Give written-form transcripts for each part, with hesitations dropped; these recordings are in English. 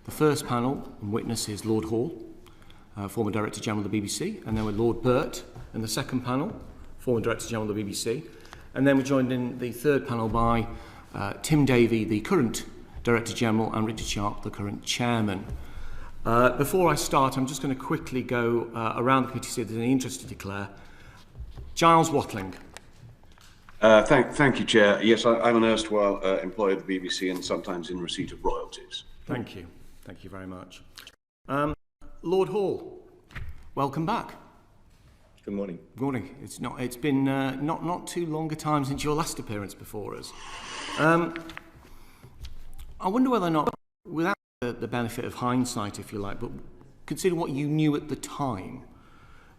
The first panel and witness is Lord Hall, former Director General of the BBC, and then with Lord Birt in the second panel, former Director General of the BBC, and then we're joined in the third panel by Tim Davey, the current Director General, and Richard Sharp, the current Chairman. Before I start, I'm just going to quickly go around the committee to see if there's any interest to declare. Giles Watling. Thank you, Chair. Yes, I'm an erstwhile employee of the BBC and sometimes in receipt of royalties. Thank you. Thank you very much. Lord Hall, welcome back. Good morning. Good morning. It's been not too long a time since your last appearance before us. I wonder whether or not, without the benefit of hindsight, if you like, but consider what you knew at the time,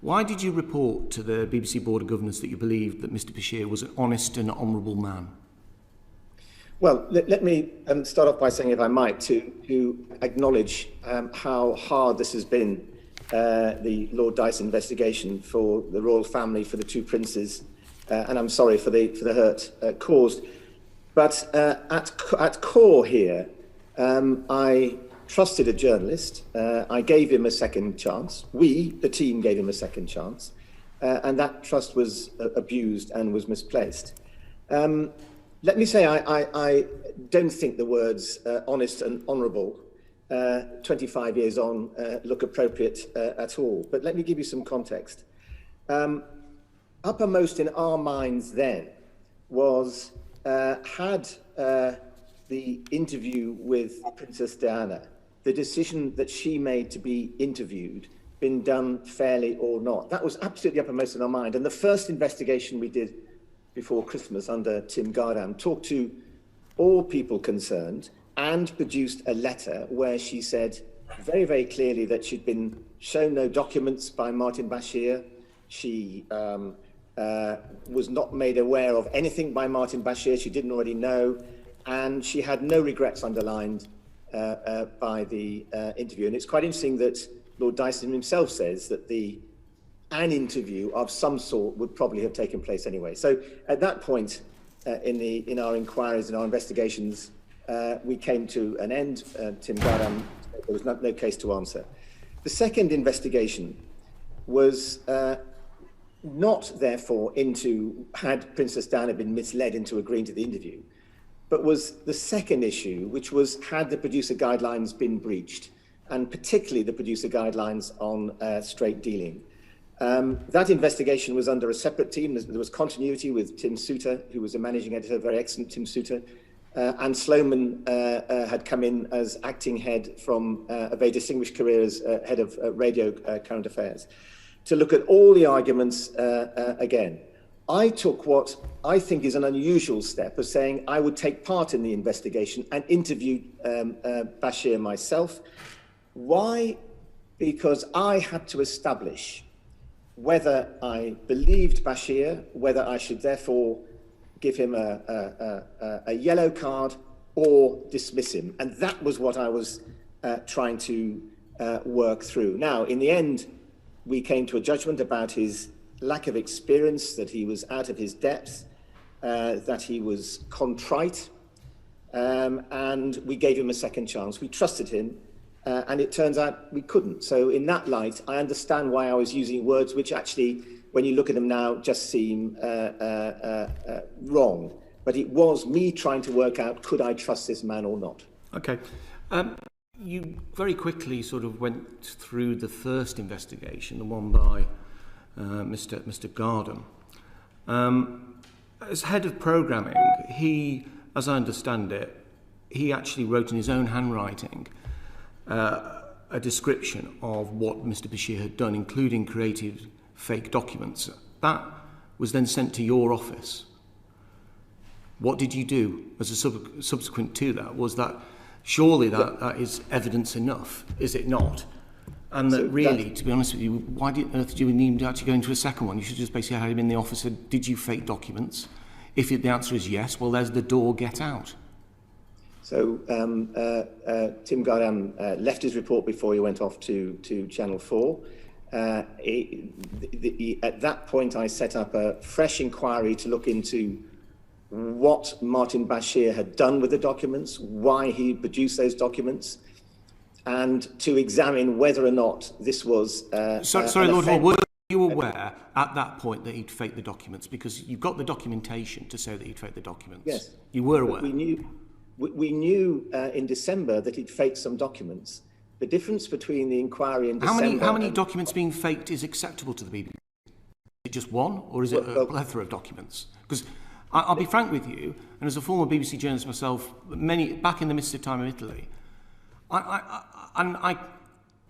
why did you report to the BBC Board of Governors that you believed that Mr Bashir was an honest and honourable man? Well, let me start off by saying, if I might, to acknowledge how hard this has been, the Lord Dyson investigation for the royal family, for the two princes, and I'm sorry for the hurt caused. But at core here, I trusted a journalist. I gave him a second chance. We, the team, gave him a second chance, and that trust was abused and was misplaced. Let me say I don't think the words honest and honourable 25 years on look appropriate at all. But let me give you some context. Uppermost in our minds then was had the interview with Princess Diana, the decision that she made to be interviewed, been done fairly or not. That was absolutely uppermost in our mind. And the first investigation we did before Christmas under Tim Gardam talked to all people concerned and produced a letter where she said very, very clearly that she'd been shown no documents by Martin Bashir. She was not made aware of anything by Martin Bashir she didn't already know, and she had no regrets underlined by the interview. And it's quite interesting that Lord Dyson himself says that an interview of some sort would probably have taken place anyway. So at that point in our inquiries and our investigations, we came to an end. Tim Gardam, there was no case to answer. The second investigation was not, therefore, into had Princess Diana been misled into agreeing to the interview, but was the second issue, which was had the producer guidelines been breached, and particularly the producer guidelines on straight dealing. That investigation was under a separate team. There was continuity with Tim Souter, who was a managing editor, very excellent Tim Souter, and Sloman had come in as acting head from a very distinguished career as head of radio current affairs, to look at all the arguments again. I took what I think is an unusual step of saying I would take part in the investigation and interview Bashir myself. Why? Because I had to establish whether I believed Bashir, whether I should therefore give him a yellow card or dismiss him. And that was what I was trying to work through. Now, in the end, we came to a judgment about his lack of experience, that he was out of his depth, that he was contrite, and we gave him a second chance. We trusted him, and it turns out we couldn't. So in that light, I understand why I was using words which actually, when you look at them now, just seem wrong. But it was me trying to work out, could I trust this man or not? Okay. You very quickly sort of went through the first investigation, the one by Mr. Gardam. As head of programming, he, as I understand it, he actually wrote in his own handwriting a description of what Mr. Bashir had done, including created fake documents. That was then sent to your office. What did you do as a subsequent to that? Was that surely that is evidence enough, is it not? And that really, to be honest with you, why on earth did you need to actually go into a second one? You should just basically have him in the office and said, did you fake documents? If the answer is yes, well, there's the door, get out. So Tim Gardam left his report before he went off to Channel 4. At that point, I set up a fresh inquiry to look into what Martin Bashir had done with the documents, why he produced those documents, and to examine whether or not this was sorry, Lord Hall, were you aware at that point that he'd faked the documents? Because you've got the documentation to say that he'd faked the documents. Yes. You were aware? We knew in December that he'd faked some documents. The difference between the inquiry in December... How many documents being faked is acceptable to the BBC? Is it just one, or is it a plethora of documents? Because I'll be frank with you, and as a former BBC journalist myself, back in the midst of time in Italy, I'm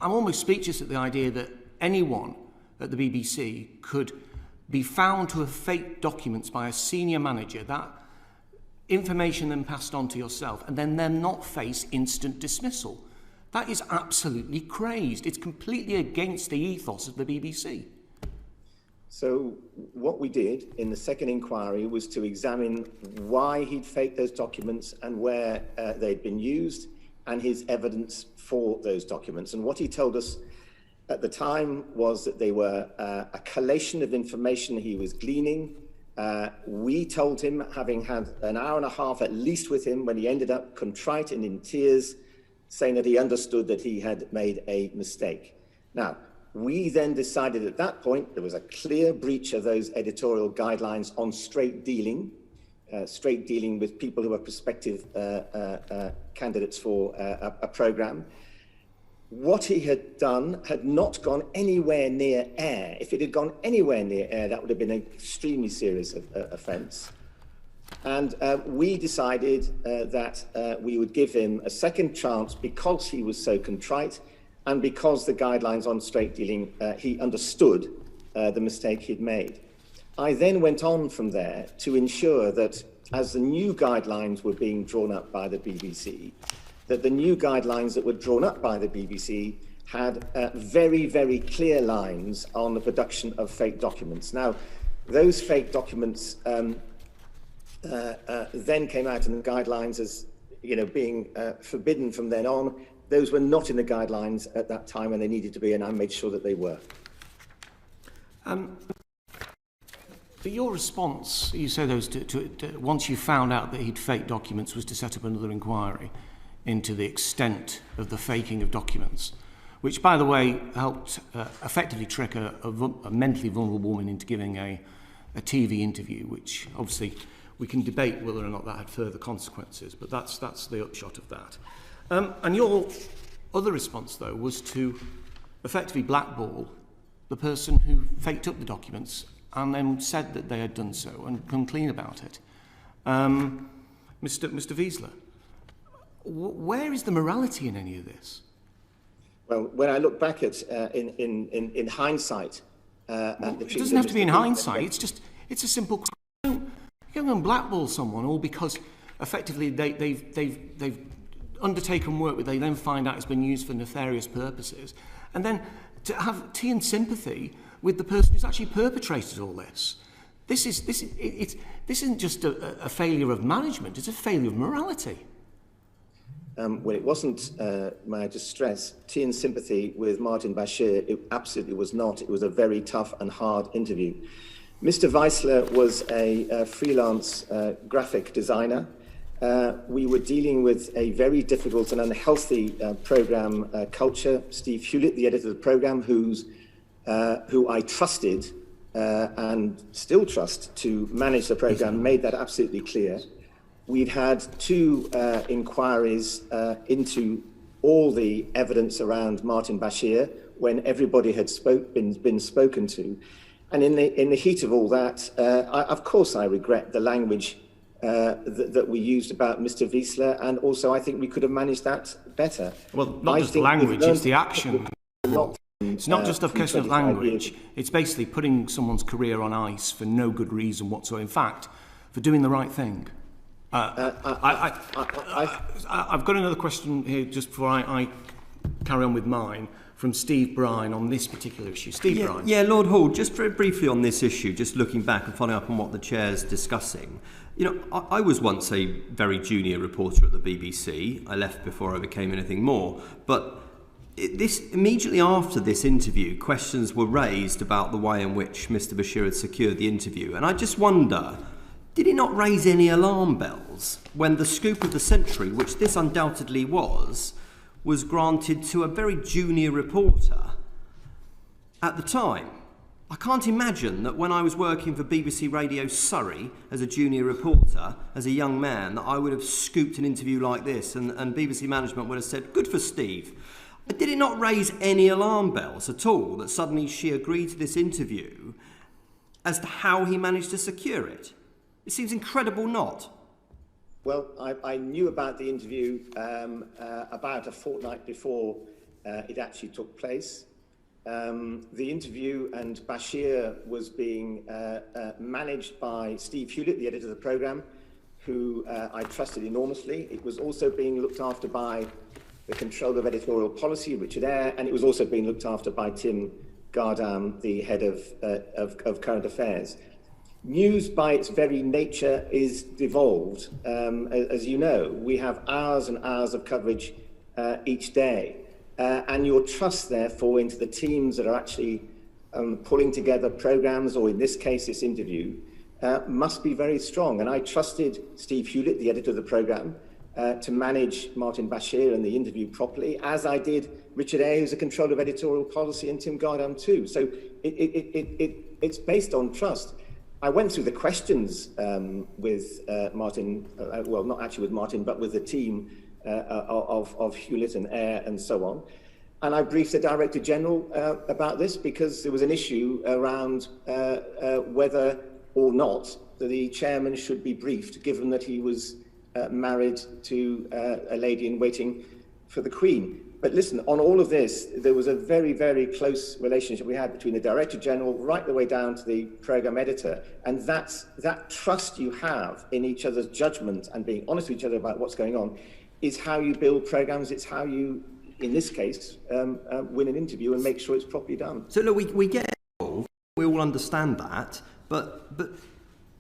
almost speechless at the idea that anyone at the BBC could be found to have faked documents by a senior manager, that information then passed on to yourself, and then not face instant dismissal. That is absolutely crazed. It's completely against the ethos of the BBC. So what we did in the second inquiry was to examine why he'd faked those documents and where they'd been used, and his evidence for those documents. And what he told us at the time was that they were a collation of information he was gleaning. We told him, having had an hour and a half at least with him, when he ended up contrite and in tears, saying that he understood that he had made a mistake. Now, we then decided at that point there was a clear breach of those editorial guidelines on straight dealing with people who are prospective candidates for a programme. What he had done had not gone anywhere near air. If it had gone anywhere near air, that would have been an extremely serious offence. And we decided that we would give him a second chance because he was so contrite and because the guidelines on straight dealing, he understood the mistake he'd made. I then went on from there to ensure that as the new guidelines were being drawn up by the BBC, that the new guidelines that were drawn up by the BBC had very, very clear lines on the production of fake documents. Now, those fake documents then came out in the guidelines as, being forbidden from then on. Those were not in the guidelines at that time, and they needed to be, and I made sure that they were. But your response, you say those once you found out that he'd faked documents, was to set up another inquiry into the extent of the faking of documents, which, by the way, helped effectively trick a mentally vulnerable woman into giving a TV interview, which obviously we can debate whether or not that had further consequences, but that's the upshot of that. And your other response, though, was to effectively blackball the person who faked up the documents and then said that they had done so and come clean about it. Mr. Wiessler, where is the morality in any of this? Well, when I look back at in hindsight, it doesn't have to be in hindsight. It's a simple. You can't go and blackball someone all because effectively they've undertaken work which they then find out has been used for nefarious purposes, and then to have tea and sympathy with the person who's actually perpetrated all this. This isn't just a failure of management; it's a failure of morality. Well, it wasn't, may I just stress, tea and sympathy with Martin Bashir. It absolutely was not. It was a very tough and hard interview. Mr. Wiessler was a freelance graphic designer. We were dealing with a very difficult and unhealthy program culture. Steve Hewlett, the editor of the program, who I trusted and still trust to manage the program, made that absolutely clear. We'd had two inquiries into all the evidence around Martin Bashir when everybody had been spoken to. And in the heat of all that, of course I regret the language that we used about Mr. Wiessler, and also I think we could have managed that better. Well, not just the language, it's the action. It's not just a question of language, it's basically putting someone's career on ice for no good reason whatsoever. In fact, for doing the right thing. I've got another question here just before I carry on with mine, from Steve Bryan on this particular issue. Steve Bryan. Yeah, Lord Hall, just very briefly on this issue, just looking back and following up on what the chair's discussing. I was once a very junior reporter at the BBC. I left before I became anything more. But immediately after this interview, questions were raised about the way in which Mr. Bashir had secured the interview. And I just wonder, did it not raise any alarm bells when the scoop of the century, which this undoubtedly was was granted to a very junior reporter at the time. I can't imagine that when I was working for BBC Radio Surrey as a junior reporter, as a young man, that I would have scooped an interview like this and BBC management would have said, good for Steve. Did it not raise any alarm bells at all that suddenly she agreed to this interview as to how he managed to secure it? It seems incredible not. Well, I knew about the interview about a fortnight before it actually took place. The interview and Bashir was being managed by Steve Hewlett, the editor of the programme, who I trusted enormously. It was also being looked after by the controller of editorial policy, Richard Eyre, and it was also being looked after by Tim Gardam, the head of current affairs. News by its very nature is devolved. As you know, we have hours and hours of coverage each day. And your trust, therefore, into the teams that are actually pulling together programmes, or in this case, this interview, must be very strong. And I trusted Steve Hewlett, the editor of the programme, to manage Martin Bashir and the interview properly, as I did Richard Eyre, who's a controller of editorial policy, and Tim Gardam too. So it's based on trust. I went through the questions with Martin, well, not actually with Martin, but with the team of Hewlett and Eyre and so on. And I briefed the Director General about this because there was an issue around whether or not the chairman should be briefed, given that he was married to a lady in waiting for the Queen. But listen, on all of this, there was a very, very close relationship we had between the Director General right the way down to the programme editor. And that trust you have in each other's judgment and being honest with each other about what's going on is how you build programmes. It's how you, in this case, win an interview and make sure it's properly done. So look, we get involved, we all understand that, but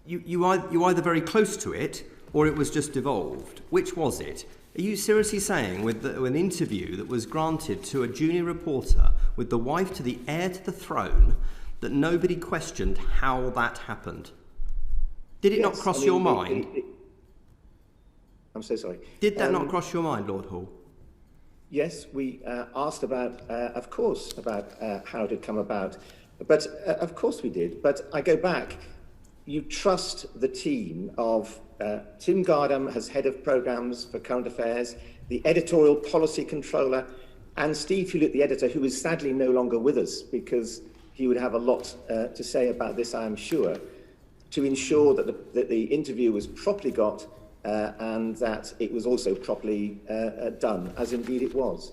you either very close to it or it was just devolved. Which was it? Are you seriously saying with an interview that was granted to a junior reporter with the wife to the heir to the throne that nobody questioned how that happened? Did it not cross your mind? I'm so sorry. Did that not cross your mind, Lord Hall? Yes, we asked about, of course, about how it had come about. But of course we did. But I go back. You trust the team of Tim Gardam as head of programmes for current affairs, the editorial policy controller, and Steve Hewlett, the editor, who is sadly no longer with us because he would have a lot to say about this, I am sure, to ensure that the interview was properly got and that it was also properly done, as indeed it was.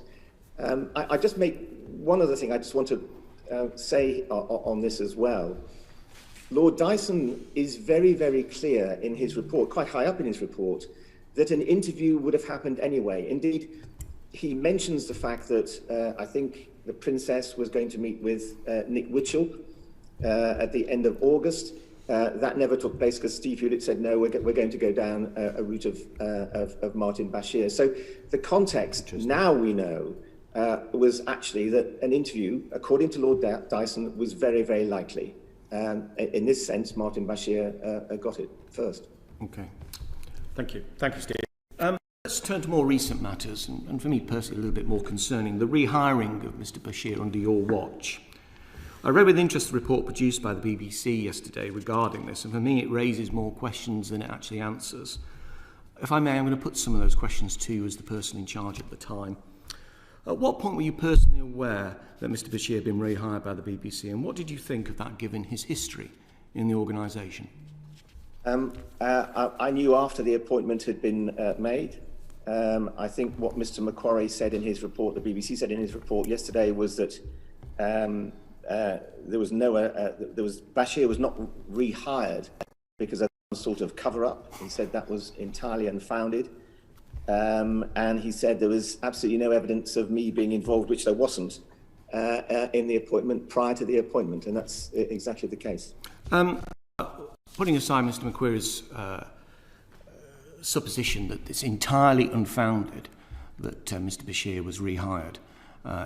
I just make one other thing I just want to say on this as well. Lord Dyson is very, very clear in his report, quite high up in his report, that an interview would have happened anyway. Indeed, he mentions the fact that I think the Princess was going to meet with Nick Witchell at the end of August. That never took place because Steve Hewlett said, no, we're going to go down a route of Martin Bashir. So the context, now we know, was actually that an interview, according to Lord Dyson, was very, very likely. In this sense, Martin Bashir got it first. Okay. Thank you. Thank you, Steve. Let's turn to more recent matters, and for me personally, a little bit more concerning, the rehiring of Mr. Bashir under your watch. I read with interest the report produced by the BBC yesterday regarding this, and for me it raises more questions than it actually answers. If I may, I'm going to put some of those questions to you as the person in charge at the time. At what point were you personally aware that Mr. Bashir had been rehired by the BBC, and what did you think of that given his history in the organisation? I knew after the appointment had been made. I think what Mr. Macquarie said in his report, the BBC said in his report yesterday, was that Bashir was not rehired because of some sort of cover-up. He said that was entirely unfounded. And he said there was absolutely no evidence of me being involved, which there wasn't, in the appointment prior to the appointment, and that's exactly the case. Putting aside Mr. Macquarie's supposition that it's entirely unfounded that Mr. Bashir was rehired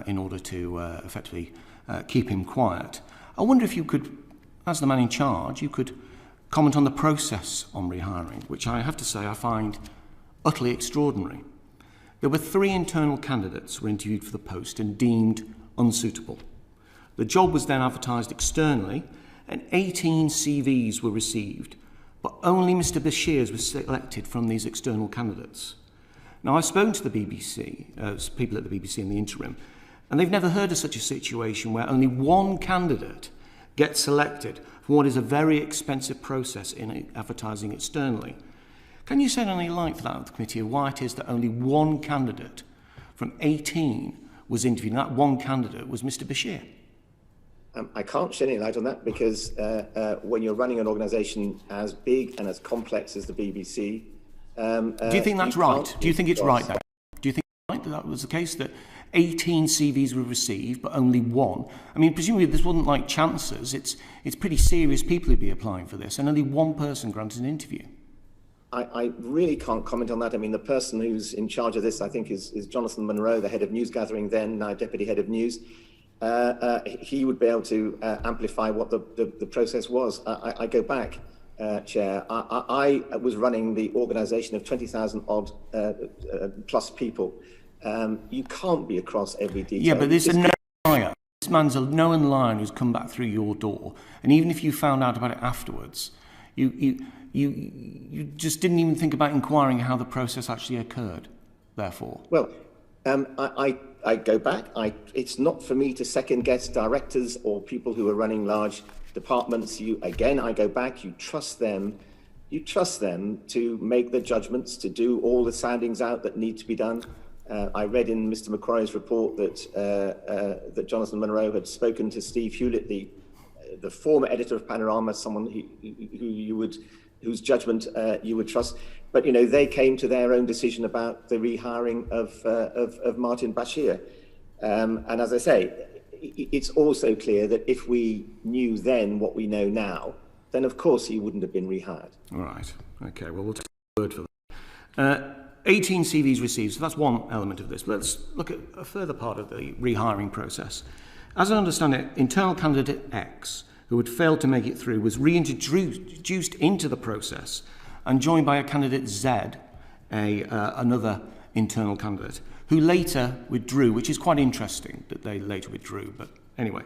in order to effectively keep him quiet, I wonder if you could, as the man in charge, you could comment on the process on rehiring, which I have to say I find utterly extraordinary. There were 3 internal candidates who were interviewed for the post and deemed unsuitable. The job was then advertised externally and 18 CVs were received, but only Mr Bashir was selected from these external candidates. Now, I've spoken to the BBC, people at the BBC in the interim, and they've never heard of such a situation where only one candidate gets selected for what is a very expensive process in advertising externally. Can you shed any light for that of the committee of why it is that only one candidate from 18 was interviewed, and that one candidate was Mr Bashir? I can't shed any light on that because when you're running an organisation as big and as complex as the BBC... do you think that's right? Do you think it's right then? Do you think it's right that that was the case, that 18 CVs were received but only one? I mean, presumably this wasn't like chances. It's pretty serious people who'd be applying for this, and only one person granted an interview. I really can't comment on that. I mean, the person who's in charge of this, I think, is Jonathan Munro, the head of news gathering then, now deputy head of news. He would be able to amplify what the process was. I go back, Chair. I was running the organisation of 20,000 odd plus people. You can't be across every detail. Yeah, but this is a known liar. This man's a known liar who's come back through your door, and even if you found out about it afterwards, you just didn't even think about inquiring how the process actually occurred. Therefore, well, I go back. It's not for me to second guess directors or people who are running large departments. I go back. You trust them. You trust them to make the judgments, to do all the soundings out that need to be done. I read in Mr Macquarie's report that Jonathan Munro had spoken to Steve Hewlett, the former editor of Panorama, someone whose judgment you would trust. But, you know, they came to their own decision about the rehiring of Martin Bashir. And as I say, it's also clear that if we knew then what we know now, then of course he wouldn't have been rehired. All right. Okay, well, we'll take a word for that. 18 CVs received, so that's one element of this. But let's look at a further part of the rehiring process. As I understand it, internal candidate X, who had failed to make it through, was reintroduced into the process and joined by a candidate Z, another internal candidate, who later withdrew, which is quite interesting that they later withdrew. But anyway,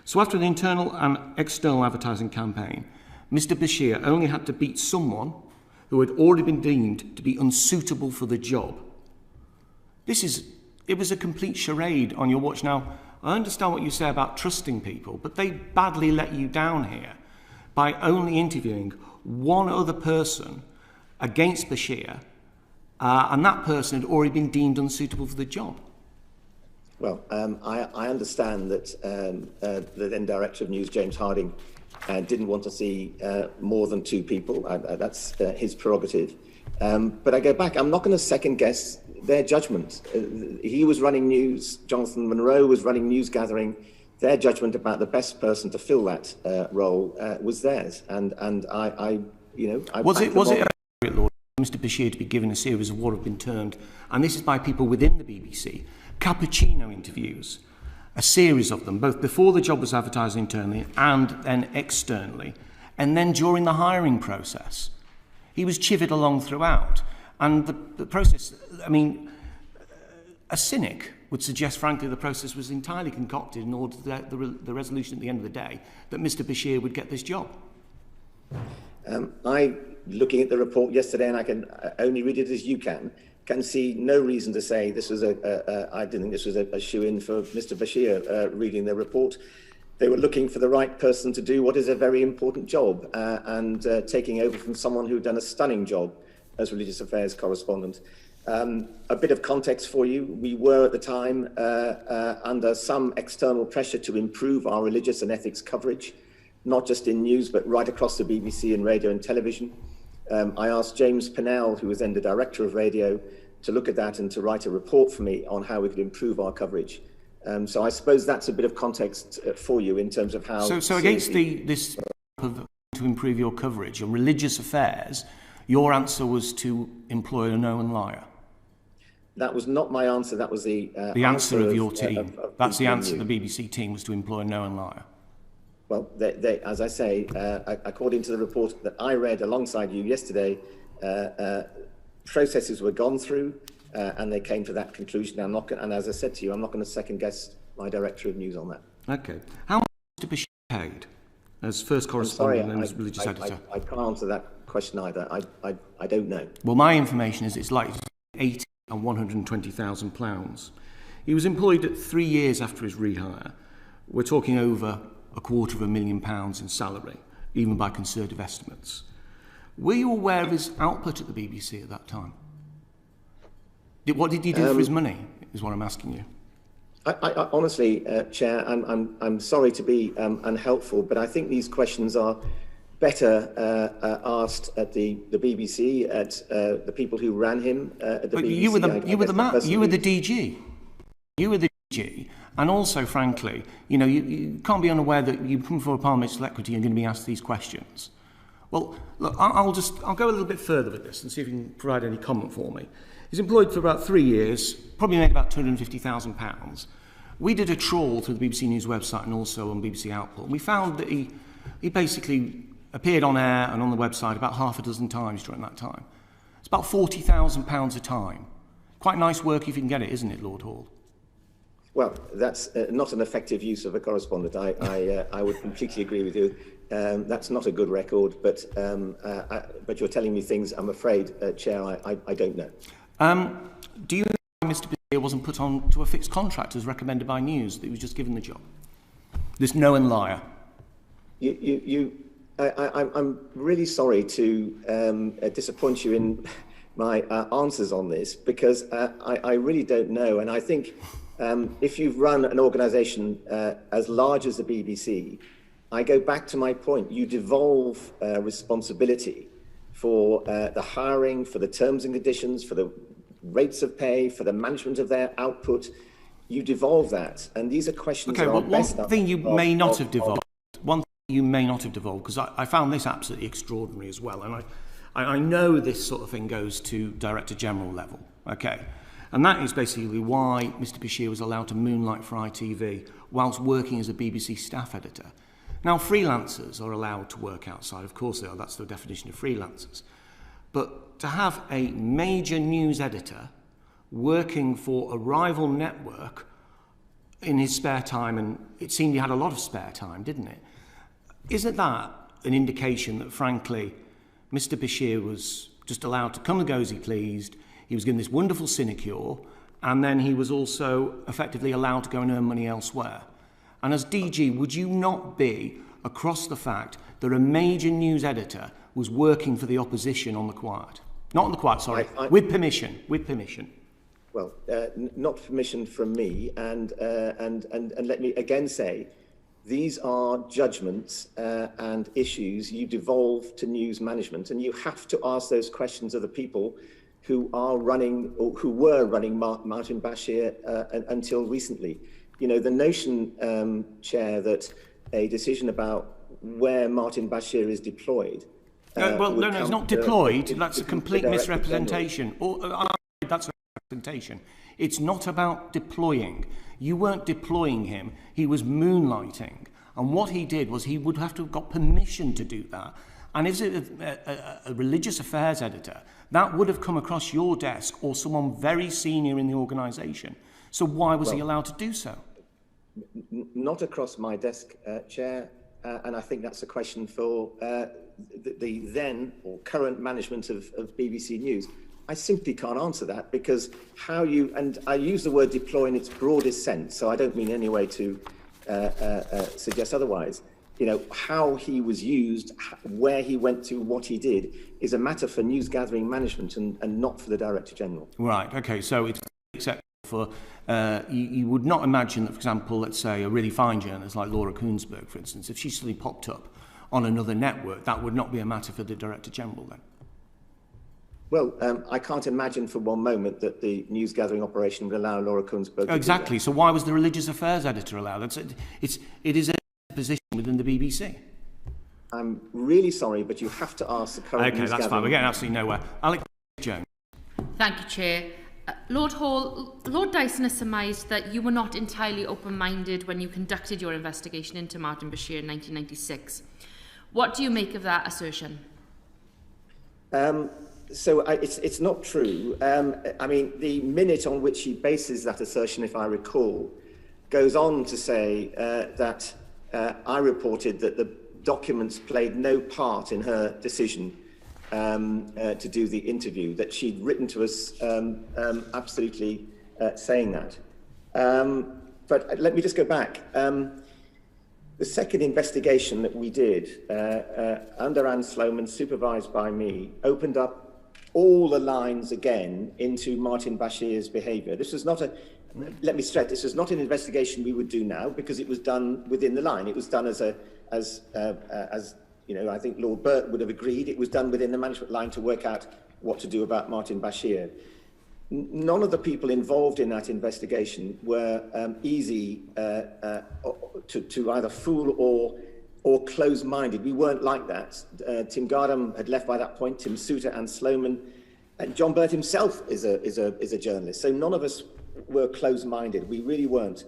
so after an internal and external advertising campaign, Mr Bashir only had to beat someone who had already been deemed to be unsuitable for the job. It was a complete charade on your watch. Now, I understand what you say about trusting people, but they badly let you down here by only interviewing one other person against Bashir, and that person had already been deemed unsuitable for the job. Well, I understand that the then Director of News, James Harding, didn't want to see more than 2 people. That's his prerogative. But I go back, I'm not going to second guess their judgment. He was running news, Jonathan Munro was running news gathering. Their judgment about the best person to fill that role was theirs. And I was it appropriate, Lord, for Mr Bashir to be given a series of what have been termed, and this is by people within the BBC, cappuccino interviews, a series of them, both before the job was advertised internally and then externally, and then during the hiring process? He was chivied along throughout. And the process, I mean, a cynic would suggest, frankly, the process was entirely concocted in order that the resolution at the end of the day that Mr Bashir would get this job. Looking at the report yesterday, and I can only read it as you can see no reason to say this was I didn't think this was a shoe-in for Mr Bashir reading the report. They were looking for the right person to do what is a very important job, and taking over from someone who'd done a stunning job as religious affairs correspondent. A bit of context for you. We were at the time under some external pressure to improve our religious and ethics coverage, not just in news, but right across the BBC in radio and television. I asked James Pennell, who was then the director of radio, to look at that and to write a report for me on how we could improve our coverage. So I suppose that's a bit of context for you in terms of how... So against this of to improve your coverage on religious affairs, your answer was to employ a known liar. That was not my answer. That was the answer of your team. That's the answer of the BBC team, was to employ a known liar. Well, as I say, according to the report that I read alongside you yesterday, processes were gone through. and they came to that conclusion. I'm not gonna, and as I said to you, I'm not going to second guess my director of news on that. Okay. How much was Mr. Bashir paid as first correspondent and as religious editor? I can't answer that question either. I don't know. Well, my information is it's likely to be 80 and 120,000 pounds. He was employed at 3 years after his rehire. We're talking over £250,000 in salary, even by conservative estimates. Were you aware of his output at the BBC at that time? What did he do for his money, is what I'm asking you. I honestly, Chair, I'm sorry to be unhelpful, but I think these questions are better asked at the BBC, at the people who ran him at the BBC. You were the DG. You were the DG, and also, frankly, you can't be unaware that you come for a parliamentary equity and you're going to be asked these questions. Well, look, I'll go a little bit further with this and see if you can provide any comment for me. He's employed for about 3 years, probably made about £250,000. We did a trawl through the BBC News website and also on BBC Output. We found that he basically appeared on air and on the website about half a dozen times during that time. It's about £40,000 a time. Quite nice work if you can get it, isn't it, Lord Hall? Well, that's not an effective use of a correspondent. I would completely agree with you. That's not a good record, but you're telling me things, I'm afraid, Chair, I don't know. Do you know why Mr. Bashir wasn't put on to a fixed contract as recommended by News, that he was just given the job? This known liar. I'm really sorry to disappoint you in my answers on this, because I really don't know. And I think if you've run an organisation as large as the BBC, I go back to my point. You devolve responsibility for the hiring, for the terms and conditions, for the rates of pay, for the management of their output. You devolve that, and these are questions. Okay, well, one thing you may not have devolved. One thing you may not have devolved, because I found this absolutely extraordinary as well, and I know this sort of thing goes to Director General level. Okay. And that is basically why Mr. Bashir was allowed to moonlight for ITV whilst working as a BBC staff editor. Now, freelancers are allowed to work outside. Of course they are. That's the definition of freelancers. But to have a major news editor working for a rival network in his spare time, and it seemed he had a lot of spare time, didn't it? Isn't that an indication that, frankly, Mr. Bashir was just allowed to come and go as he pleased? He was given this wonderful sinecure, and then he was also effectively allowed to go and earn money elsewhere. And as DG, would you not be across the fact that a major news editor was working for the opposition on the quiet? Not on the quiet, sorry, with permission, Well, not permission from me, and let me again say, these are judgments and issues you devolve to news management, and you have to ask those questions of the people who are running, or who were running Martin Bashir until recently. You know, the notion, Chair, that a decision about where Martin Bashir is deployed. No, it's not deployed. That's a complete misrepresentation. That's a representation. It's not about deploying. You weren't deploying him. He was moonlighting. And what he did was he would have to have got permission to do that. And is it a religious affairs editor? That would have come across your desk or someone very senior in the organisation. So why was he allowed to do so? Not across my desk, Chair, and I think that's a question for the then or current management of BBC News. I simply can't answer that, because how you, and I use the word deploy in its broadest sense, so I don't mean in any way to suggest otherwise. You know, how he was used, where he went to, what he did, is a matter for news gathering management and not for the Director General. Right, okay, so it's acceptable for, you would not imagine that, for example, let's say a really fine journalist like Laura Koonsberg, for instance, if she suddenly popped up on another network, that would not be a matter for the Director General then? Well, I can't imagine for one moment that the news gathering operation would allow Laura Koonsberg to exactly, so why was the religious affairs editor allowed? It is a position within the BBC. I'm really sorry, but you have to ask the current news that's fine, we're getting absolutely nowhere. Alex Jones. Thank you, Chair. Lord Hall, Lord Dyson has surmised that you were not entirely open-minded when you conducted your investigation into Martin Bashir in 1996. What do you make of that assertion? It's not true. I mean, the minute on which he bases that assertion, if I recall, goes on to say that I reported that the documents played no part in her decision to do the interview, that she'd written to us absolutely saying that. But let me just go back. The second investigation that we did under Anne Sloman, supervised by me, opened up all the lines again into Martin Bashir's behaviour. This was not let me stress, this was not an investigation we would do now because it was done within the line. It was done as you know, I think Lord Birt would have agreed, it was done within the management line to work out what to do about Martin Bashir. None of the people involved in that investigation were easy to either fool or close-minded. We weren't like that. Tim Gardam had left by that point, Tim Souter and Sloman, and John Birt himself is a journalist. So none of us were close-minded. We really weren't.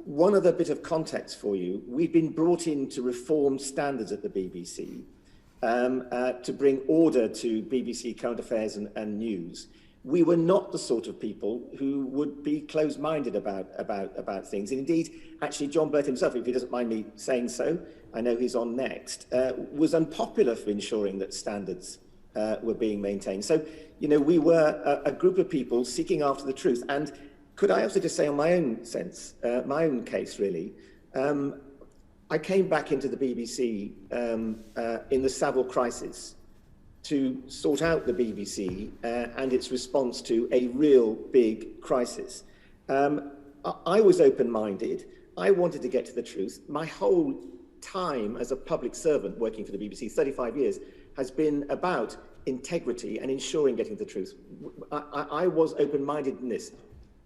One other bit of context for you: we've been brought in to reform standards at the BBC to bring order to BBC current affairs and news. We were not the sort of people who would be close-minded about things. And indeed, actually, John Birt himself, if he doesn't mind me saying so, I know he's on next, was unpopular for ensuring that standards were being maintained. So, you know, we were a group of people seeking after the truth. And could I also just say on my own sense, my own case really, I came back into the BBC in the Savile crisis to sort out the BBC and its response to a real big crisis. I was open-minded. I wanted to get to the truth. My whole time as a public servant working for the BBC, 35 years, has been about integrity and ensuring getting the truth. I was open-minded in this.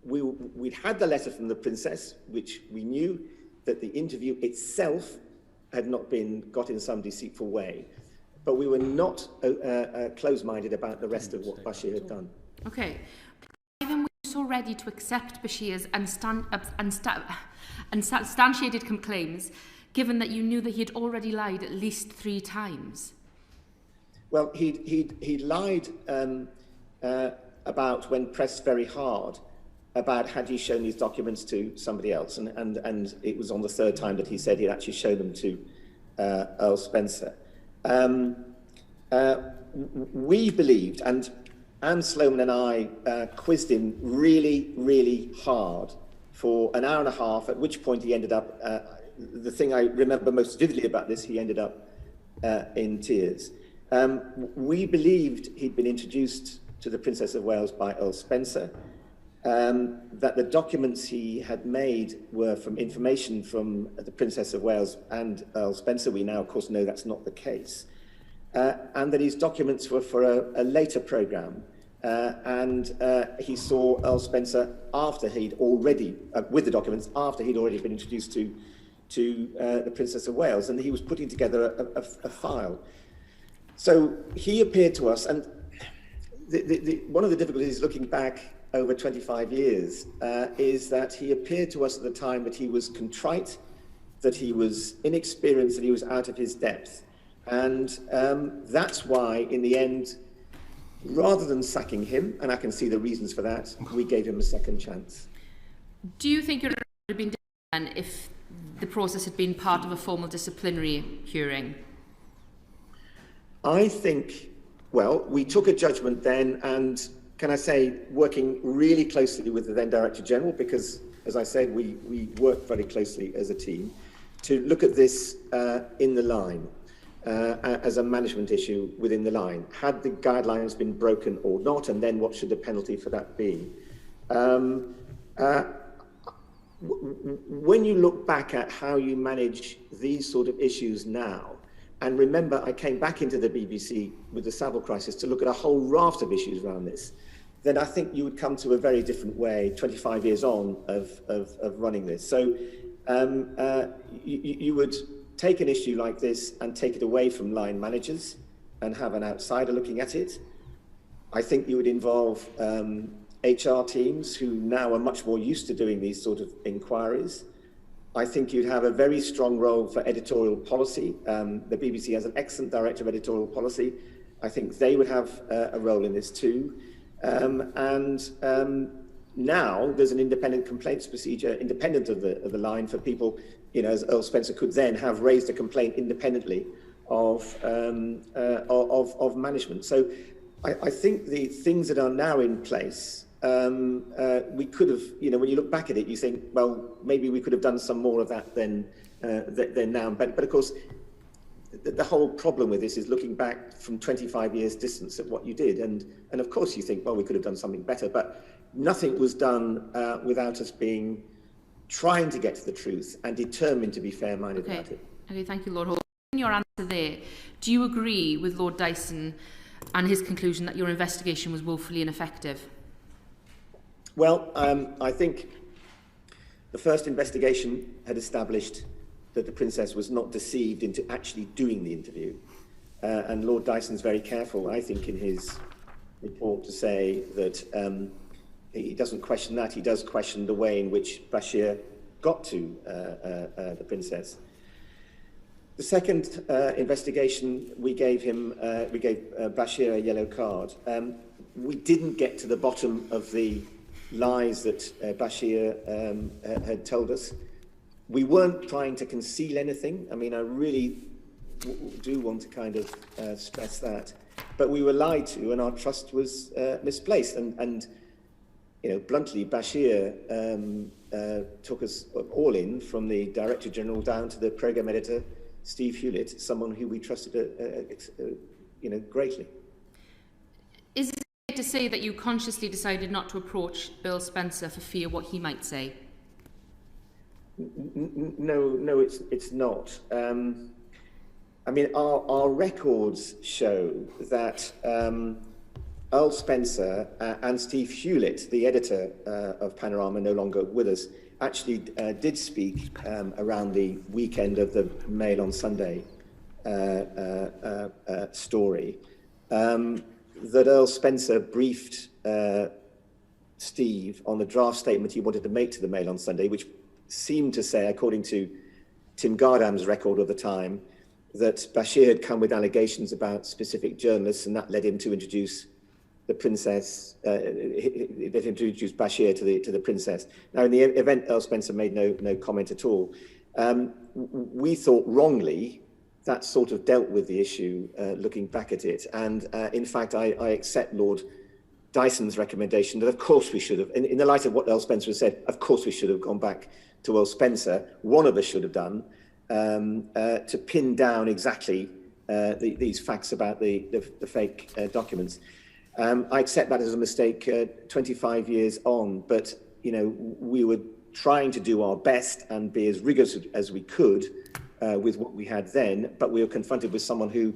We'd had the letter from the Princess, which we knew that the interview itself had not been got in some deceitful way. But we were not close-minded about the rest of what Bashir had done. Okay. Why then were you so ready to accept Bashir's unsubstantiated claims, given that you knew that he had already lied at least 3 times? Well, he lied about, when pressed very hard, about had he shown these documents to somebody else. And it was on the 3rd time that he said he'd actually shown them to Earl Spencer. We believed, and Anne Sloman and I quizzed him really, really hard for an hour and a half, at which point he ended up, the thing I remember most vividly about this, he ended up in tears. We believed he'd been introduced to the Princess of Wales by Earl Spencer, that the documents he had made were from information from the Princess of Wales and Earl Spencer. We now, of course, know that's not the case. And that his documents were for a later programme. And he saw Earl Spencer after he'd already, with the documents, after he'd already been introduced to the Princess of Wales. And he was putting together a file. So he appeared to us, and one of the difficulties looking back over 25 years is that he appeared to us at the time that he was contrite, that he was inexperienced, that he was out of his depth. And that's why, in the end, rather than sacking him, and I can see the reasons for that, we gave him a second chance. Do you think it would have been different if the process had been part of a formal disciplinary hearing? I think, well, we took a judgment then, and can I say, working really closely with the then Director General, because, as I said, we worked very closely as a team, to look at this in the line. As a management issue within the line. Had the guidelines been broken or not, and then what should the penalty for that be? When you look back at how you manage these sort of issues now, and remember I came back into the BBC with the Savile crisis to look at a whole raft of issues around this, then I think you would come to a very different way 25 years on of running this. So you would take an issue like this and take it away from line managers and have an outsider looking at it. I think you would involve HR teams who now are much more used to doing these sort of inquiries. I think you'd have a very strong role for editorial policy. The BBC has an excellent director of editorial policy, I think they would have a role in this too. Now there's an independent complaints procedure, independent of the line, for people, you know, as Earl Spencer could then have raised a complaint independently of management. So I think the things that are now in place, we could have, you know, when you look back at it, you think, well, maybe we could have done some more of that than now. But of course, the whole problem with this is looking back from 25 years distance at what you did. And of course you think, well, we could have done something better, but nothing was done without us trying to get to the truth and determined to be fair-minded about it. Okay, thank you, Lord Hall. In your answer there, do you agree with Lord Dyson and his conclusion that your investigation was woefully ineffective? Well, I think the first investigation had established that the Princess was not deceived into actually doing the interview. And Lord Dyson's very careful, I think, in his report to say that he doesn't question that. He does question the way in which Bashir got to the Princess. The second investigation, we gave Bashir a yellow card. We didn't get to the bottom of the lies that Bashir had told us. We weren't trying to conceal anything. I mean, I really do want to kind of stress that. But we were lied to, and our trust was misplaced. And you know, bluntly, Bashir took us all in, from the Director General down to the Programme Editor, Steve Hewlett, someone who we trusted, you know, greatly. Is it fair to say that you consciously decided not to approach Earl Spencer for fear what he might say? No, it's not. I mean, our records show that Earl Spencer and Steve Hewlett, the editor of Panorama, no longer with us, actually did speak around the weekend of the Mail on Sunday story, that Earl Spencer briefed Steve on the draft statement he wanted to make to the Mail on Sunday, which seemed to say, according to Tim Gardam's record of the time, that Bashir had come with allegations about specific journalists, and that led him to introduce the Princess, let him to introduce Bashir to the Princess. Now, in the event, Earl Spencer made no comment at all. We thought wrongly that sort of dealt with the issue, looking back at it. And in fact, I accept Lord Dyson's recommendation that of course we should have, in the light of what Earl Spencer has said, of course we should have gone back to Earl Spencer. One of us should have done, to pin down exactly these facts about the fake documents. I accept that as a mistake 25 years on, but you know, we were trying to do our best and be as rigorous as we could with what we had then, but we were confronted with someone who,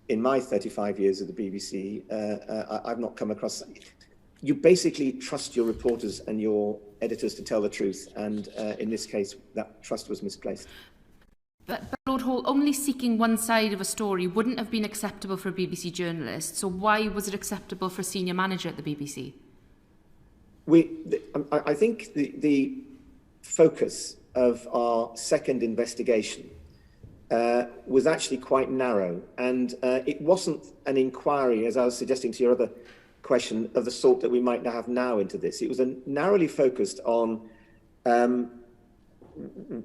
in my 35 years at the BBC, I've not come across. You basically trust your reporters and your editors to tell the truth, and in this case, that trust was misplaced. But Lord Hall, only seeking one side of a story wouldn't have been acceptable for a BBC journalist, so why was it acceptable for a senior manager at the BBC? I think the focus of our second investigation was actually quite narrow, and it wasn't an inquiry, as I was suggesting to your other question, of the sort that we might have now into this. It was narrowly focused on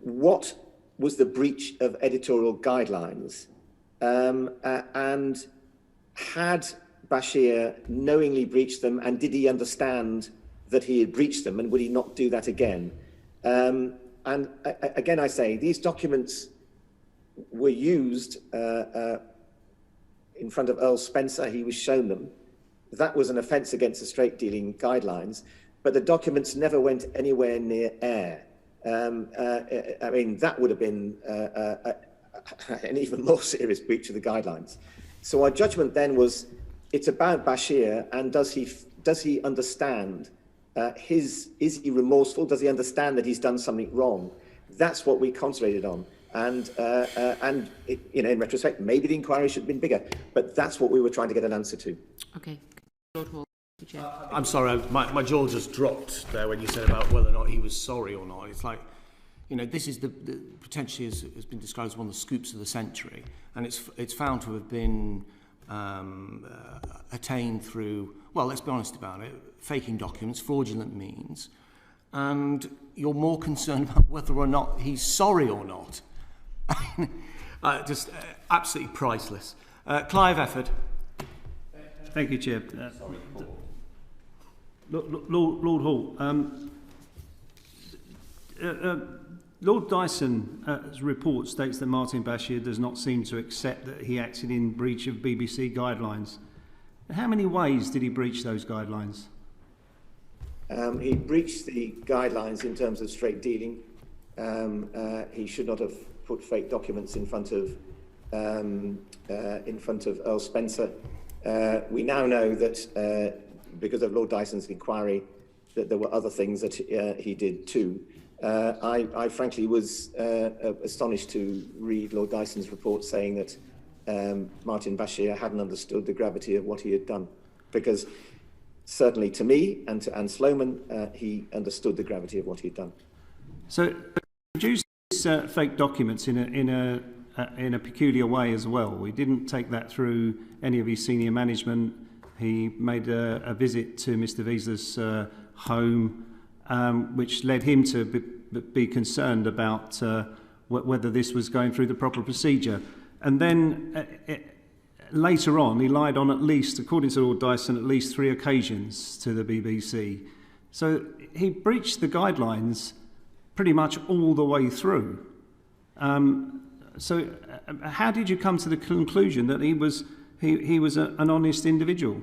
what was the breach of editorial guidelines, and had Bashir knowingly breached them, and did he understand that he had breached them, and would he not do that again? And again, I say, these documents were used in front of Earl Spencer. He was shown them. That was an offence against the straight dealing guidelines, but the documents never went anywhere near air. I mean, that would have been an even more serious breach of the guidelines. So our judgment then was, it's about Bashir, and does he understand? Is he remorseful? Does he understand that he's done something wrong? That's what we concentrated on. And it, you know, in retrospect, maybe the inquiry should have been bigger, but that's what we were trying to get an answer to. Okay. Lord Hall. I'm sorry, my jaw just dropped there when you said about whether or not he was sorry or not. It's like, you know, this is the potentially has been described as one of the scoops of the century, and it's found to have been attained through, well, let's be honest about it, faking documents, fraudulent means, and you're more concerned about whether or not he's sorry or not. Just absolutely priceless. Clive Efford. Thank you, Chair. Lord Hall, Lord Dyson's report states that Martin Bashir does not seem to accept that he acted in breach of BBC guidelines. How many ways did he breach those guidelines? He breached the guidelines in terms of straight dealing. He should not have put fake documents in front of Earl Spencer. We now know that because of Lord Dyson's inquiry, that there were other things that he did too. I frankly was astonished to read Lord Dyson's report saying that Martin Bashir hadn't understood the gravity of what he had done, because certainly to me and to Anne Sloman, he understood the gravity of what he had done. So, produced fake documents in a peculiar way as well. We didn't take that through any of his senior management. He made a visit to Mr. Wiessler's home, which led him to be concerned about whether this was going through the proper procedure. And then later on, he lied on at least, according to Lord Dyson, at least 3 occasions to the BBC. So he breached the guidelines pretty much all the way through. So how did you come to the conclusion that he was an honest individual?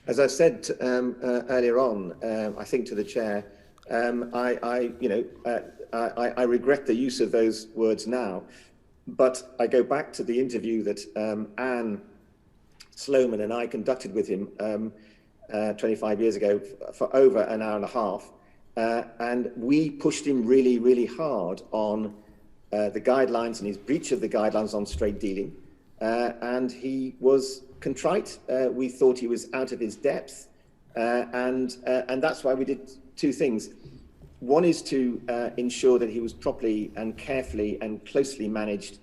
As I said earlier on, I think to the chair, I regret the use of those words now, but I go back to the interview that Anne Sloman and I conducted with him 25 years ago for over an hour and a half, and we pushed him really, really hard on the guidelines and his breach of the guidelines on straight dealing, and he was contrite. We thought he was out of his depth, and that's why we did 2 things. One is to ensure that he was properly and carefully and closely managed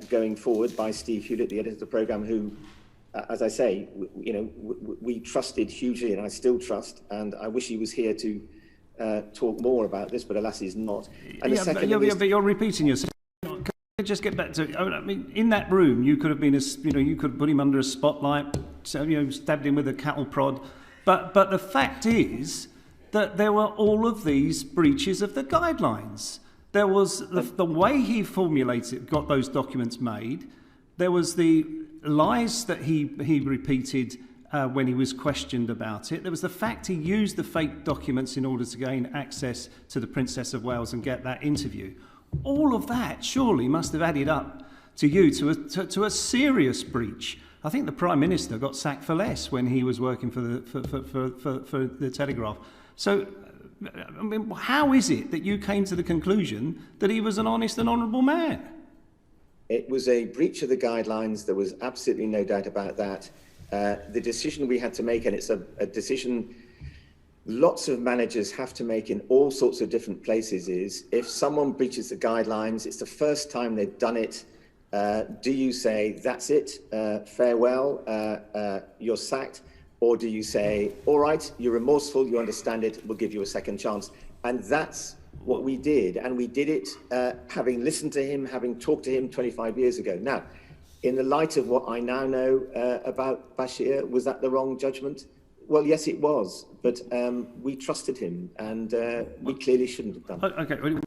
going forward by Steve Hewlett, the editor of the programme, who, as I say, we trusted hugely, and I still trust, and I wish he was here to talk more about this, but alas, he's not. And the second but you're repeating yourself. Can I just get back to? I mean, in that room, you could have been, you could put him under a spotlight, stabbed him with a cattle prod, but the fact is that there were all of these breaches of the guidelines. There was the way he got those documents made. There was the lies that he repeated when he was questioned about it. There was the fact he used the fake documents in order to gain access to the Princess of Wales and get that interview. All of that surely must have added up to you to a serious breach. I think the Prime Minister got sacked for less when he was working for the Telegraph. So, I mean, how is it that you came to the conclusion that he was an honest and honourable man? It was a breach of the guidelines. There was absolutely no doubt about that. The decision we had to make, and it's a decision lots of managers have to make in all sorts of different places, is if someone breaches the guidelines, it's the first time they've done it, do you say, that's it, farewell, you're sacked? Or do you say, all right, you're remorseful, you understand it, we'll give you a second chance? And that's what we did. And we did it having listened to him, having talked to him 25 years ago. Now, in the light of what I now know about Bashir, was that the wrong judgment? Well, yes, it was. But we trusted him, and we clearly shouldn't have done. Okay,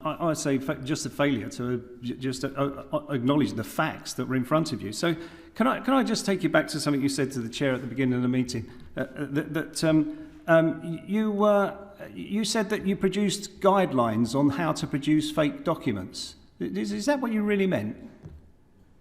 I say just a failure to just acknowledge the facts that were in front of you. So can I just take you back to something you said to the chair at the beginning of the meeting? You said that you produced guidelines on how to produce fake documents. Is that what you really meant?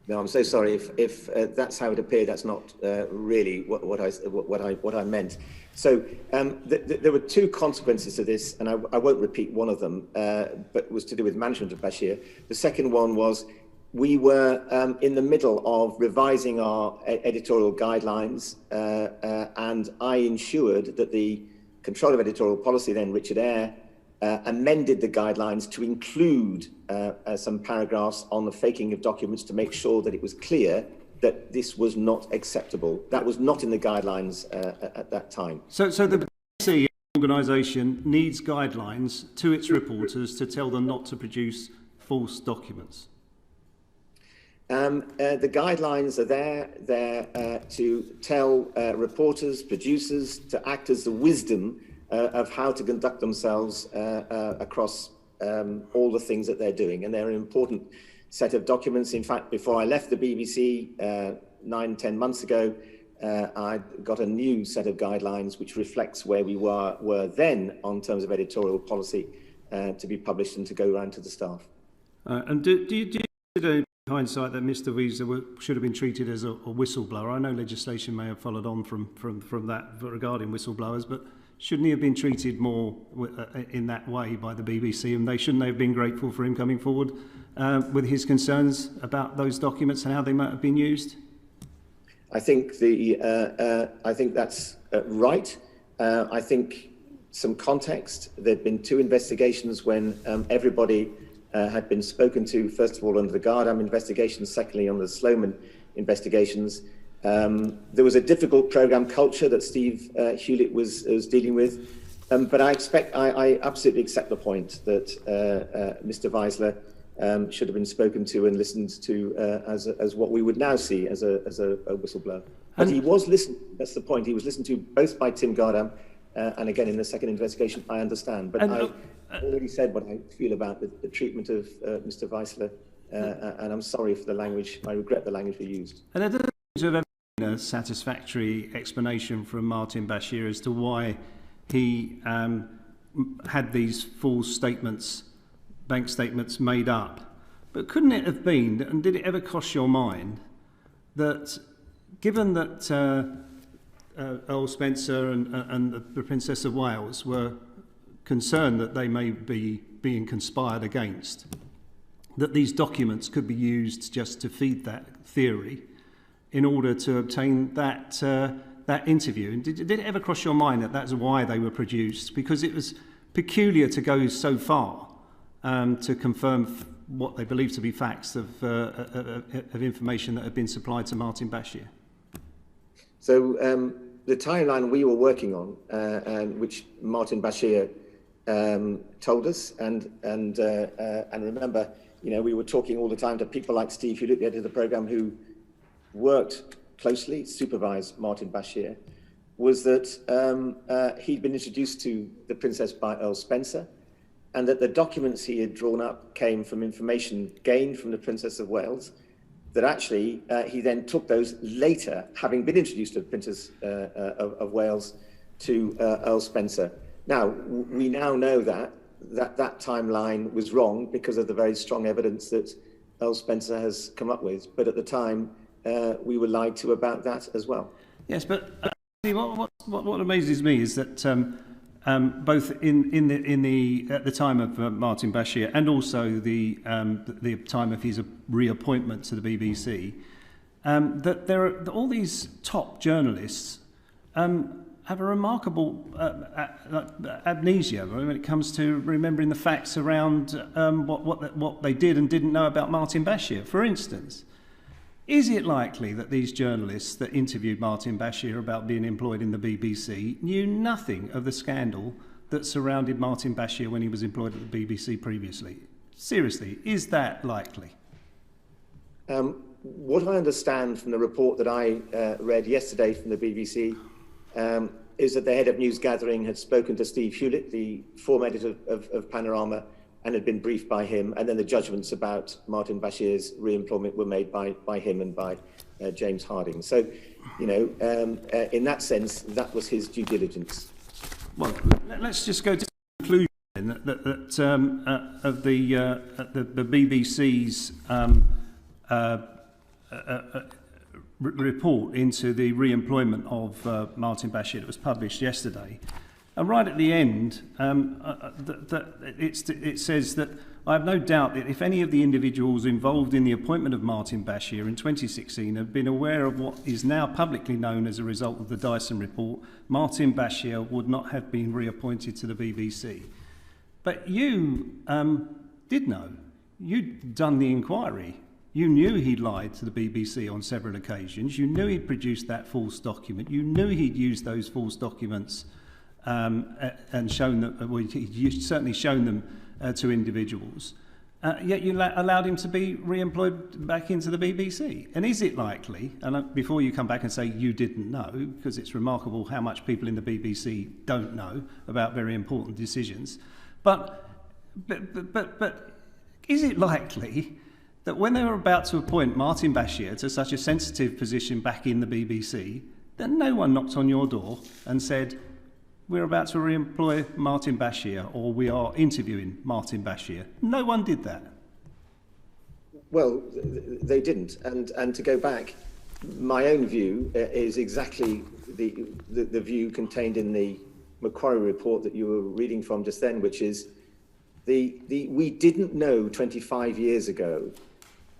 No, I'm so sorry. If that's how it appeared, that's not really what I meant. So there were 2 consequences to this, and I won't repeat one of them, but it was to do with management of Bashir. The second one was we were in the middle of revising our editorial guidelines, and I ensured that the control of editorial policy, then Richard Eyre, amended the guidelines to include some paragraphs on the faking of documents to make sure that it was clear that this was not acceptable. That was not in the guidelines at that time. So the BBC organisation needs guidelines to its reporters to tell them not to produce false documents. The guidelines are there to tell reporters, producers, to act as the wisdom of how to conduct themselves across all the things that they're doing. And they're an important set of documents. In fact, before I left the BBC 9-10 months ago, I got a new set of guidelines which reflects where we were then on terms of editorial policy to be published and to go around to the staff. And do you consider in hindsight that Mr. Wiessler should have been treated as a whistleblower? I know legislation may have followed on from that regarding whistleblowers, but shouldn't he have been treated more in that way by the BBC, and shouldn't they have been grateful for him coming forward with his concerns about those documents and how they might have been used? I think that's right. I think some context. There'd been 2 investigations when everybody had been spoken to. First of all, under the Gardam investigations. Secondly, on the Sloman investigations. There was a difficult programme culture that Steve Hewlett was dealing with, but I absolutely accept the point that Mr. Wiessler should have been spoken to and listened to as what we would now see as a whistleblower. But he was listened. That's the point. He was listened to both by Tim Gardam and again in the second investigation. I understand, but I already said what I feel about the treatment of Mr. Wiessler, and I'm sorry for the language. I regret the language we used. And there doesn't seem to have been a satisfactory explanation from Martin Bashir as to why he had these false statements, bank statements made up. But couldn't it have been, and did it ever cross your mind, that given that Earl Spencer and the Princess of Wales were concerned that they may be being conspired against, that these documents could be used just to feed that theory in order to obtain that interview? And did it ever cross your mind that that's why they were produced? Because it was peculiar to go so far to confirm what they believe to be facts of information that had been supplied to Martin Bashir. So the timeline we were working on, and which Martin Bashir told us, and remember, we were talking all the time to people like Steve Hewlett, the editor of the programme, who worked closely, supervised Martin Bashir, was that he'd been introduced to the Princess by Earl Spencer, and that the documents he had drawn up came from information gained from the Princess of Wales, that actually he then took those later, having been introduced to the Princess of Wales, to Earl Spencer. Now, we now know that timeline was wrong because of the very strong evidence that Earl Spencer has come up with. But at the time, we were lied to about that as well. Yes, but what amazes me is that both at the time of Martin Bashir and also the time of his reappointment to the BBC, that there are all these top journalists have a remarkable amnesia when it comes to remembering the facts around what they did and didn't know about Martin Bashir. For instance, is it likely that these journalists that interviewed Martin Bashir about being employed in the BBC knew nothing of the scandal that surrounded Martin Bashir when he was employed at the BBC previously? Seriously, is that likely? What I understand from the report that I read yesterday from the BBC is that the head of news gathering had spoken to Steve Hewlett, the former editor of Panorama, and had been briefed by him, and then the judgments about Martin Bashir's re-employment were made by him and by James Harding. So, in that sense, that was his due diligence. Well, let's just go to the conclusion of the BBC's report into the re-employment of Martin Bashir that was published yesterday. And right at the end, it says that I have no doubt that if any of the individuals involved in the appointment of Martin Bashir in 2016 had been aware of what is now publicly known as a result of the Dyson report, Martin Bashir would not have been reappointed to the BBC. But you did know. You'd done the inquiry. You knew he'd lied to the BBC on several occasions. You knew he'd produced that false document. You knew he'd used those false documents and shown them. Well, he'd certainly shown them to individuals. Yet you allowed him to be re-employed back into the BBC. And is it likely, and before you come back and say you didn't know, because it's remarkable how much people in the BBC don't know about very important decisions, but is it likely that when they were about to appoint Martin Bashir to such a sensitive position back in the BBC, that no one knocked on your door and said, we're about to re-employ Martin Bashir, or we are interviewing Martin Bashir? No one did that. Well, they didn't. And to go back, my own view is exactly the view contained in the Macquarie report that you were reading from just then, which is we didn't know 25 years ago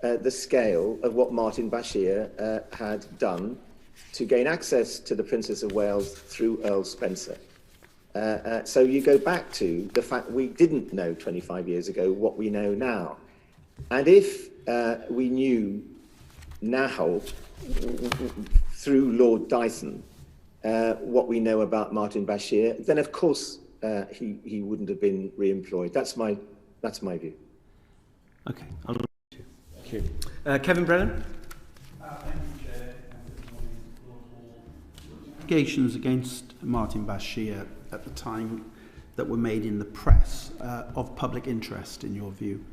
the scale of what Martin Bashir had done to gain access to the Princess of Wales through Earl Spencer. So you go back to the fact we didn't know 25 years ago what we know now. And if we knew now through Lord Dyson what we know about Martin Bashir, then of course he wouldn't have been re-employed. That's my view. Okay. Thank you. Kevin Brennan. Allegations against Martin Bashir at the time that were made in the press of public interest, in your view?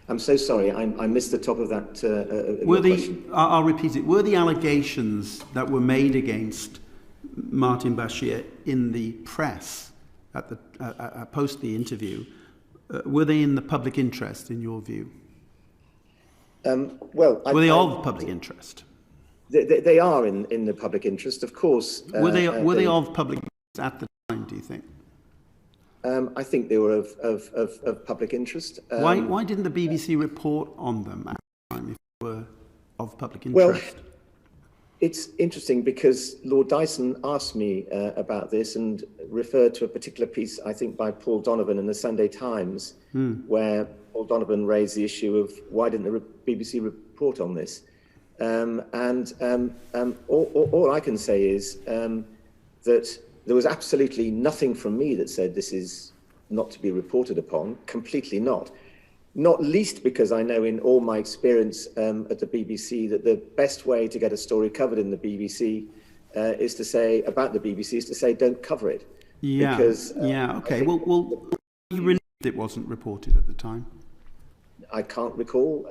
I'm so sorry, I missed the top of that question. I'll repeat it. Were the allegations that were made against Martin Bashir in the press at the post the interview, were they in the public interest, in your view? Were they of public interest? They are in the public interest, of course. Were they of public interest at the time, do you think? I think they were of public interest. Why didn't the BBC report on them at the time if they were of public interest? Well, it's interesting because Lord Dyson asked me about this and referred to a particular piece, I think, by Paul Donovan in the Sunday Times, where Paul Donovan raised the issue of why didn't the BBC report on this? All I can say is that there was absolutely nothing from me that said this is not to be reported upon, completely not. Not least because I know in all my experience at the BBC that the best way to get a story covered in the BBC is to say, about the BBC, is to say, don't cover it. Yeah, because, okay. Well, you relieved it wasn't reported at the time? I can't recall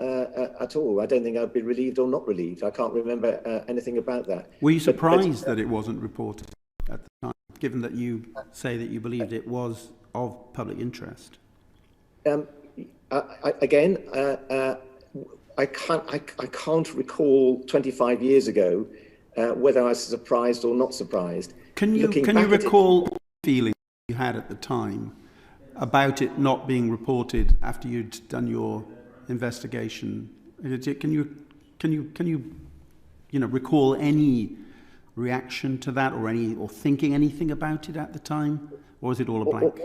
at all. I don't think I'd been relieved or not relieved. I can't remember anything about that. Were you surprised that it wasn't reported at the time, given that you say that you believed it was of public interest? I can't recall 25 years ago whether I was surprised or not surprised. Can you recall the feeling you had at the time about it not being reported after you'd done your investigation? Can you recall any reaction to that, or thinking anything about it at the time, or is it all a blank?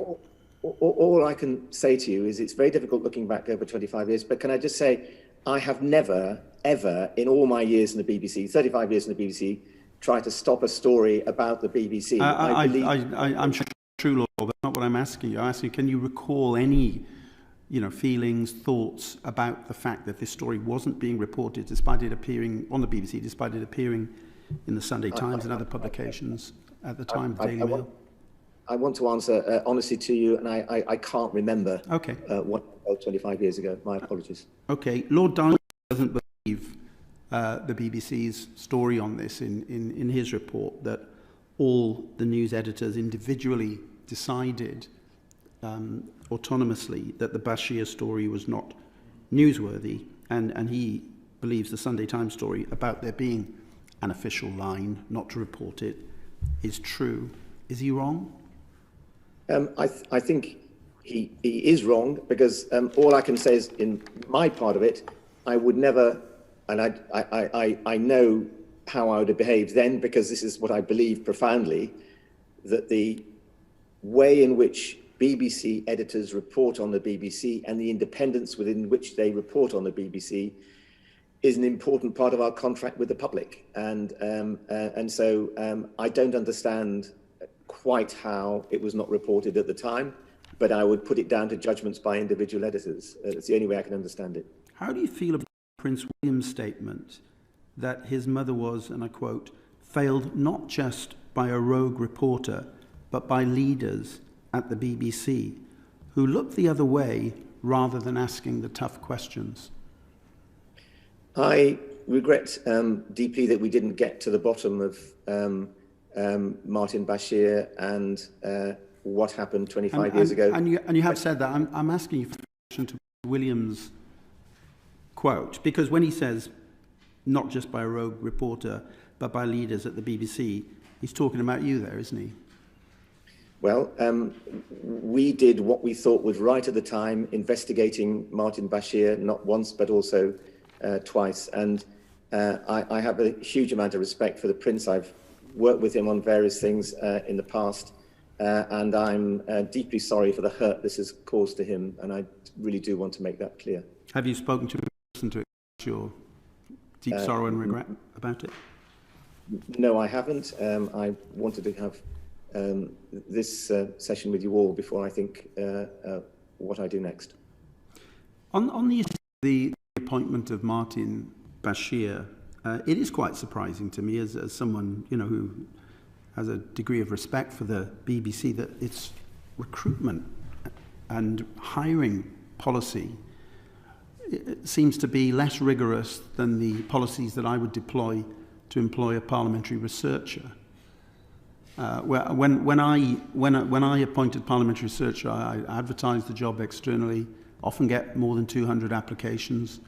All I can say to you is it's very difficult looking back over 25 years, but can I just say I have never, ever, in all my years in the BBC, 35 years in the BBC, tried to stop a story about the BBC. I'm sure it's true, Lord, but that's not what I'm asking you. I'm asking, can you recall any feelings, thoughts about the fact that this story wasn't being reported despite it appearing on the BBC, despite it appearing in the Sunday Times and other publications at the time, the Daily Mail? I want to answer honestly to you, and I can't remember what 25 years ago. My apologies. Okay. Lord Dyson doesn't believe the BBC's story on this in his report, that all the news editors individually decided autonomously that the Bashir story was not newsworthy, and he believes the Sunday Times story about there being an official line not to report it is true. Is he wrong? I think he is wrong, because all I can say is, in my part of it, I would never, and I know how I would have behaved then, because this is what I believe profoundly, that the way in which BBC editors report on the BBC and the independence within which they report on the BBC is an important part of our contract with the public. And so I don't understand quite how it was not reported at the time, but I would put it down to judgments by individual editors. It's the only way I can understand it. How do you feel about Prince William's statement that his mother was, and I quote, failed not just by a rogue reporter, but by leaders at the BBC who looked the other way rather than asking the tough questions? I regret deeply that we didn't get to the bottom of Martin Bashir and what happened 25 years ago. And you have said that. I'm asking you for reaction to Williams' quote, because when he says, not just by a rogue reporter, but by leaders at the BBC, he's talking about you there, isn't he? Well, we did what we thought was right at the time, investigating Martin Bashir, not once, but also twice. And I have a huge amount of respect for the Prince. I've worked with him on various things in the past, and I'm deeply sorry for the hurt this has caused to him. And I really do want to make that clear. Have you spoken to him to express your deep sorrow and regret about it? No, I haven't. I wanted to have this session with you all before I think what I do next. On the appointment of Martin Bashir, it is quite surprising to me as someone who has a degree of respect for the BBC that its recruitment and hiring policy seems to be less rigorous than the policies that I would deploy to employ a parliamentary researcher. When I appointed parliamentary researcher, I advertised the job externally, often get more than 200 applications,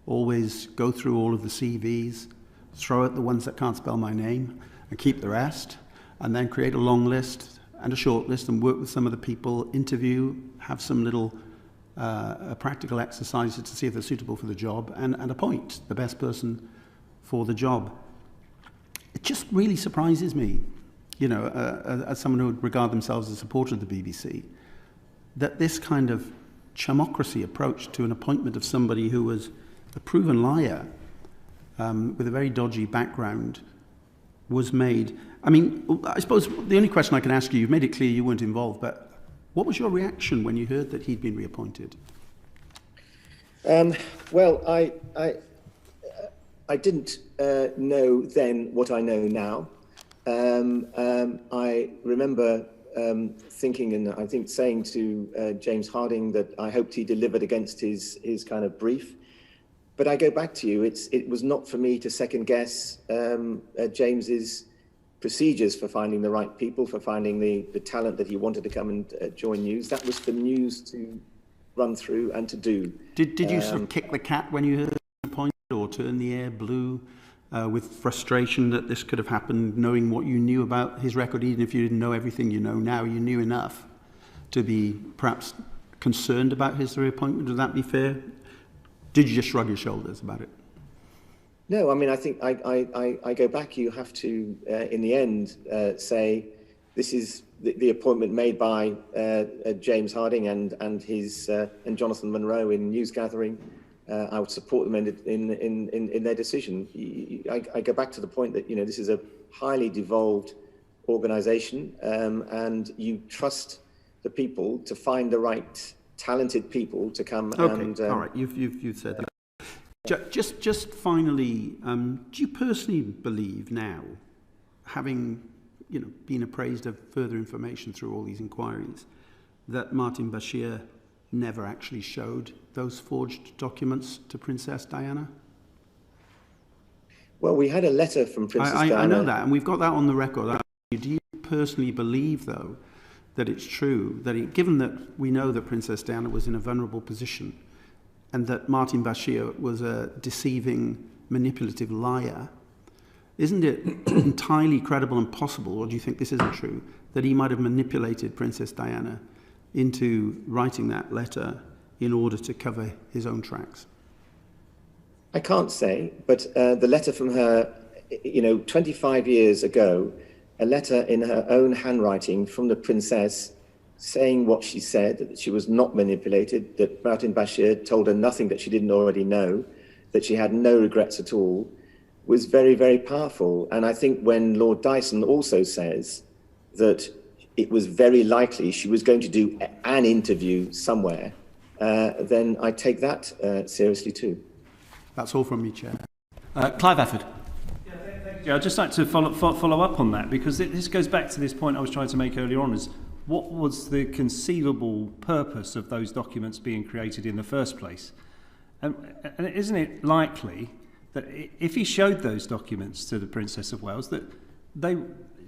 always go through all of the CVs, throw out the ones that can't spell my name, and keep the rest, and then create a long list and a short list and work with some of the people, interview, have some little practical exercises to see if they're suitable for the job, and appoint the best person for the job. It just really surprises me, as someone who would regard themselves as a supporter of the BBC, that this kind of chumocracy approach to an appointment of somebody who was a proven liar with a very dodgy background was made. I mean, I suppose the only question I can ask you, you've made it clear you weren't involved, but what was your reaction when you heard that he'd been reappointed? Well, I didn't know then what I know now. I remember thinking, and I think saying to James Harding that I hoped he delivered against his kind of brief. But I go back to you, it was not for me to second guess James's procedures for finding the right people, for finding the talent that he wanted to come and join News. That was for News to run through and to do. Did you sort of kick the cat when you heard the point, or turn the air blue with frustration that this could have happened, knowing what you knew about his record, even if you didn't know everything you know now, you knew enough to be perhaps concerned about his reappointment? Would that be fair? Did you just shrug your shoulders about it? No, I mean, I think I go back. You have to, in the end, say this is the appointment made by James Harding and his and Jonathan Munro in news gathering. I would support them in their decision. I go back to the point that this is a highly devolved organisation, and you trust the people to find the right talented people to come. Okay, and all right, you've said that. Just finally, do you personally believe now, having been appraised of further information through all these inquiries, that Martin Bashir never actually showed those forged documents to Princess Diana? Well, we had a letter from Princess Diana. I know that, and we've got that on the record. Do you personally believe, though, that it's true, that given that we know that Princess Diana was in a vulnerable position and that Martin Bashir was a deceiving, manipulative liar, isn't it entirely credible and possible, or do you think this isn't true, that he might have manipulated Princess Diana into writing that letter in order to cover his own tracks? I can't say, but the letter from her, 25 years ago, a letter in her own handwriting from the princess saying what she said, that she was not manipulated, that Martin Bashir told her nothing that she didn't already know, that she had no regrets at all, was very, very powerful. And I think when Lord Dyson also says that it was very likely she was going to do an interview somewhere, then I take that seriously too. That's all from me, Chair. Clive Afford. Yeah, I'd just like to follow up on that, because this goes back to this point I was trying to make earlier on, is what was the conceivable purpose of those documents being created in the first place? And isn't it likely that if he showed those documents to the Princess of Wales, that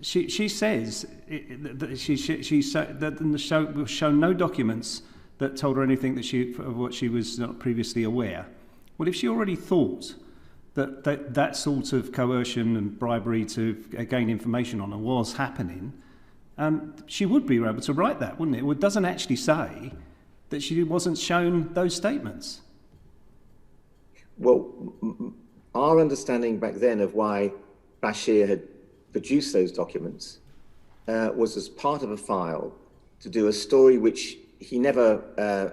she says that she will show no documents that told her anything of what she was not previously aware? Well, if she already thought that sort of coercion and bribery to gain information on her was happening, she would be able to write that, wouldn't it? Well, it doesn't actually say that she wasn't shown those statements. Well, our understanding back then of why Bashir had produced those documents was as part of a file to do a story which he never,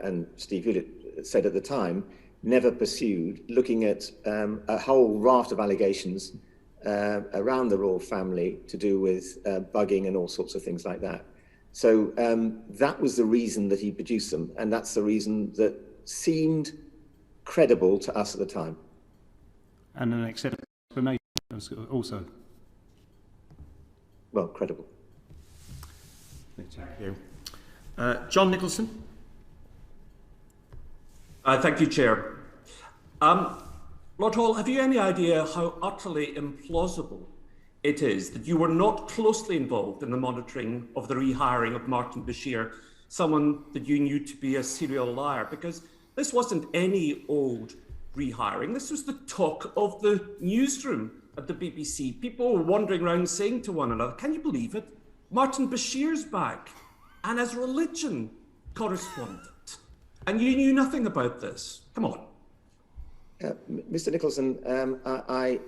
and Steve Hewlett said at the time, never pursued, looking at a whole raft of allegations around the royal family to do with bugging and all sorts of things like that. So that was the reason that he produced them, and that's the reason that seemed credible to us at the time. And an explanation also. Well, credible. Thank you. John Nicholson. Thank you, Chair. Lord Hall, have you any idea how utterly implausible it is that you were not closely involved in the monitoring of the rehiring of Martin Bashir, someone that you knew to be a serial liar? Because this wasn't any old rehiring. This was the talk of the newsroom at the BBC. People were wandering around saying to one another, can you believe it? Martin Bashir's back, and as religion correspondent. And you knew nothing about this. Come on. Mr. Nicholson, I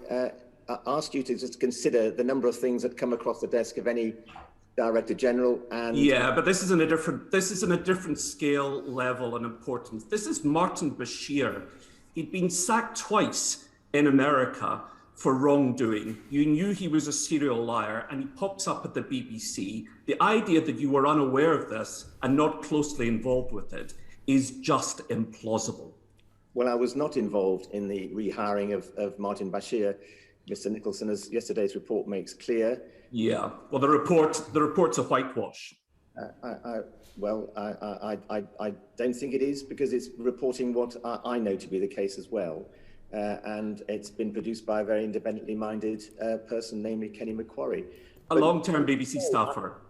ask you to just consider the number of things that come across the desk of any Director General, and yeah, but this is in a different scale, level, and importance. This is Martin Bashir. He'd been sacked twice in America for wrongdoing. You knew he was a serial liar, and he pops up at the BBC. The idea that you were unaware of this and not closely involved with it is just implausible. Well, I was not involved in the rehiring of Martin Bashir, Mr. Nicholson, as yesterday's report makes clear. Yeah, well, the report's a whitewash. I don't think it is, because it's reporting what I know to be the case as well. And it's been produced by a very independently minded person, namely Kenny Macquarie. A long-term BBC staffer.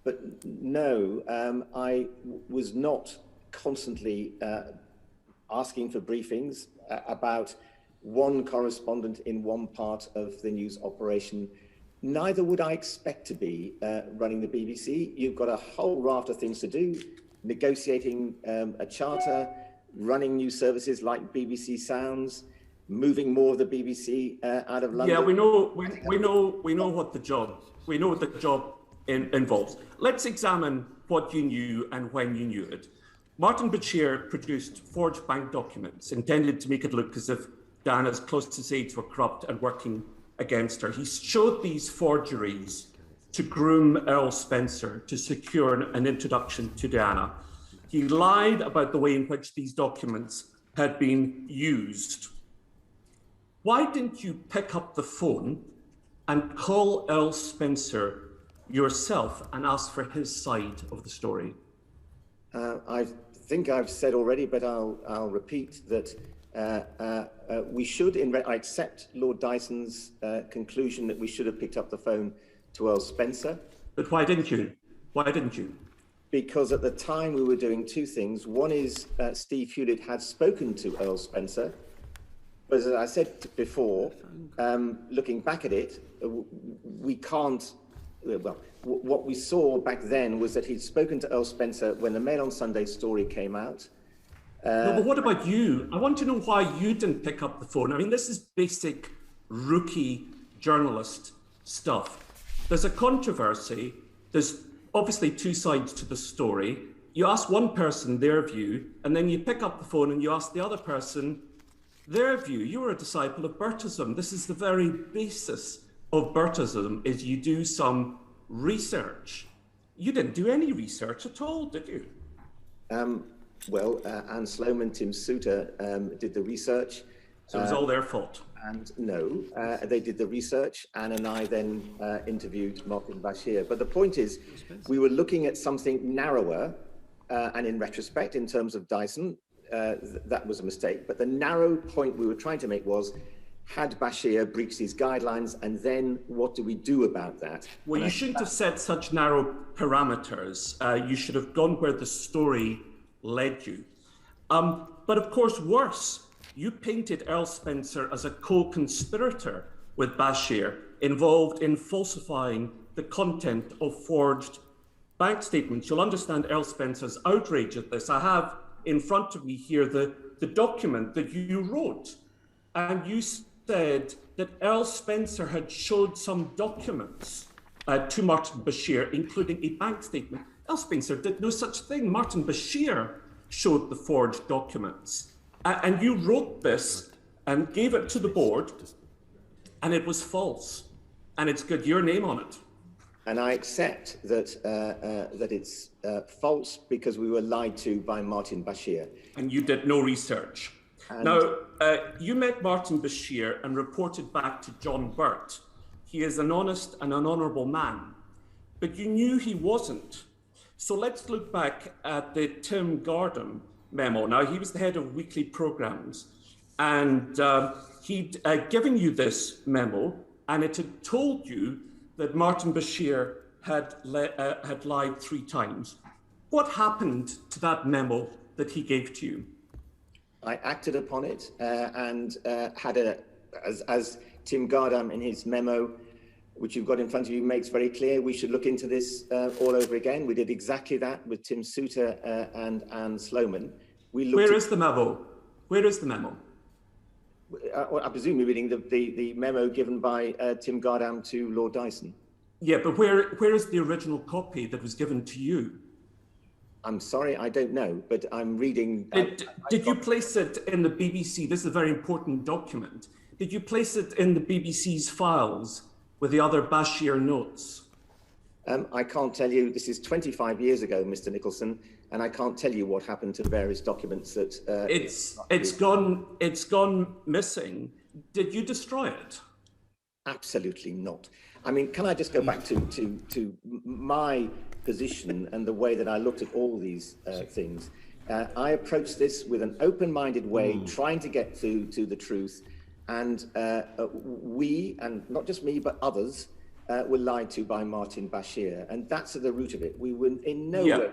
But no, I was not constantly asking for briefings about one correspondent in one part of the news operation. Neither would I expect to be running the BBC. You've got a whole raft of things to do, negotiating a charter, running new services like BBC Sounds, moving more of the BBC out of London. Yeah, we know what the job involves. Let's examine what you knew and when you knew it. Martin Bashir produced forged bank documents intended to make it look as if Diana's closest aides were corrupt and working against her. He showed these forgeries to groom Earl Spencer to secure an introduction to Diana. He lied about the way in which these documents had been used. Why didn't you pick up the phone and call Earl Spencer yourself and ask for his side of the story? I think I've said already, but I'll repeat that we should, I accept Lord Dyson's conclusion that we should have picked up the phone to Earl Spencer. But why didn't you? Why didn't you? Because at the time we were doing two things. One is Steve Hewlett had spoken to Earl Spencer. But as I said before, looking back at it, we can't, well, what we saw back then was that he'd spoken to Earl Spencer when the Mail on Sunday story came out. No, but what about you? I want to know why you didn't pick up the phone. I mean, this is basic rookie journalist stuff. There's a controversy. There's obviously two sides to the story. You ask one person their view, and then you pick up the phone and you ask the other person their view. You are a disciple of Birtism. This is the very basis of Birtism, is you do some research. You didn't do any research at all, did you? Well, Anne Sloman, Tim Souter did the research. So it was all their fault? And no, they did the research. Anne and I then interviewed Martin Bashir. But the point is, we were looking at something narrower, and in retrospect, in terms of Dyson, that was a mistake. But the narrow point we were trying to make was, had Bashir breached these guidelines, and then what do we do about that? Well, you shouldn't have set such narrow parameters. You should have gone where the story led you. But of course, worse, you painted Earl Spencer as a co-conspirator with Bashir, involved in falsifying the content of forged bank statements. You'll understand Earl Spencer's outrage at this. I have in front of me here the document that you wrote, and you said that Earl Spencer had showed some documents to Martin Bashir, including a bank statement. Earl Spencer did no such thing. Martin Bashir showed the forged documents. And you wrote this and gave it to the board, and it was false. And it's got your name on it. And I accept that that it's false because we were lied to by Martin Bashir. And you did no research. And now, you met Martin Bashir and reported back to Lord Birt. He is an honest and an honourable man, but you knew he wasn't. So let's look back at the Tim Gardam memo. Now, he was the head of weekly programmes, and he'd given you this memo, and it had told you that Martin Bashir had lied 3 times. What happened to that memo that he gave to you? I acted upon it and had as Tim Gardam in his memo, which you've got in front of you, makes very clear, we should look into this all over again. We did exactly that with Tim Souter and Anne Sloman. Where is the memo? Where is the memo? I presume you're reading the memo given by Tim Gardam to Lord Dyson. Yeah, but where is the original copy that was given to you? I'm sorry, I don't know, but I'm reading... Did you place it in the BBC? This is a very important document. Did you place it in the BBC's files with the other Bashir notes? I can't tell you. This is 25 years ago, Mr. Nicholson, and I can't tell you what happened to the various documents that... It's gone missing. Did you destroy it? Absolutely not. I mean, can I just go back to my position and the way that I looked at all these things? I approached this with an open-minded way, trying to get to the truth, and we, and not just me, but others, were lied to by Martin Bashir, and that's at the root of it. We were in no way to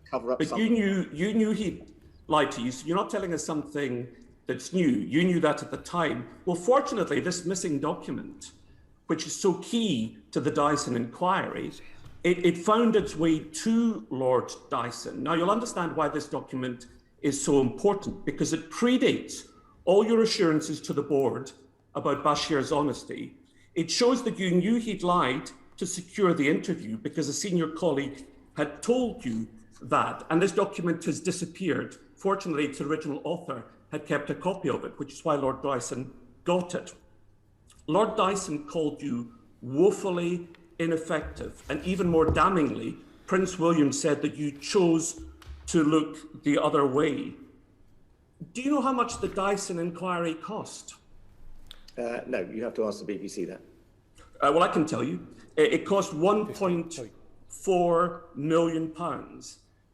cover up. But you knew he lied to you, so you're not telling us something that's new. You knew that at the time. Well, fortunately, this missing document, which is so key to the Dyson inquiry, it found its way to Lord Dyson. Now, you'll understand why this document is so important, because it predates all your assurances to the board about Bashir's honesty. It shows that you knew he'd lied to secure the interview because a senior colleague had told you that, and this document has disappeared. Fortunately, its original author had kept a copy of it, which is why Lord Dyson got it. Lord Dyson called you woefully ineffective, and even more damningly, Prince William said that you chose to look the other way. Do you know how much the Dyson inquiry cost? No, you have to ask the BBC that. Well, I can tell you. It cost £1.4 million.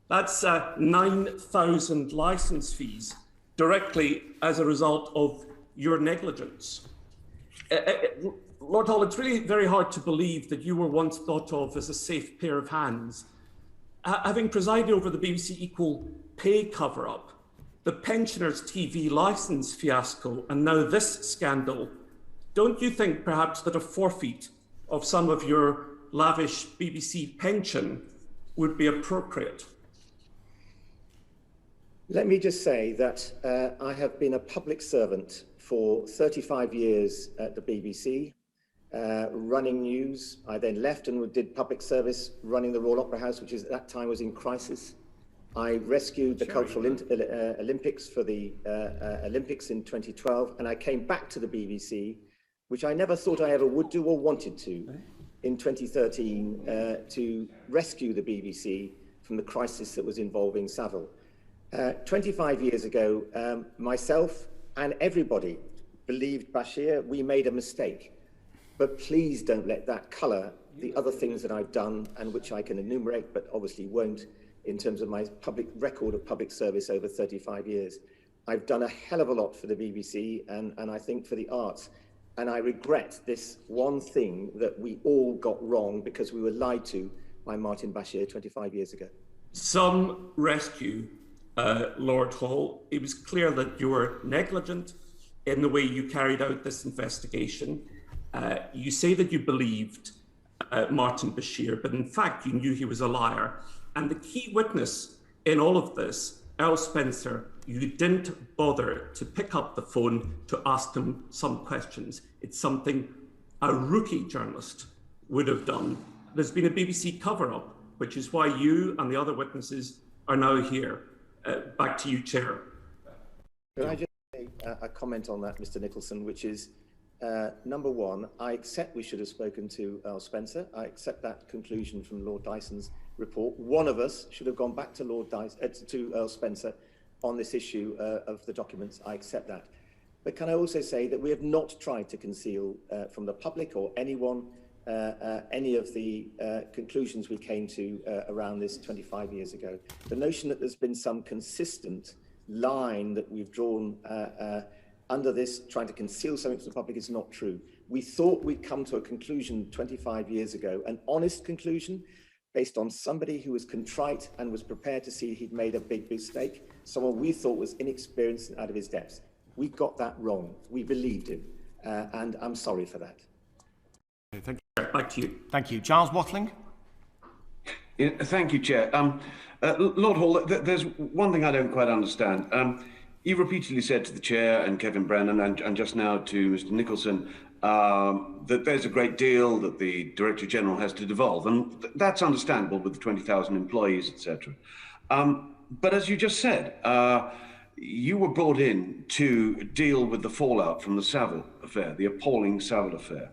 That's 9,000 licence fees directly as a result of your negligence. Lord Hall, it's really very hard to believe that you were once thought of as a safe pair of hands. Having presided over the BBC Equal Pay cover-up, the pensioners' TV licence fiasco, and now this scandal, don't you think perhaps that a forfeit of some of your lavish BBC pension would be appropriate? Let me just say that I have been a public servant for 35 years at the BBC. running news. I then left and did public service, running the Royal Opera House, which at that time was in crisis. I rescued the Cultural Olympics for the Olympics in 2012, and I came back to the BBC, which I never thought I ever would do or wanted to, in 2013 to rescue the BBC from the crisis that was involving Savile. 25 years ago, myself and everybody believed Bashir. We made a mistake, but please don't let that colour the other things that I've done and which I can enumerate, but obviously won't, in terms of my public record of public service over 35 years. I've done a hell of a lot for the BBC and I think for the arts. And I regret this one thing that we all got wrong because we were lied to by Martin Bashir 25 years ago. Some rescue, Lord Hall. It was clear that you were negligent in the way you carried out this investigation. You say that you believed Martin Bashir, but in fact you knew he was a liar. And the key witness in all of this, Earl Spencer, you didn't bother to pick up the phone to ask him some questions. It's something a rookie journalist would have done. There's been a BBC cover-up, which is why you and the other witnesses are now here. Back to you, Chair. Can I just make a comment on that, Mr. Nicholson, which is, number one, I accept we should have spoken to Earl Spencer. I accept that conclusion from Lord Dyson's report. One of us should have gone back to to Earl Spencer on this issue of the documents. I accept that. But can I also say that we have not tried to conceal from the public or anyone any of the conclusions we came to around this 25 years ago. The notion that there's been some consistent line that we've drawn under this, trying to conceal something from the public, is not true. We thought we'd come to a conclusion 25 years ago, an honest conclusion, based on somebody who was contrite and was prepared to see he'd made a big mistake, someone we thought was inexperienced and out of his depths. We got that wrong. We believed him, and I'm sorry for that. Thank you. Back to you. Thank you. Giles Watling. Yeah, thank you, Chair. Lord Hall, there's one thing I don't quite understand. You repeatedly said to the Chair and Kevin Brennan and just now to Mr. Nicholson that there's a great deal that the Director General has to devolve, and that's understandable with the 20,000 employees, etc. But as you just said, you were brought in to deal with the fallout from the Savile affair, the appalling Savile affair.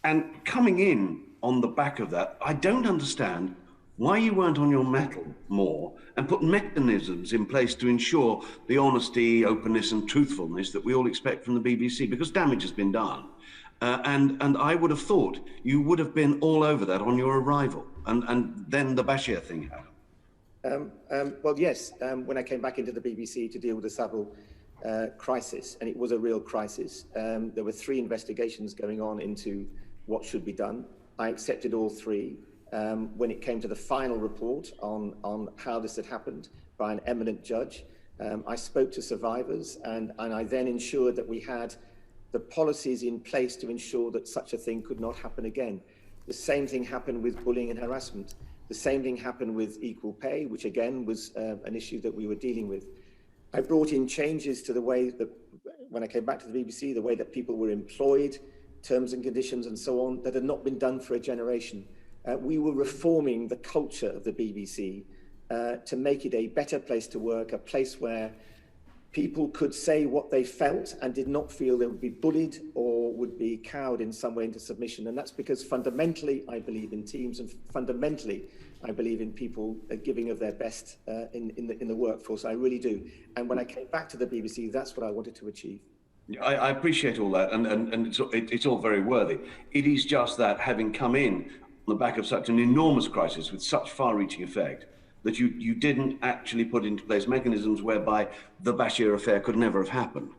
And coming in on the back of that, I don't understand why you weren't on your mettle more and put mechanisms in place to ensure the honesty, openness and truthfulness that we all expect from the BBC, because damage has been done. And I would have thought you would have been all over that on your arrival. And then the Bashir thing happened. Well, yes, when I came back into the BBC to deal with the Savile crisis, and it was a real crisis, there were 3 investigations going on into what should be done. I accepted all 3. When it came to the final report on how this had happened by an eminent judge, I spoke to survivors and I then ensured that we had the policies in place to ensure that such a thing could not happen again. The same thing happened with bullying and harassment. The same thing happened with equal pay, which again was an issue that we were dealing with. I brought in changes to the way that, when I came back to the BBC, the way that people were employed, terms and conditions and so on, that had not been done for a generation. We were reforming the culture of the BBC to make it a better place to work, a place where people could say what they felt and did not feel they would be bullied or would be cowed in some way into submission. And that's because fundamentally I believe in teams, and fundamentally I believe in people giving of their best in the workforce. I really do. And when I came back to the BBC, that's what I wanted to achieve. I appreciate all that, and it's all very worthy. It is just that, having come in on the back of such an enormous crisis with such far-reaching effect, that you didn't actually put into place mechanisms whereby the Bashir affair could never have happened.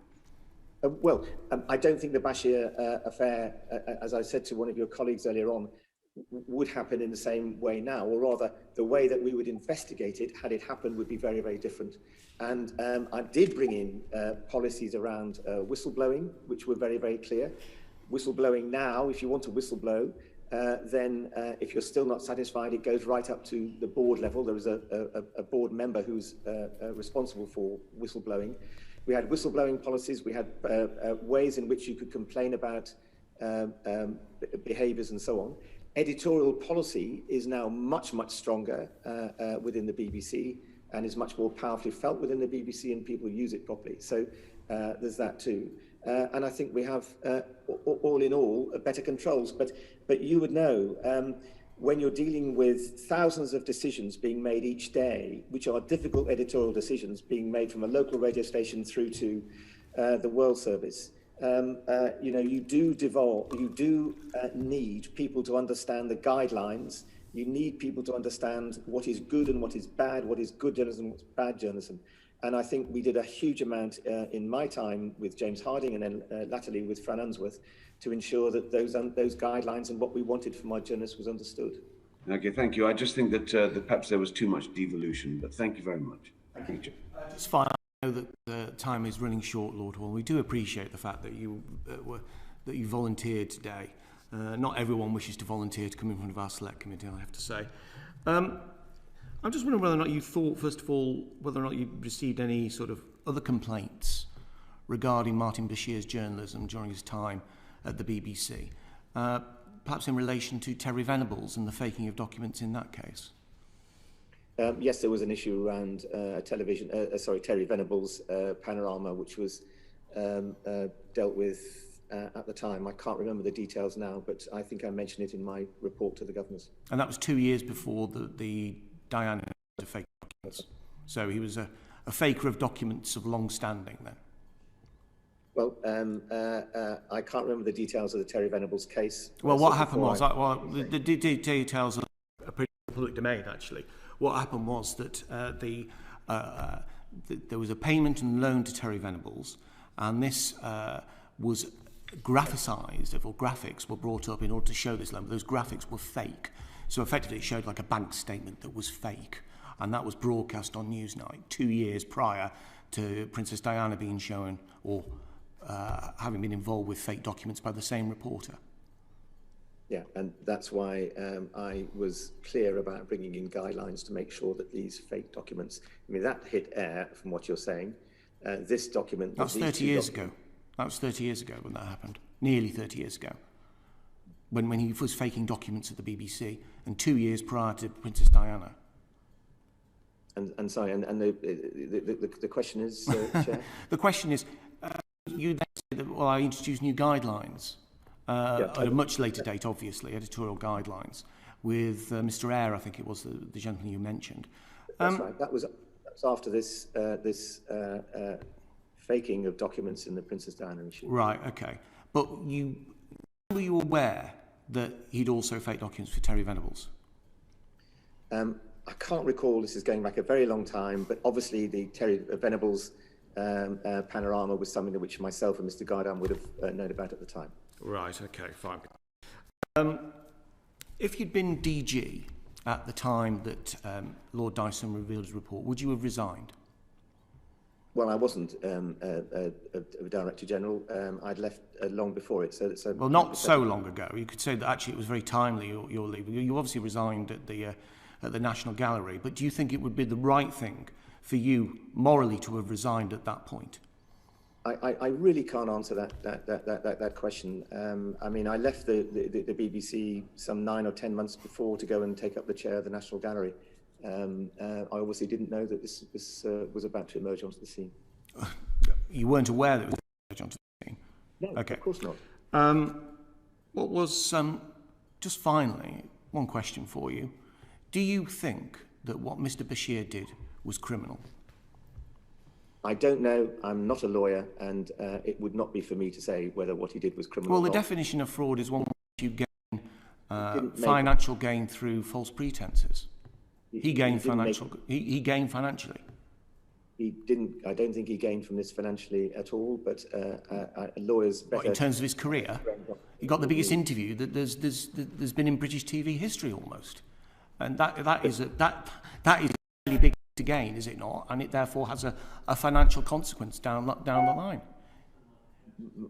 Well, I don't think the Bashir affair, as I said to one of your colleagues earlier on, would happen in the same way now, or rather the way that we would investigate it had it happened would be very, very different. And I did bring in policies around whistleblowing, which were very, very clear. Whistleblowing now, if you want to whistleblow, then if you're still not satisfied, it goes right up to the board level. There was a board member who's responsible for whistleblowing. We had whistleblowing policies. We had ways in which you could complain about behaviours and so on. Editorial policy is now much, much stronger within the BBC and is much more powerfully felt within the BBC, and people use it properly. So there's that too. And I think we have, all in all, better controls. But you would know, when you're dealing with thousands of decisions being made each day, which are difficult editorial decisions being made from a local radio station through to the World Service, you do need people to understand the guidelines. You need people to understand what is good and what is bad, what is good journalism, what's bad journalism. And I think we did a huge amount in my time with James Harding and then latterly with Fran Unsworth to ensure that those guidelines and what we wanted from our journalists was understood. Okay, thank you. I just think that perhaps there was too much devolution, but thank you very much. Thank you. It's fine. I know that the time is running short, Lord Hall. We do appreciate the fact that you volunteered today. Not everyone wishes to volunteer to come in front of our select committee, I have to say. I'm just wondering whether or not you thought, first of all, whether or not you received any sort of other complaints regarding Martin Bashir's journalism during his time at the BBC, perhaps in relation to Terry Venables and the faking of documents in that case. Yes, there was an issue around Terry Venables' Panorama, which was dealt with at the time. I can't remember the details now, but I think I mentioned it in my report to the governors. And that was 2 years before the Diana fake documents. So he was a faker of documents of long standing then. Well, I can't remember the details of the Terry Venables case. Well, what happened was, the details are pretty public domain, actually. What happened was that there was a payment and loan to Terry Venables, and this was graphicised, or graphics were brought up in order to show this loan. But those graphics were fake. So effectively it showed like a bank statement that was fake. And that was broadcast on Newsnight 2 years prior to Princess Diana being shown or having been involved with fake documents by the same reporter. Yeah, and that's why I was clear about bringing in guidelines to make sure that these fake documents, I mean, that hit air from what you're saying. This document... That was 30 years ago. That was 30 years ago when that happened. Nearly 30 years ago. When he was faking documents at the BBC, and 2 years prior to Princess Diana. And sorry, and the question is, Chair? The question is, you then said that, well, I introduced new guidelines at a much later date, obviously, editorial guidelines, with Mr. Eyre, I think it was the gentleman you mentioned. That's right. That was after this faking of documents in the Princess Diana issue. Right. Okay. But were you aware that he'd also faked documents for Terry Venables? I can't recall, this is going back a very long time, but obviously the Terry Venables Panorama was something which myself and Mr. Gardan would have known about at the time. Right, okay, fine. If you'd been DG at the time that Lord Dyson revealed his report, would you have resigned? Well, I wasn't a Director General. I'd left long before it. So well, not so long ago. You could say that actually it was very timely, your leave. You obviously resigned at the National Gallery, but do you think it would be the right thing for you morally to have resigned at that point? I really can't answer that question. I mean, I left the BBC some 9 or 10 months before to go and take up the chair of the National Gallery. I obviously didn't know that this was about to emerge onto the scene. You weren't aware that it was emerge onto the scene? No, okay. Of course not. What was, just finally, one question for you. Do you think that what Mr. Bashir did was criminal? I don't know. I'm not a lawyer, and it would not be for me to say whether what he did was criminal. Well, the definition of fraud is one where you gain financial gain through false pretenses. He gained financially. He didn't. I don't think he gained from this financially at all. But lawyers better. What, in terms of his career, he got the biggest interview that there's been in British TV history almost, and that is really big to gain, is it not? And it therefore has a financial consequence down the line.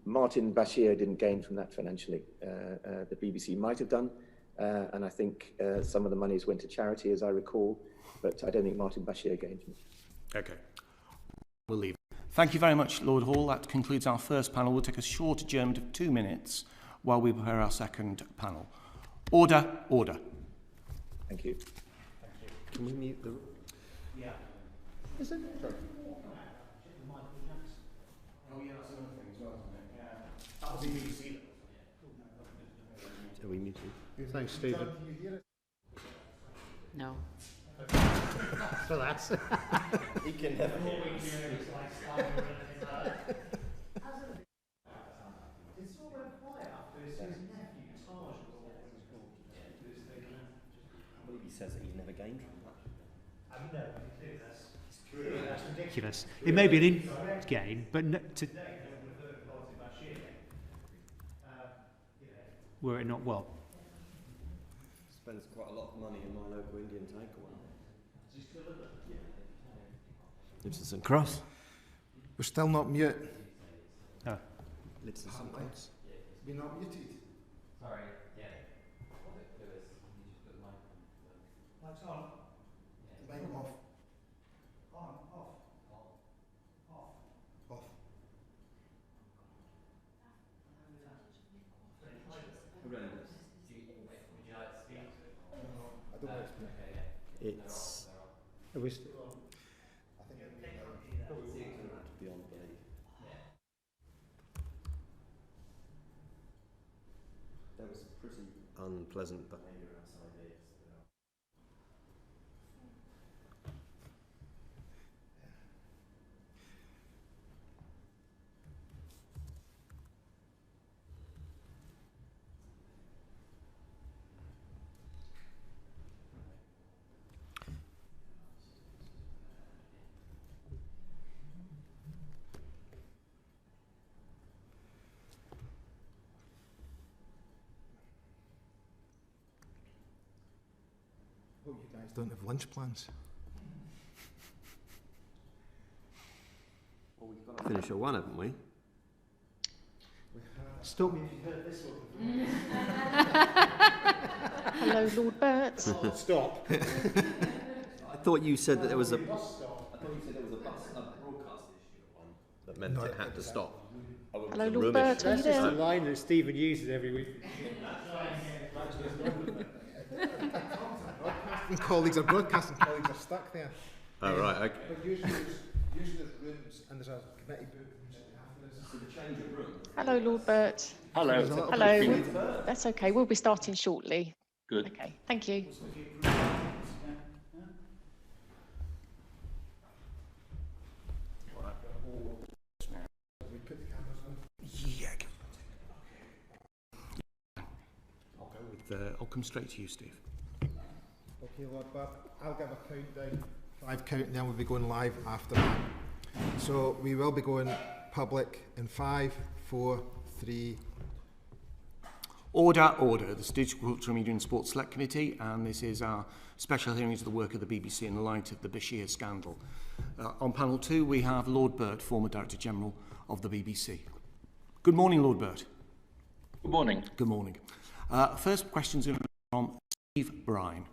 Martin Bashir didn't gain from that financially. The BBC might have done. And I think some of the monies went to charity, as I recall, but I don't think Martin Bashir gained from it. Okay. We'll leave it. Thank you very much, Lord Hall. That concludes our first panel. We'll take a short adjournment of 2 minutes while we prepare our second panel. Order, order. Thank you. Can we mute the... Yeah. Is it? Sorry. Oh yeah, that's another thing as well, isn't it? Yeah. That was in BBC. Are we muted? Thanks, Stephen. No. So that's... He can never hear us. He says that he never gained from that. That's ridiculous. It may be an in-gain, but were it not what? Spends quite a lot of money in my local Indian takeaway. Lives in St Cross. We're still not mute. Oh. Lives in St Cross. We're not muted. Sorry, yeah. Mike's on. The mic off. On, off. Off. Off. I don't know. It's... I wish. beyond belief. There was pretty unpleasant behaviour outside here. Oh, you guys don't have lunch plans. Well, we've got to finish at 1, haven't we? Stop me if you heard this one. Hello, Lord Birt. Stop. I thought you said that there was a... I thought you said there was a broadcast issue at 1 that meant it had to stop. Hello, Lord Birt. Are you That's just there? a line that Stephen uses every week. Broadcasting colleagues are stuck there. Oh, right, okay. But usually there's rooms and there's a committee book. So the change of room. Hello, Lord Birt. Hello. Hello. That's okay. We'll be starting shortly. Good. Okay. Thank you. Yeah. I'll come straight to you, Steve. Okay, Lord Birt, I'll give a countdown. 5 countdown, we'll be going live after that. So we will be going public in 5, 4, 3. Order, order. This is Digital Culture, Media and Sports Select Committee, and this is our special hearing into the work of the BBC in the light of the Bashir scandal. On panel 2, we have Lord Birt, former Director General of the BBC. Good morning, Lord Birt. Good morning. Good morning. First question's going to be from Steve Brine.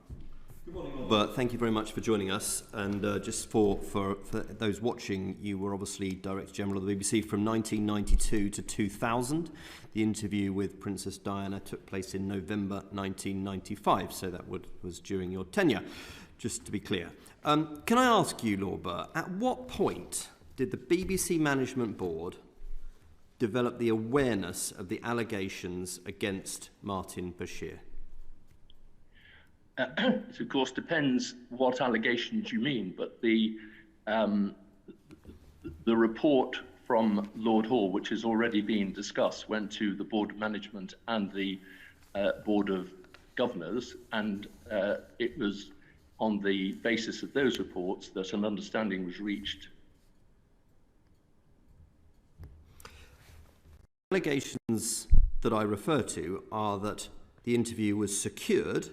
Good morning, Lord Birt. Thank you very much for joining us. And just for those watching, you were obviously Director General of the BBC from 1992 to 2000. The interview with Princess Diana took place in November 1995, so that was during your tenure, just to be clear. Can I ask you, Lord Birt, at what point did the BBC Management Board develop the awareness of the allegations against Martin Bashir? It of course depends what allegations you mean, but the report from Lord Hall, which has already been discussed, went to the Board of Management and the Board of Governors, and it was on the basis of those reports that an understanding was reached. Allegations that I refer to are that the interview was secured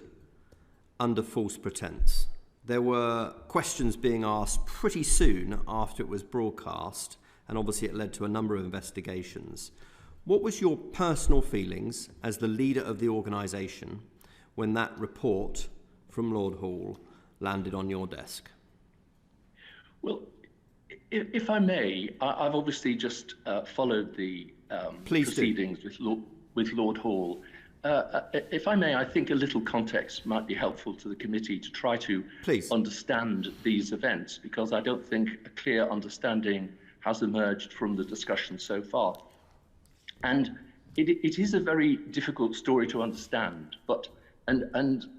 under false pretense. There were questions being asked pretty soon after it was broadcast, and obviously it led to a number of investigations. What was your personal feelings as the leader of the organisation when that report from Lord Hall landed on your desk? Well, if I may, I've obviously just followed the proceedings with Lord Hall. If I may, I think a little context might be helpful to the committee to try to understand these events, because I don't think a clear understanding has emerged from the discussion so far. And it is a very difficult story to understand, but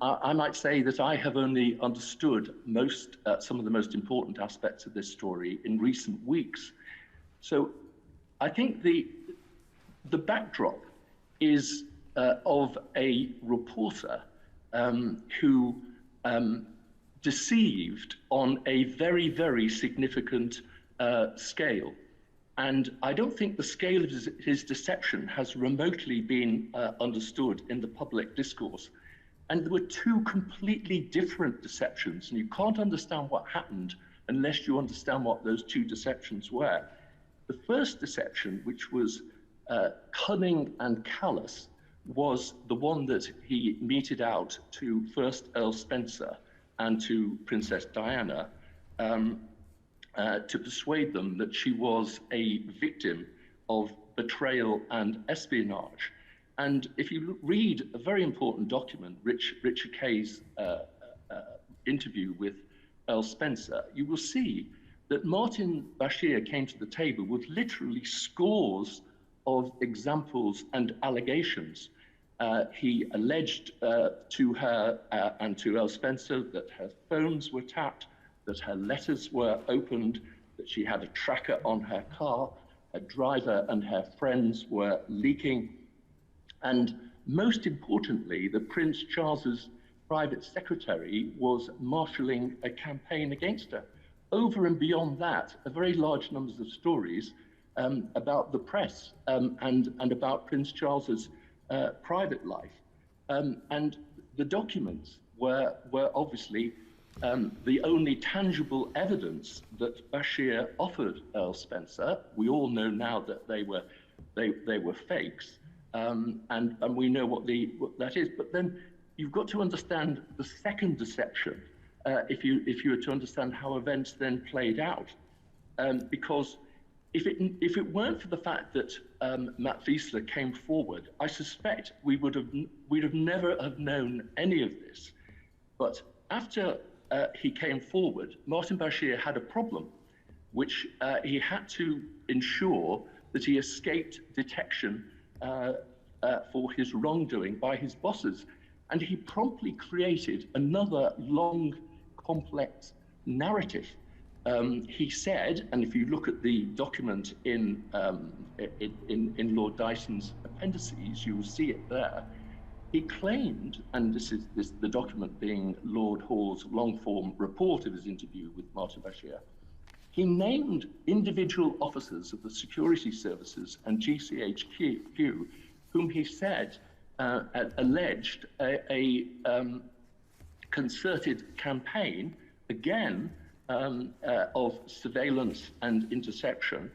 I might say that I have only understood some of the most important aspects of this story in recent weeks. So I think the backdrop is of a reporter who deceived on a very, very significant scale. And I don't think the scale of his deception has remotely been understood in the public discourse. And there were two completely different deceptions, and you can't understand what happened unless you understand what those two deceptions were. The first deception, which was cunning and callous, was the one that he meted out to first Earl Spencer and to Princess Diana, to persuade them that she was a victim of betrayal and espionage. And if you read a very important document, Richard Kay's interview with Earl Spencer, you will see that Martin Bashir came to the table with literally scores of examples and allegations. He alleged to her and to Earl Spencer that her phones were tapped, that her letters were opened, that she had a tracker on her car, her driver and her friends were leaking, and most importantly, that Prince Charles's private secretary was marshalling a campaign against her. Over and beyond that, a very large numbers of stories about the press and about Prince Charles's private life. And the documents were obviously the only tangible evidence that Bashir offered Earl Spencer. We all know now that they were fakes, and we know what that is. But then you've got to understand the second deception if you were to understand how events then played out, because if it weren't for the fact that Matt Wiessler came forward, I suspect we'd have never have known any of this. But after he came forward, Martin Bashir had a problem, which he had to ensure that he escaped detection for his wrongdoing by his bosses. And he promptly created another long, complex narrative. He said, and if you look at the document in Lord Dyson's appendices, you will see it there. He claimed, and this is the document being Lord Hall's long-form report of his interview with Martin Bashir, he named individual officers of the security services and GCHQ, whom he said alleged a concerted campaign, again, of surveillance and interception,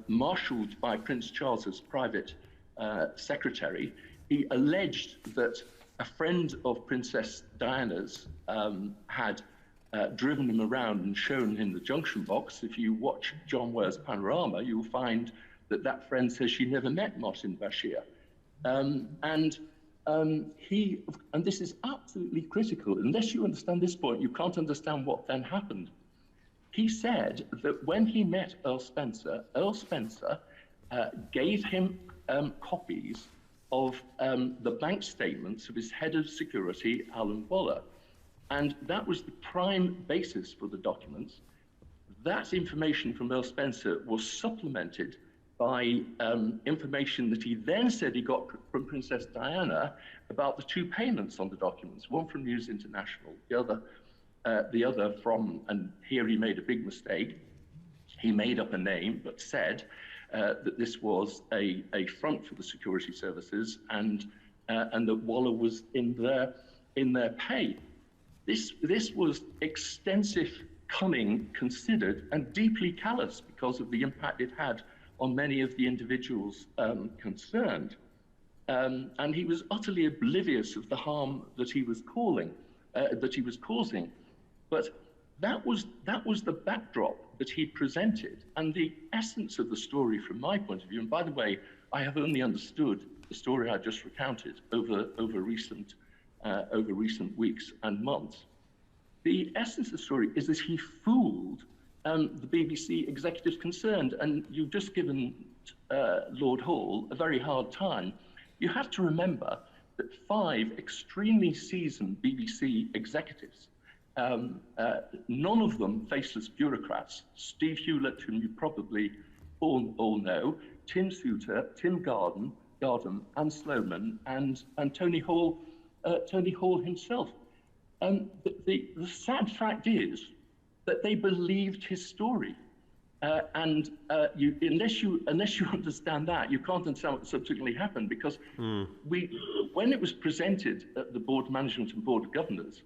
marshaled by Prince Charles's private secretary. He alleged that a friend of Princess Diana's had driven him around and shown him the junction box. If you watch John Ware's Panorama, you'll find that that friend says she never met Martin Bashir. And this is absolutely critical. Unless you understand this point, you can't understand what then happened. He said that when he met Earl Spencer gave him copies of the bank statements of his head of security, Alan Waller. And that was the prime basis for the documents. That information from Earl Spencer was supplemented by information that he then said he got from Princess Diana about the two payments on the documents, one from News International, the other from, and here he made a big mistake. He made up a name, but said that this was a front for the security services and that Waller was in their pay. This was extensive, cunning, considered, and deeply callous because of the impact it had on many of the individuals concerned. And he was utterly oblivious of the harm that he was causing. But that was the backdrop that he presented. And the essence of the story from my point of view, and by the way, I have only understood the story I just recounted over recent weeks and months. The essence of the story is that he fooled the BBC executives concerned, and you've just given Lord Hall a very hard time. You have to remember that 5 extremely seasoned BBC executives, none of them faceless bureaucrats, Steve Hewlett, whom you probably all know, Tim Souter, Tim Garden, Anne Sloman, and Tony Hall himself. The sad fact is that they believed his story. Unless you understand that, you can't understand what subsequently happened, because when it was presented at the Board Management and Board of Governors,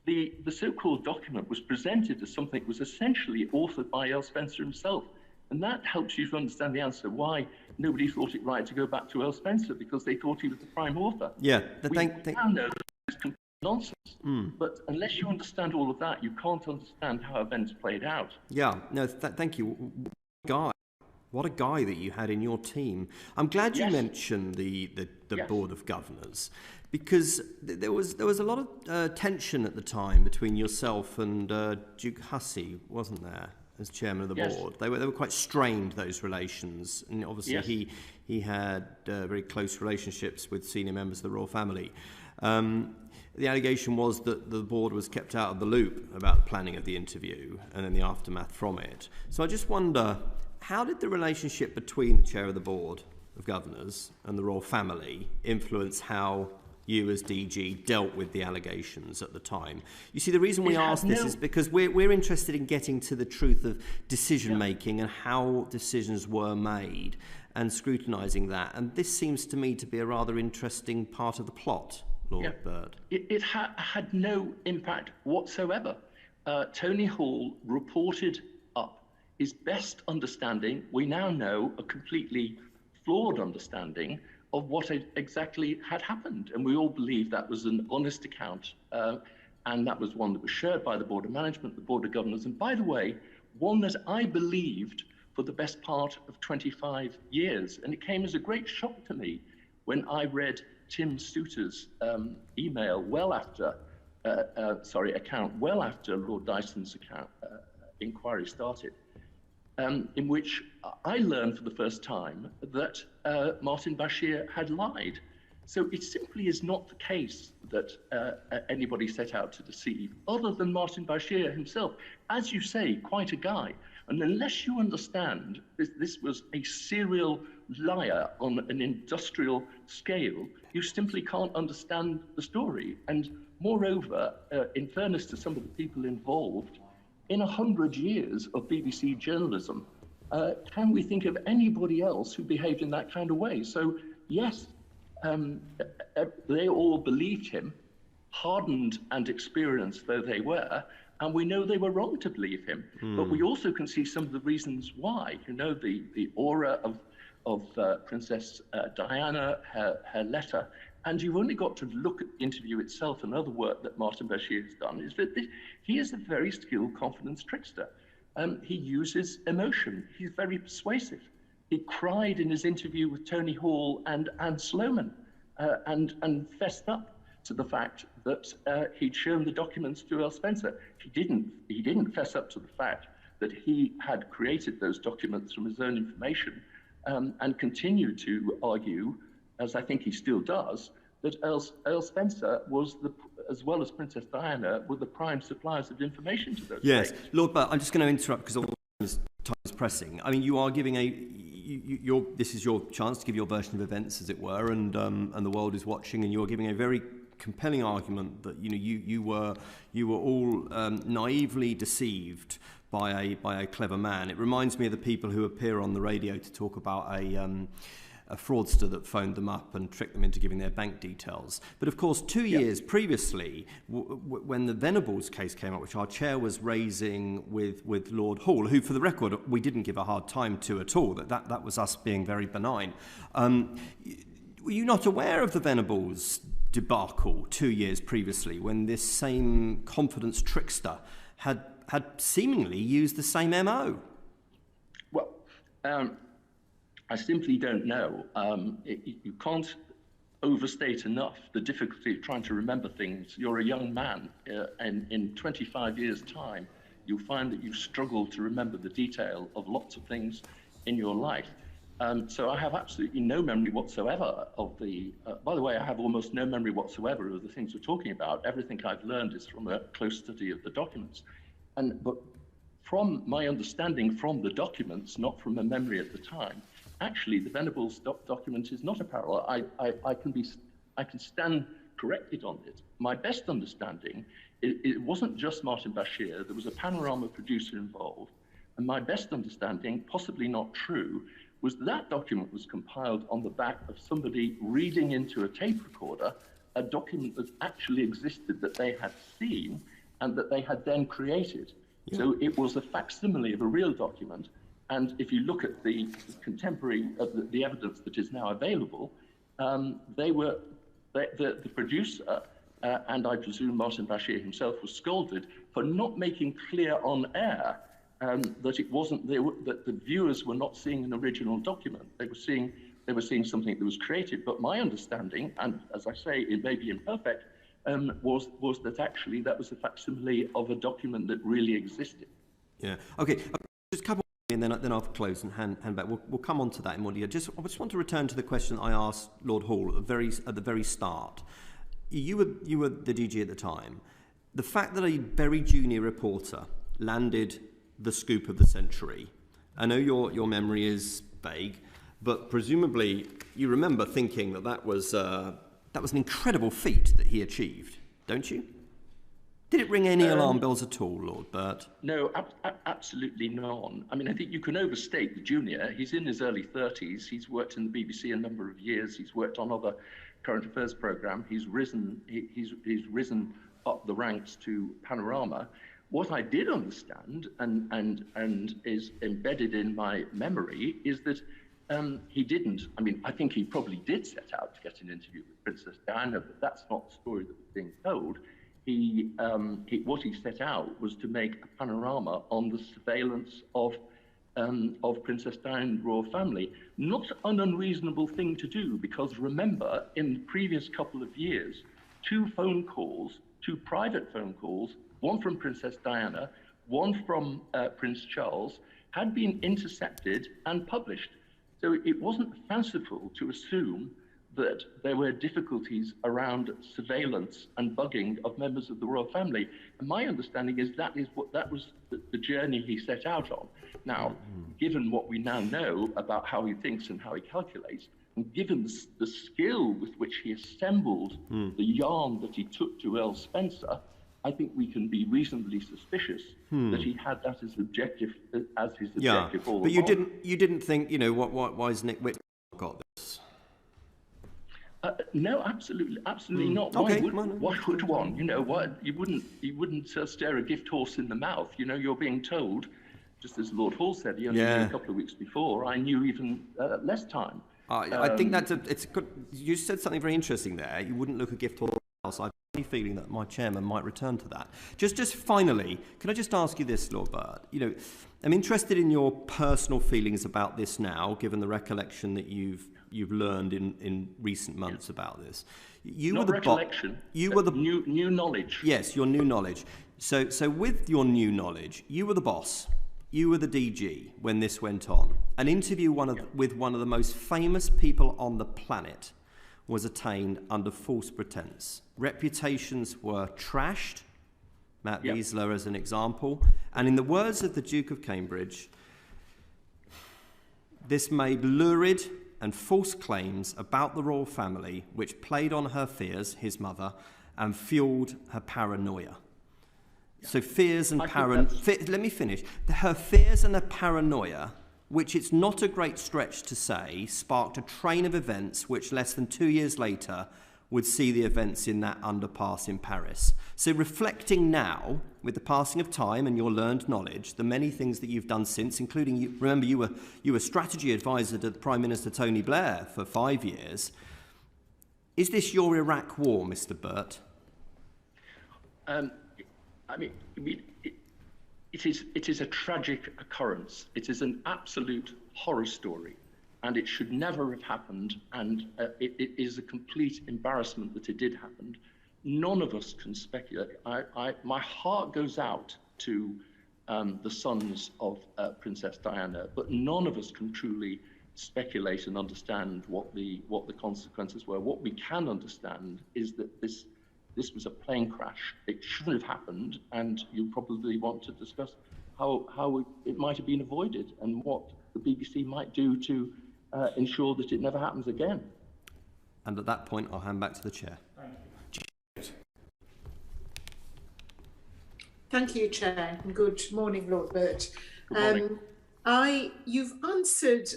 the so-called document was presented as something that was essentially authored by Earl Spencer himself. And that helps you to understand the answer why nobody thought it right to go back to Earl Spencer, because they thought he was the prime author. Yeah, we now know that it's complete nonsense. But unless you understand all of that, you can't understand how events played out. Yeah, no, thank you. What a guy that you had in your team. I'm glad you mentioned the Board of Governors, because there was a lot of tension at the time between yourself and Duke Hussey, wasn't there, as chairman of the board? They were quite strained, those relations, and obviously he had very close relationships with senior members of the royal family. The allegation was that the board was kept out of the loop about the planning of the interview and then the aftermath from it. So I just wonder, how did the relationship between the chair of the Board of Governors and the royal family influence how you as DG dealt with the allegations at the time? You see, the reason we ask this is because we're interested in getting to the truth of decision-making and how decisions were made and scrutinising that. And this seems to me to be a rather interesting part of the plot, Lord Birt. It had no impact whatsoever. Tony Hall reported up his best understanding, we now know a completely flawed understanding, of what exactly had happened. And we all believe that was an honest account. And that was one that was shared by the Board of Management, the Board of Governors. And by the way, one that I believed for the best part of 25 years. And it came as a great shock to me when I read Tim Souter's email account well after Lord Dyson's inquiry started, in which I learned for the first time that Martin Bashir had lied. So it simply is not the case that anybody set out to deceive, other than Martin Bashir himself. As you say, quite a guy. And unless you understand this was a serial liar on an industrial scale, you simply can't understand the story. And moreover, in fairness to some of the people involved, in 100 years of BBC journalism, can we think of anybody else who behaved in that kind of way? So yes, they all believed him, hardened and experienced though they were, and we know they were wrong to believe him. But we also can see some of the reasons why. You know, the aura of Princess Diana, her letter, and you've only got to look at the interview itself and other work that Martin Bashir has done, is that he is a very skilled confidence trickster. He uses emotion. He's very persuasive. He cried in his interview with Tony Hall and Anne Sloman and fessed up to the fact that he'd shown the documents to Earl Spencer. He didn't fess up to the fact that he had created those documents from his own information and continued to argue, as I think he still does, that Earl Spencer was, as well as Princess Diana, were the prime suppliers of information to those states. Lord Birt, I'm just going to interrupt because time is pressing. I mean, you are giving this is your chance to give your version of events, as it were, and the world is watching, and you are giving a very compelling argument that you were all naively deceived by a clever man. It reminds me of the people who appear on the radio to talk about a fraudster that phoned them up and tricked them into giving their bank details. But of course, 2 years previously, when the Venables case came up, which our chair was raising with Lord Hall, who, for the record, we didn't give a hard time to at all, that was us being very benign. Were you not aware of the Venables debacle 2 years previously, when this same confidence trickster had seemingly used the same MO? Well, I simply don't know. You can't overstate enough the difficulty of trying to remember things. You're a young man, and in 25 years' time, you'll find that you struggle to remember the detail of lots of things in your life. So I have absolutely no memory whatsoever of the, by the way, I have almost no memory whatsoever of the things we're talking about. Everything I've learned is from a close study of the documents. But from my understanding from the documents, not from a memory at the time, actually the Venables document is not a parallel. I can stand corrected on it. My best understanding, it wasn't just Martin Bashir, there was a Panorama producer involved. And my best understanding, possibly not true, was that document was compiled on the back of somebody reading into a tape recorder a document that actually existed that they had seen and that they had then created. Yeah. So it was a facsimile of a real document. And if you look at the contemporary, the evidence that is now available, the producer, and I presume Martin Bashir himself, was scolded for not making clear on air that it wasn't that the viewers were not seeing an original document. They were seeing something that was created. But my understanding, and as I say, it may be imperfect, was that actually that was a facsimile of a document that really existed. Yeah. Okay. Just a couple, and then I'll close and hand back. We'll come on to that in more detail. I just want to return to the question I asked Lord Hall at the very start. You were the DG at the time. The fact that a very junior reporter landed the scoop of the century. I know your memory is vague, but presumably you remember thinking that was an incredible feat that he achieved, don't you? Did it ring any alarm bells at all, Lord Birt? No, absolutely none. I mean, I think you can overstate the junior. He's in his early 30s. He's worked in the BBC a number of years. He's worked on other current affairs programmes. He's risen up the ranks to Panorama. What I did understand and is embedded in my memory is that he didn't. I mean, I think he probably did set out to get an interview with Princess Diana, but that's not the story that was being told. What he set out was to make a panorama on the surveillance of Princess Diana and the royal family. Not an unreasonable thing to do, because remember, in the previous couple of years, two private phone calls, one from Princess Diana, one from Prince Charles, had been intercepted and published. So it wasn't fanciful to assume that there were difficulties around surveillance and bugging of members of the royal family. And my understanding is that was the journey he set out on. Now, given what we now know about how he thinks and how he calculates, and given the skill with which he assembled the yarn that he took to Earl Spencer, I think we can be reasonably suspicious that he had that as objective, all along. But you didn't think, why has Nick Whitlock got this? No, absolutely not. Okay. Why would one? You wouldn't stare a gift horse in the mouth. You're being told, just as Lord Hall said, he only knew a couple of weeks before. I knew even less time. I think it's good. You said something very interesting there. You wouldn't look a gift horse. I have a feeling that my chairman might return to that. Just finally, can I just ask you this, Lord Birt? I'm interested in your personal feelings about this now, given the recollection that you've learned in recent months about this. You were the new knowledge. Yes, your new knowledge. So with your new knowledge, you were the boss. You were the DG when this went on. An interview with one of the most famous people on the planet was attained under false pretense. Reputations were trashed, Matt Wiessler as an example, and in the words of the Duke of Cambridge, this made lurid and false claims about the royal family, which played on her fears, his mother, and fueled her paranoia. So fears and let me finish. Her fears and her paranoia, which it's not a great stretch to say, sparked a train of events which less than 2 years later would see the events in that underpass in Paris. So reflecting now, with the passing of time and your learned knowledge, the many things that you've done since, including, remember you were strategy advisor to Prime Minister Tony Blair for 5 years. Is this your Iraq war, Mr. Birt? It is a tragic occurrence. It is an absolute horror story. and it should never have happened, and it is a complete embarrassment that it did happen. None of us can speculate. My heart goes out to the sons of Princess Diana, but none of us can truly speculate and understand what the consequences were. What we can understand is that this was a plane crash. It shouldn't have happened, and you probably want to discuss how it might have been avoided and what the BBC might do to ensure that it never happens again. And at that point, I'll hand back to the chair. Thank you, Chair, and good morning, Lord Birt. Good morning. You've answered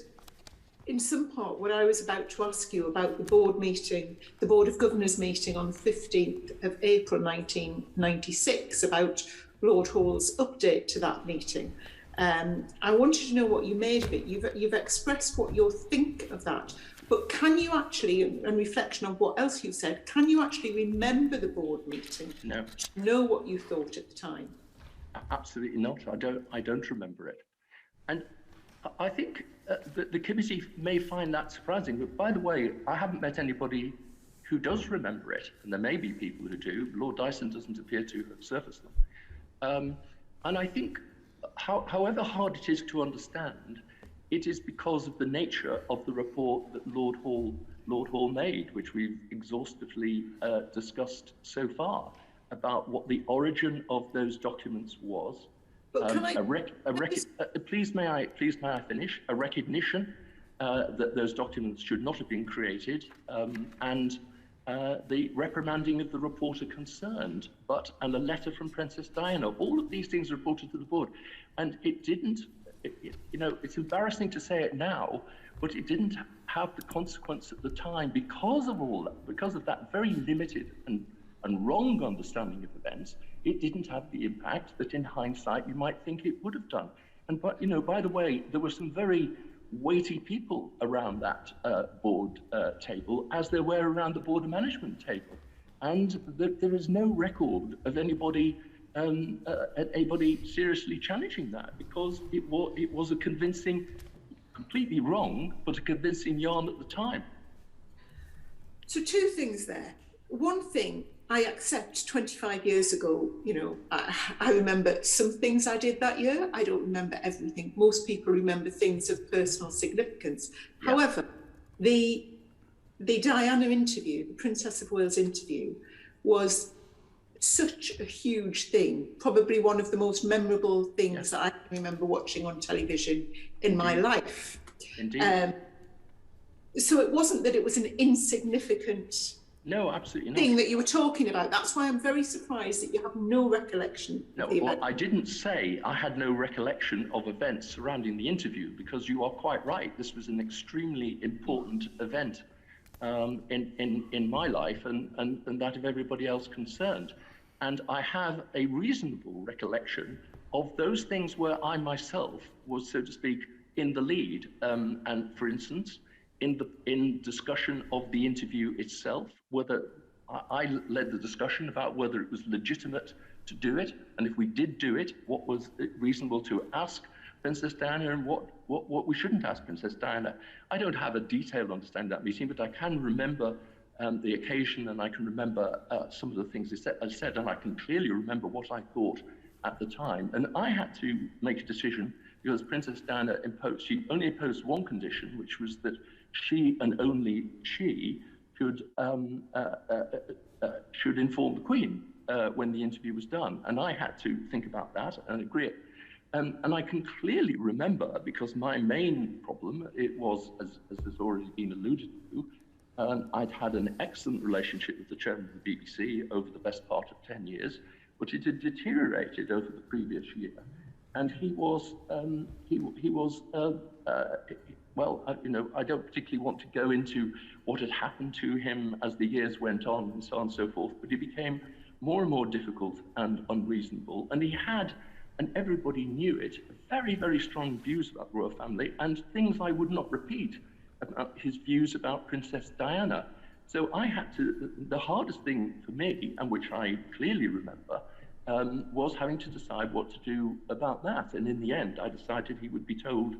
in some part what I was about to ask you about the board meeting, the Board of Governors meeting on the 15th of April 1996, about Lord Hall's update to that meeting. I wanted to know what you made of it. You've expressed what you think of that, but can you actually, in reflection on what else you said, can you actually remember the board meeting? No. Know what you thought at the time? Absolutely not. I don't remember it. And I think the committee may find that surprising, but by the way, I haven't met anybody who does remember it, and there may be people who do. Lord Dyson doesn't appear to have surfaced them. And I think, however hard it is to understand, it is because of the nature of the report that Lord Hall made, which we've exhaustively discussed so far, about what the origin of those documents was. Please may I finish? A recognition that those documents should not have been created, and the reprimanding of the reporter concerned, and a letter from Princess Diana. All of these things reported to the board, and it didn't. It's embarrassing to say it now, but it didn't have the consequence at the time because of that very limited and wrong understanding of events. It didn't have the impact that in hindsight you might think it would have done. And by the way, there were some very weighty people around that board table, as there were around the board of management table. And there is no record of anybody seriously challenging that, because it was a convincing, completely wrong, but a convincing yarn at the time. So two things there. One thing, I accept 25 years ago, I remember some things I did that year. I don't remember everything. Most people remember things of personal significance. Yeah. However, the Diana interview, the Princess of Wales interview, was such a huge thing, probably one of the most memorable things that I can remember watching on television in my life. Indeed. So it wasn't that it was an insignificant thing that you were talking about. That's why I'm very surprised that you have no recollection. No, well, I didn't say I had no recollection of events surrounding the interview, because you are quite right. This was an extremely important event in my life and that of everybody else concerned. And I have a reasonable recollection of those things where I myself was, so to speak, in the lead. And for instance, in discussion of the interview itself, whether I led the discussion about whether it was legitimate to do it, and if we did do it, what was reasonable to ask Princess Diana and what we shouldn't ask Princess Diana. I don't have a detailed understanding of that meeting, but I can remember the occasion, and I can remember some of the things I said, and I can clearly remember what I thought at the time. And I had to make a decision, because Princess Diana she only imposed one condition, which was that she and only she should inform the Queen when the interview was done. And I had to think about that and agree. And I can clearly remember, because my main problem, it was, as has already been alluded to, I'd had an excellent relationship with the chairman of the BBC over the best part of 10 years, but it had deteriorated over the previous year. And he was, well, I don't particularly want to go into what had happened to him as the years went on and so on and so forth, but he became more and more difficult and unreasonable. And he had, and everybody knew it, very, very strong views about the royal family, and things I would not repeat about his views about Princess Diana. So I had to, the hardest thing for me, and which I clearly remember, was having to decide what to do about that. And in the end, I decided he would be told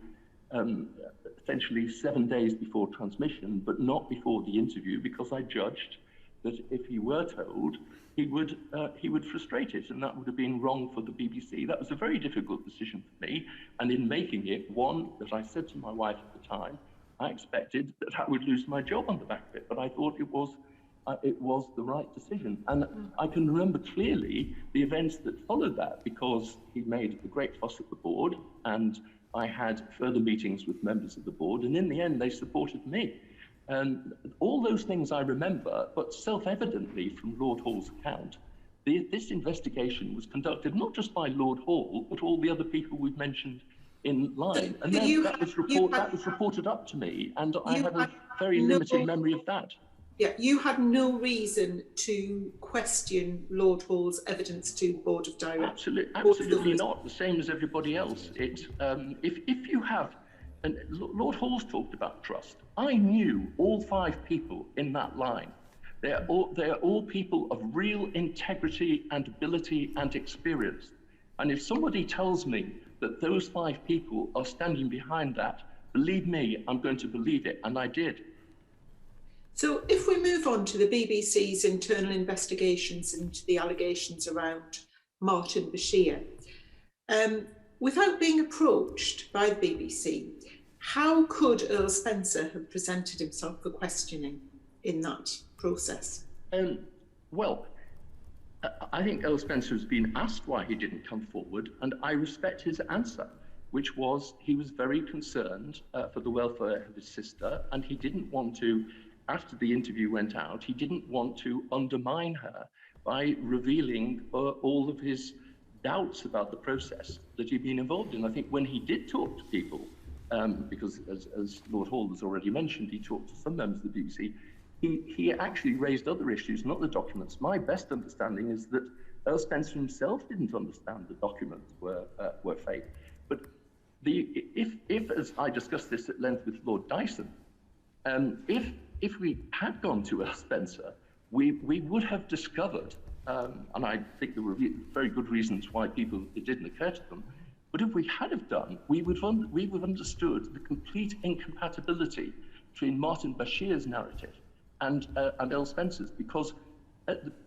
essentially 7 days before transmission, but not before the interview, because I judged that if he were told, he would frustrate it, and that would have been wrong for the BBC. That was a very difficult decision for me, and in making it, one that I said to my wife at the time, I expected that I would lose my job on the back of it, but I thought it was the right decision. And I can remember clearly the events that followed that, because he made a great fuss at the board, and I had further meetings with members of the board, and in the end they supported me. And all those things I remember, but self-evidently from Lord Hall's account, this investigation was conducted not just by Lord Hall, but all the other people we've mentioned in line. And then that was reported up to me, and I have a very limited memory of that. Yeah, you had no reason to question Lord Hall's evidence to the Board of Directors. Absolutely not. The same as everybody else. If you have, and Lord Hall's talked about trust. I knew all 5 people in that line. They are all people of real integrity and ability and experience. And if somebody tells me that those 5 people are standing behind that, believe me, I'm going to believe it, and I did. So if we move on to the BBC's internal investigations into the allegations around Martin Bashir, without being approached by the BBC, how could Earl Spencer have presented himself for questioning in that process? Well, I think Earl Spencer has been asked why he didn't come forward, and I respect his answer, which was he was very concerned for the welfare of his sister, and he didn't want to, after the interview went out, he didn't want to undermine her by revealing all of his doubts about the process that he'd been involved in. I think when he did talk to people, because as Lord Hall has already mentioned, he talked to some members of the BBC, he actually raised other issues, not the documents. My best understanding is that Earl Spencer himself didn't understand the documents were fake. But if as I discussed this at length with Lord Dyson, if we had gone to Earl Spencer, we would have discovered, and I think there were very good reasons why it didn't occur to them, but if we had have done, we would have understood the complete incompatibility between Martin Bashir's narrative and Earl Spencer's, because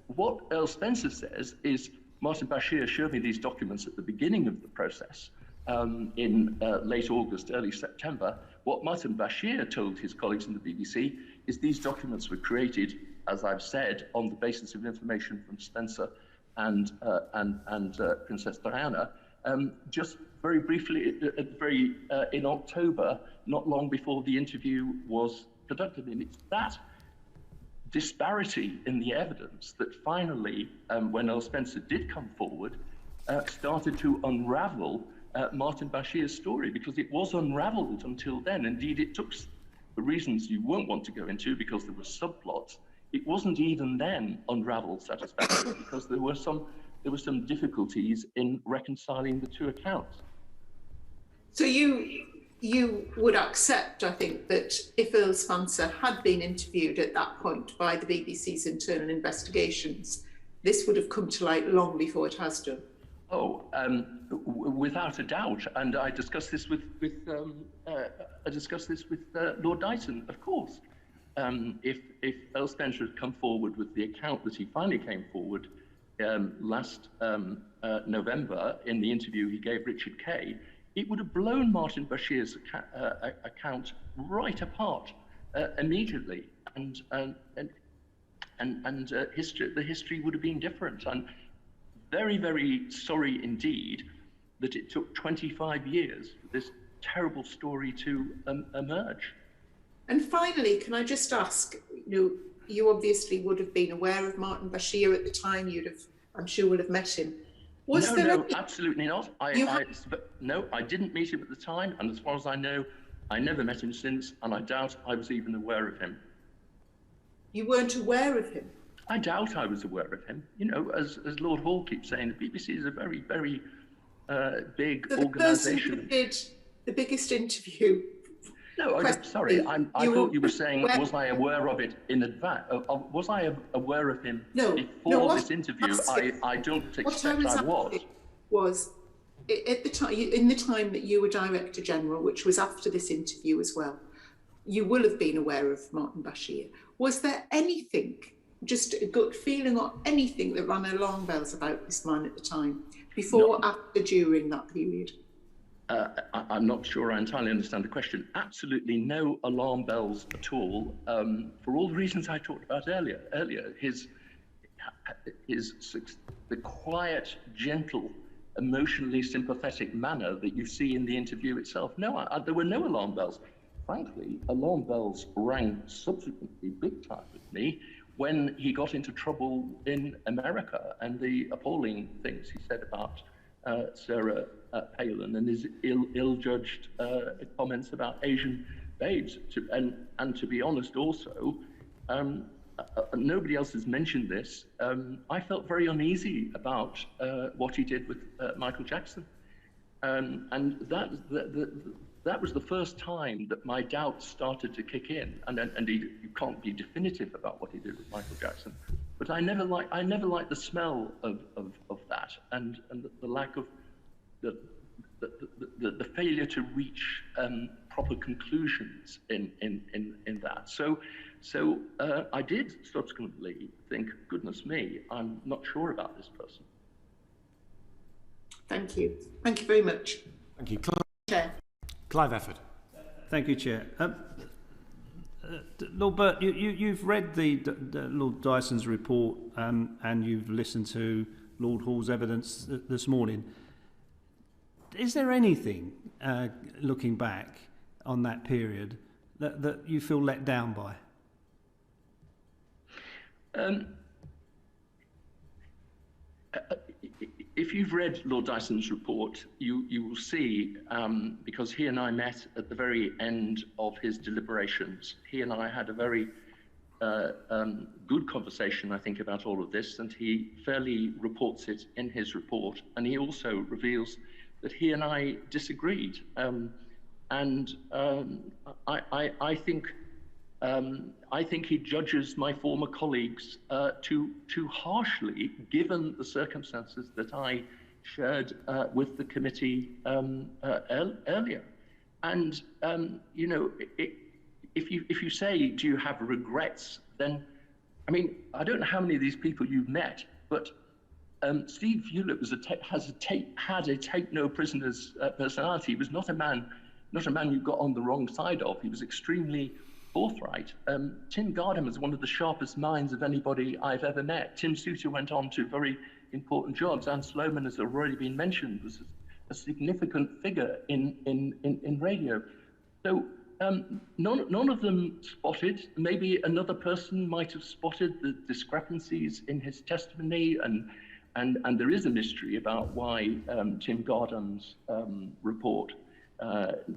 what Earl Spencer says is, Martin Bashir showed me these documents at the beginning of the process in late August, early September. What Martin Bashir told his colleagues in the BBC is these documents were created, as I've said, on the basis of information from Spencer and Princess Diana, just very briefly, in October, not long before the interview was conducted. And it's that disparity in the evidence that finally, when Earl Spencer did come forward, started to unravel Martin Bashir's story, because it was unraveled until then. Indeed, it took, for reasons you won't want to go into because there were subplots, it wasn't even then unraveled satisfactorily because there were some difficulties in reconciling the two accounts. So you would accept, I think, that if Earl Spencer had been interviewed at that point by the BBC's internal investigations, this would have come to light long before it has done? Oh, without a doubt, and I discussed this with Lord Dyson, of course. If Earl Spencer had come forward with the account that he finally came forward last November in the interview he gave Richard Kay, it would have blown Martin Bashir's account right apart immediately, and the history would have been different. I'm very, very sorry indeed that it took 25 years for this terrible story to emerge. And finally, can I just ask, you obviously would have been aware of Martin Bashir at the time. You'd have, I'm sure, would have met him. No, absolutely not. No, I didn't meet him at the time, and as far as I know, I never met him since, and I doubt I was even aware of him. You weren't aware of him? I doubt I was aware of him. As Lord Hall keeps saying, the BBC is a very, very big organisation. The person who did the biggest interview. No, sorry. I thought you were saying, was I aware of it in advance? Was I aware of him before this interview? I don't expect I was. at the time, in the time that you were Director General, which was after this interview as well, you will have been aware of Martin Bashir. Was there anything, just a gut feeling or anything that rang alarm bells about this man at the time, before, after, during that period? I'm not sure I entirely understand the question. Absolutely no alarm bells at all, for all the reasons I talked about earlier. The quiet, gentle, emotionally sympathetic manner that you see in the interview itself. No, there were no alarm bells. Frankly, alarm bells rang subsequently big time with me when he got into trouble in America and the appalling things he said about Sarah Palin and his ill-judged comments about Asian babes. And to be honest also, nobody else has mentioned this, I felt very uneasy about what he did with Michael Jackson. And that was the first time that my doubts started to kick in. And indeed, you can't be definitive about what he did with Michael Jackson. But I never liked the smell of that, and the lack of the failure to reach proper conclusions in that. So I did subsequently think, goodness me, I'm not sure about this person. Thank you. Thank you very much. Thank you. Chair. Clive Efford. Thank you, Chair. Lord Birt, you've read the Lord Dyson's report and you've listened to Lord Hall's evidence this morning. Is there anything, looking back on that period, that you feel let down by? If you've read Lord Dyson's report, you will see, because he and I met at the very end of his deliberations, he and I had a very good conversation, I think, about all of this, and he fairly reports it in his report, and he also reveals that he and I disagreed. I think he judges my former colleagues too harshly, given the circumstances that I shared with the committee earlier. And you know, if you say, do you have regrets? Then, I mean, I don't know how many of these people you've met, but Steve Hewlett had a take no prisoners personality. He was not a man you got on the wrong side of. He was extremely forthright. Tim Gardam is one of the sharpest minds of anybody I've ever met. Tim Souter went on to very important jobs. Anne Sloman, has already been mentioned, was a significant figure in radio. So none of them spotted. Maybe another person might have spotted the discrepancies in his testimony, and there is a mystery about why Tim Gardam's report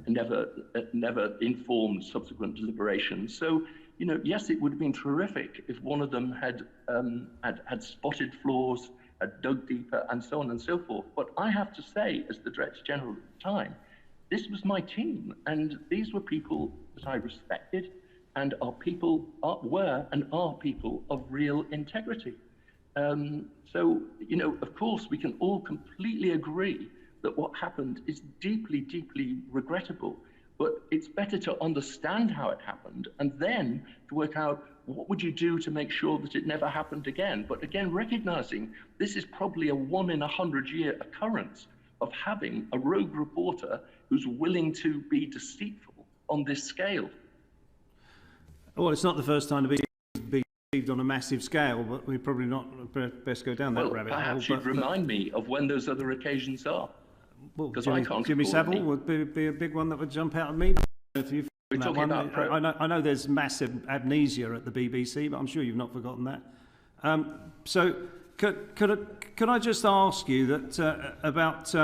never informed subsequent deliberations. So, you know, yes, it would have been terrific if one of them had spotted flaws, had dug deeper, and so on and so forth. But I have to say, as the Director General at the time, this was my team, and these were people that I respected, and were and are people of real integrity. So, you know, of course, we can all completely agree that what happened is deeply, deeply regrettable. But it's better to understand how it happened and then to work out what would you do to make sure that it never happened again. But again, recognizing this is probably a 1 in 100-year occurrence of having a rogue reporter who's willing to be deceitful on this scale. Well, it's not the first time to be deceived on a massive scale, but we're probably not best go down that rabbit hole. Perhaps you'd remind me of when those other occasions are. Well, Jimmy Savile would be a big one that would jump out at me. If you've that one. I know there's massive amnesia at the BBC, but I'm sure you've not forgotten that. So could I just ask you that about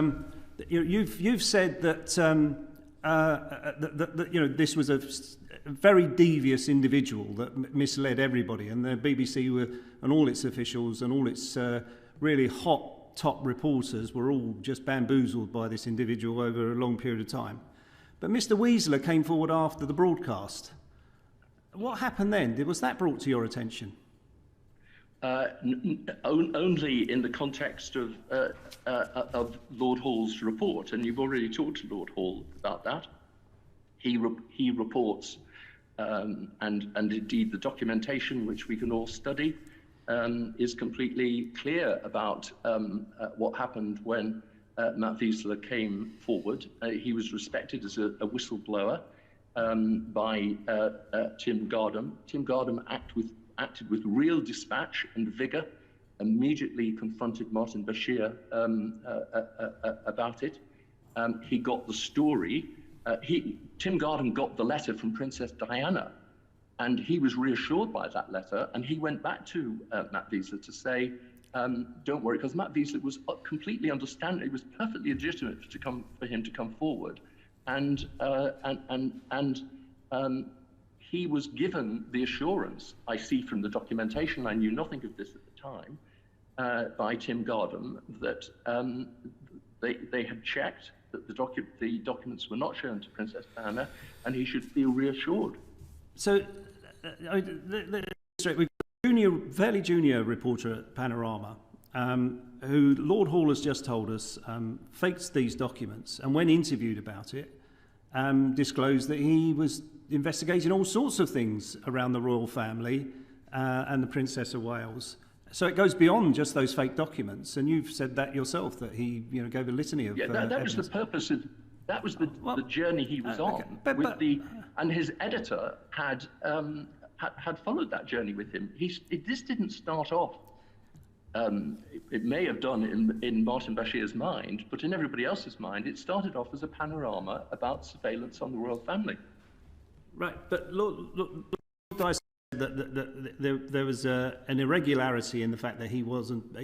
you've said that that you know, this was a very devious individual that misled everybody, and the BBC and all its officials and all its really hot top reporters were all just bamboozled by this individual over a long period of time. But Mr. Wiessler came forward after the broadcast. What happened then? Was that brought to your attention? Only in the context of Lord Hall's report, and you've already talked to Lord Hall about that. He reports, and indeed the documentation which we can all study is completely clear about what happened when Matt Wiessler came forward. He was respected as a whistleblower by Tim Gardam. Tim Gardam acted with real dispatch and vigour, immediately confronted Martin Bashir about it. He got the story. Tim Gardam got the letter from Princess Diana, and he was reassured by that letter, and he went back to Matt Wiessler to say, don't worry, because Matt Wiessler was completely understanding. It was perfectly legitimate for him to come forward, and he was given the assurance, I see from the documentation, I knew nothing of this at the time, by Tim Gardam, that they had checked that the documents were not shown to Princess Diana, and he should feel reassured. So, we've got a fairly junior reporter at Panorama, who Lord Hall has just told us faked these documents, and when interviewed about it, disclosed that he was investigating all sorts of things around the royal family and the Princess of Wales. So it goes beyond just those fake documents, and you've said that yourself, that he gave a litany of that was the purpose of, that was the journey he was on, and his editor had followed that journey with him. This didn't start off, it may have done in Martin Bashir's mind, but in everybody else's mind, it started off as a panorama about surveillance on the royal family. Right, but Lord Dyson said that there was an irregularity in the fact that he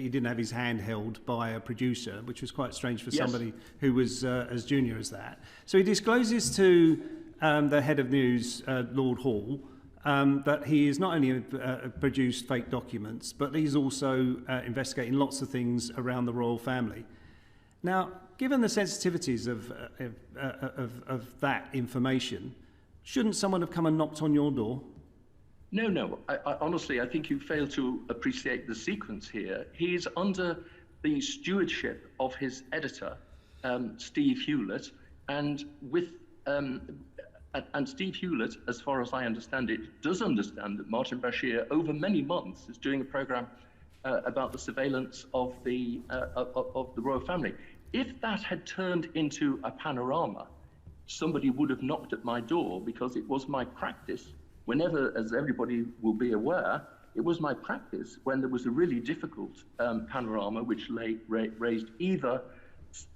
didn't have his hand held by a producer, which was quite strange for somebody who was as junior as that. So he discloses to the head of news, Lord Hall, that he has not only produced fake documents, but he's also investigating lots of things around the royal family. Now, given the sensitivities of that information, shouldn't someone have come and knocked on your door? No. I honestly, I think you fail to appreciate the sequence here. He's under the stewardship of his editor, Steve Hewlett, and Steve Hewlett, as far as I understand it, does understand that Martin Bashir, over many months, is doing a program about the surveillance of the royal family. If that had turned into a panorama, somebody would have knocked at my door, because it was my practice whenever, as everybody will be aware, it was my practice when there was a really difficult panorama which raised either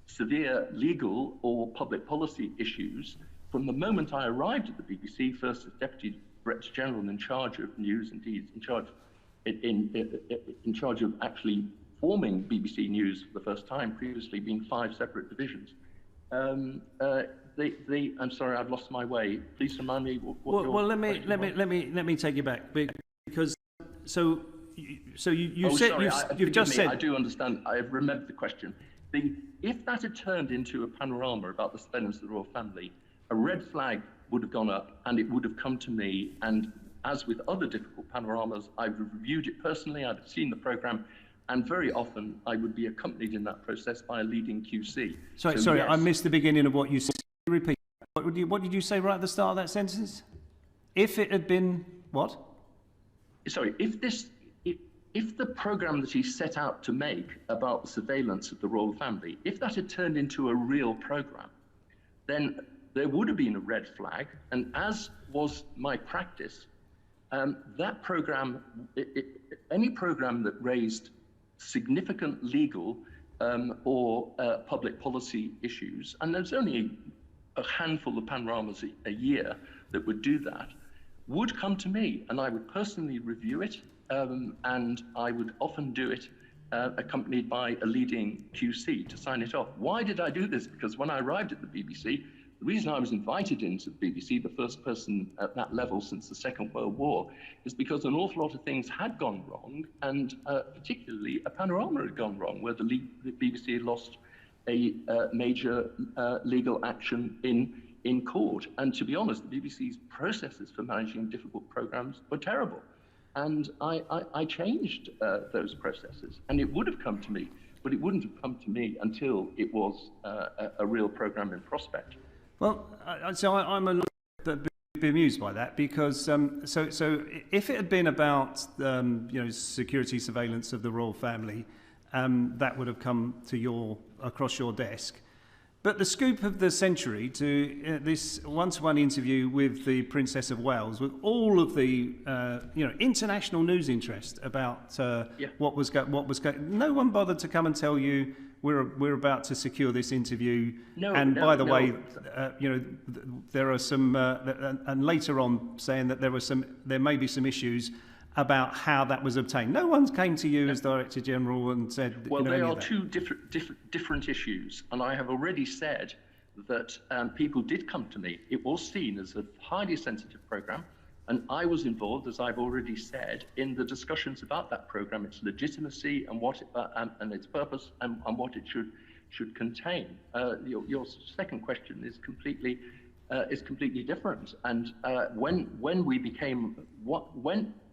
severe legal or public policy issues. From the moment I arrived at the BBC, first as Deputy Director General in charge of news, indeed in charge of actually forming BBC News for the first time, previously being 5 separate divisions. I'm sorry, I've lost my way. Please remind me what your let me take you back, because you've just said. I do understand. I have remembered the question. If that had turned into a panorama about the surveillance of the royal family, a red flag would have gone up, and it would have come to me. And as with other difficult panoramas, I've reviewed it personally. I'd have seen the program. And very often, I would be accompanied in that process by a leading QC. Sorry, yes. I missed the beginning of what you said. Repeat. What did you say right at the start of that sentence? If it had been what? Sorry, if the program that he set out to make about the surveillance of the royal family, if that had turned into a real program, then there would have been a red flag. And as was my practice, that program, any program that raised significant legal or public policy issues, and there's only a handful of panoramas a year that would do that, would come to me, and I would personally review it, and I would often do it accompanied by a leading QC to sign it off. Why did I do this? Because when I arrived at the BBC, the reason I was invited into the BBC, the first person at that level since the Second World War, is because an awful lot of things had gone wrong, and particularly a panorama had gone wrong, where the BBC had lost a major legal action in court. And to be honest, the BBC's processes for managing difficult programs were terrible. And I changed those processes, and it would have come to me, but it wouldn't have come to me until it was a real programme in prospect. Well, so I'm a little bit bemused by that, because so if it had been about security surveillance of the royal family, that would have come to across your desk. But the scoop of the century to this one-to-one interview with the Princess of Wales, with all of the international news interest about what was going. No one bothered to come and tell you we're about to secure this interview. By the way, there are some, and later on saying that there may be some issues about how that was obtained. No one came to you as Director General and said. Well, they are two different issues, and I have already said that people did come to me. It was seen as a highly sensitive programme, and I was involved, as I've already said, in the discussions about that programme, its legitimacy and what and its purpose and what it should contain. Your second question is completely different. And when we became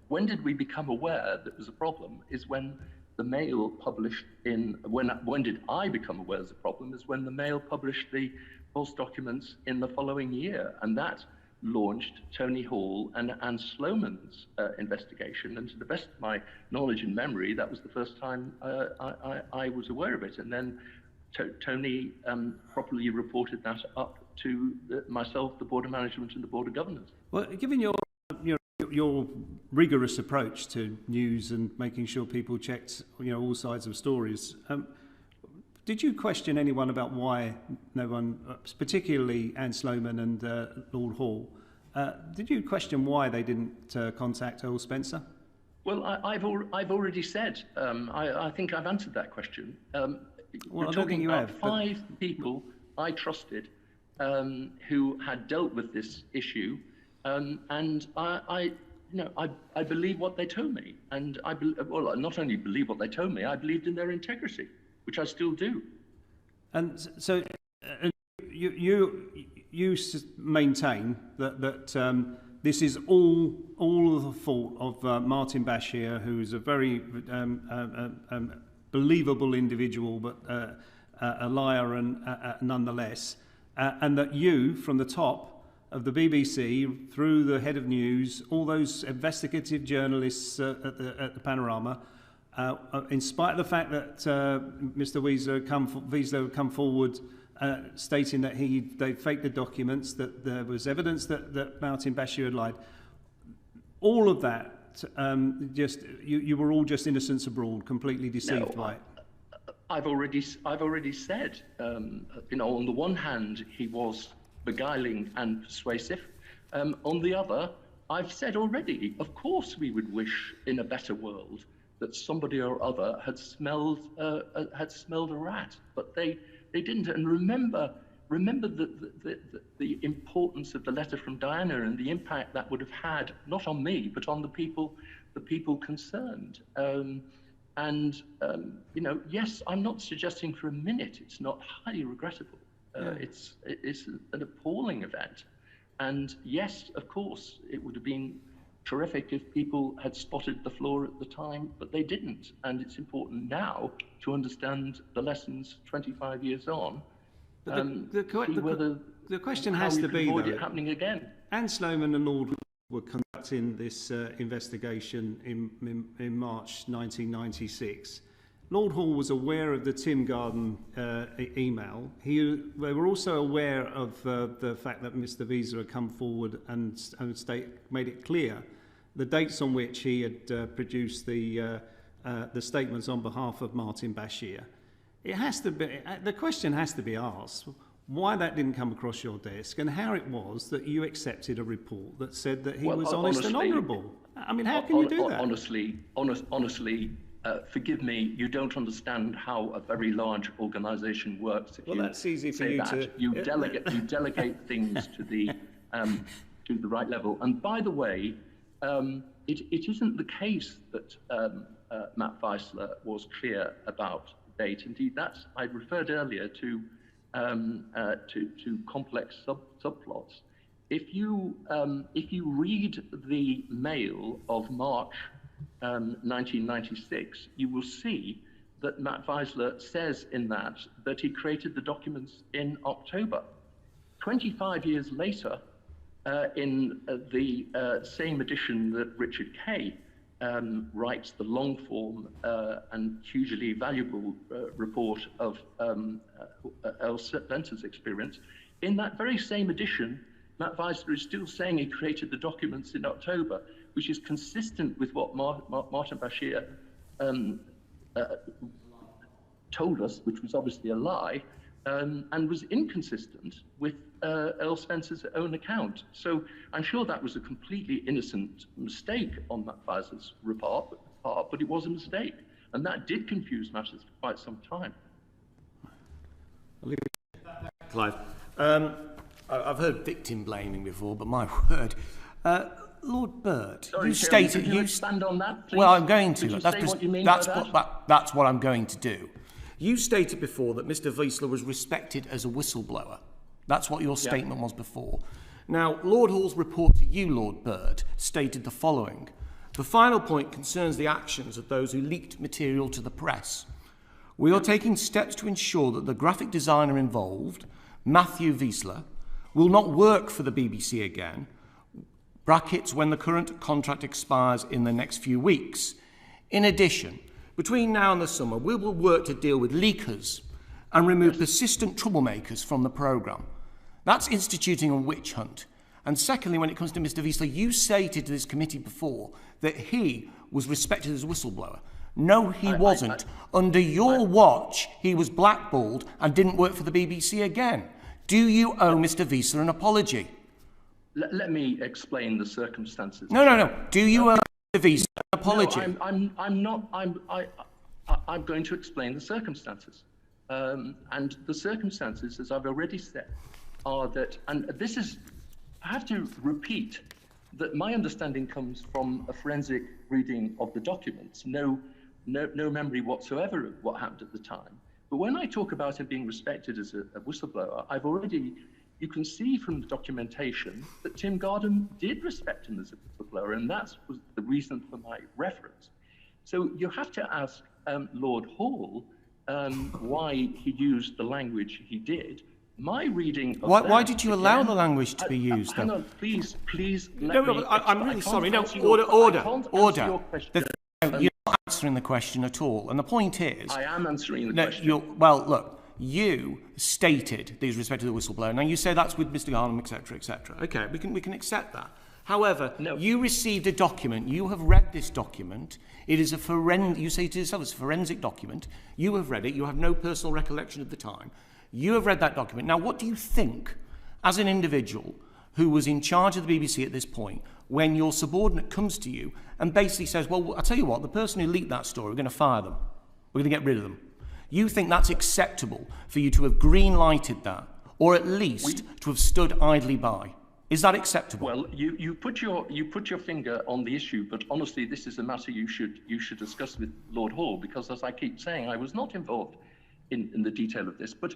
when did we become aware that was a problem is when the Mail published when did I become aware there's a problem is when the Mail published the false documents in the following year, and that launched Tony Hall and Anne Sloman's investigation, and to the best of my knowledge and memory, that was the first time I was aware of it, and then Tony properly reported that up to myself, the Board of Management and the Board of Governors. Well, given your rigorous approach to news and making sure people checked all sides of stories, did you question anyone about why no one, particularly Anne Sloman and Lord Hall, did you question why they didn't contact Earl Spencer? Well, I've already said. I think I've answered that question. Well, I don't think you have. 5 people I trusted who had dealt with this issue, and I believe what they told me, and well, not only believe what they told me, I believed in their integrity, which I still do. And so you maintain that this is all the fault of Martin Bashir, who is a very believable individual, but a liar and nonetheless, and that you, from the top of the BBC, through the head of news, all those investigative journalists at the Panorama, in spite of the fact that Mr. Wiessler had come forward stating that they faked the documents, that there was evidence that Martin Bashir had lied, all of that, you were all just innocents abroad, completely deceived by it. I've already said, on the one hand, he was beguiling and persuasive. On the other, I've said already, of course we would wish in a better world that somebody or other had smelled a rat, but they didn't. And remember the importance of the letter from Diana and the impact that would have had not on me but on the people concerned. Yes, I'm not suggesting for a minute it's not highly regrettable. It's an appalling event, and yes, of course, it would have been terrific if people had spotted the flaw at the time, but they didn't. And it's important now to understand the lessons 25 years on. The question has to be, avoid it happening again. Anne Sloman and Lord were conducting this investigation in March 1996. Lord Hall was aware of the Tim Garden email. They were also aware of the fact that Mr. Wiessler had come forward and made it clear the dates on which he had produced the statements on behalf of Martin Bashir. The question has to be asked why that didn't come across your desk and how it was that you accepted a report that said that he was honest and honourable. I mean, how can you do that? Honestly, forgive me, you don't understand how a very large organisation works. Well, that's easy for you to... You delegate things to the right level. And by the way, it isn't the case that Matt Wiessler was clear about the date. Indeed, I referred earlier to complex subplots. if you read the mail of March 1996, you will see that Matt Wiessler says in that he created the documents in October. 25 years later, in the same edition that Richard Kay writes the long form and hugely valuable report of Earl Spencer's experience, in that very same edition, Matt Wiessler is still saying he created the documents in October, which is consistent with what Martin Bashir told us, which was obviously a lie, and was inconsistent with Earl Spencer's own account. So I'm sure that was a completely innocent mistake on Matt Wiessler's part, but it was a mistake. And that did confuse matters for quite some time. Clive. I've heard victim blaming before, but my word. Lord Birt, Sorry, you Chairman, stated... Could you expand on that, please? Well, I'm going to. Could you That's say what you mean by that? That's what I'm going to do. You stated before that Mr. Wiessler was respected as a whistleblower. That's what your statement was before. Now, Lord Hall's report to you, Lord Birt, stated the following. The final point concerns the actions of those who leaked material to the press. We are taking steps to ensure that the graphic designer involved, Matthew Wiessler, will not work for the BBC again, brackets when the current contract expires in the next few weeks. In addition, between now and the summer, we will work to deal with leakers and remove persistent troublemakers from the programme. That's instituting a witch hunt. And secondly, when it comes to Mr. Wiessler, you stated to this committee before that he was respected as a whistleblower. No, he wasn't. Under your watch, he was blackballed and didn't work for the BBC again. Do you owe Mr. Wiessler an apology? Let me explain the circumstances. No. Do you owe Mr. Wiessler an apology? No, I'm going to explain the circumstances. And the circumstances, as I've already said, are that, and this is, I have to repeat that my understanding comes from a forensic reading of the documents, no memory whatsoever of what happened at the time. But when I talk about him being respected as a whistleblower, you can see from the documentation that Tim Gardam did respect him as a whistleblower, and that was the reason for my reference. So you have to ask Lord Hall why he used the language he did. My reading of why did you allow the language to be used? Hang on, please. I'm really sorry. No, order. You're not answering the question at all. And the point is... I am answering the question. Well, look, you stated that he's respected the whistleblower. Now, you say that's with Mr. Garnham, etc., etc. Okay, we can accept that. However, you received a document. You have read this document. It is you say to yourself it's a forensic document. You have read it. You have no personal recollection of the time. You have read that document. Now, what do you think, as an individual who was in charge of the BBC at this point, when your subordinate comes to you and basically says, well, I'll tell you what, the person who leaked that story, we're going to fire them. We're going to get rid of them. You think that's acceptable for you to have green-lighted that, or at least to have stood idly by? Is that acceptable? Well, you put your finger on the issue, but honestly, this is a matter you should discuss with Lord Hall, because as I keep saying, I was not involved in the detail of this. But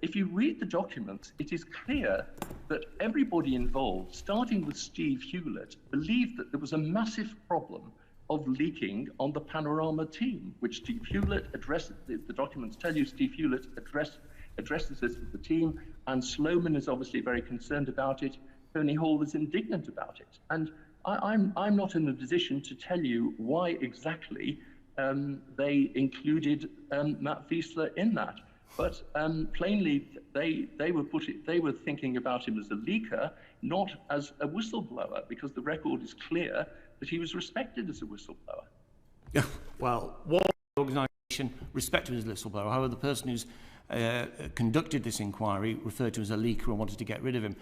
if you read the documents, it is clear that everybody involved, starting with Steve Hewlett, believed that there was a massive problem of leaking on the Panorama team, which Steve Hewlett addressed. The documents tell you Steve Hewlett addresses this with the team, and Sloman is obviously very concerned about it. Tony Hall is indignant about it. And I'm not in a position to tell you why exactly they included Matt Wiessler in that. But plainly, they were thinking about him as a leaker, not as a whistleblower, because the record is clear that he was respected as a whistleblower. Well, one organisation respected him as a whistleblower. However, the person who's conducted this inquiry referred to him as a leaker and wanted to get rid of him.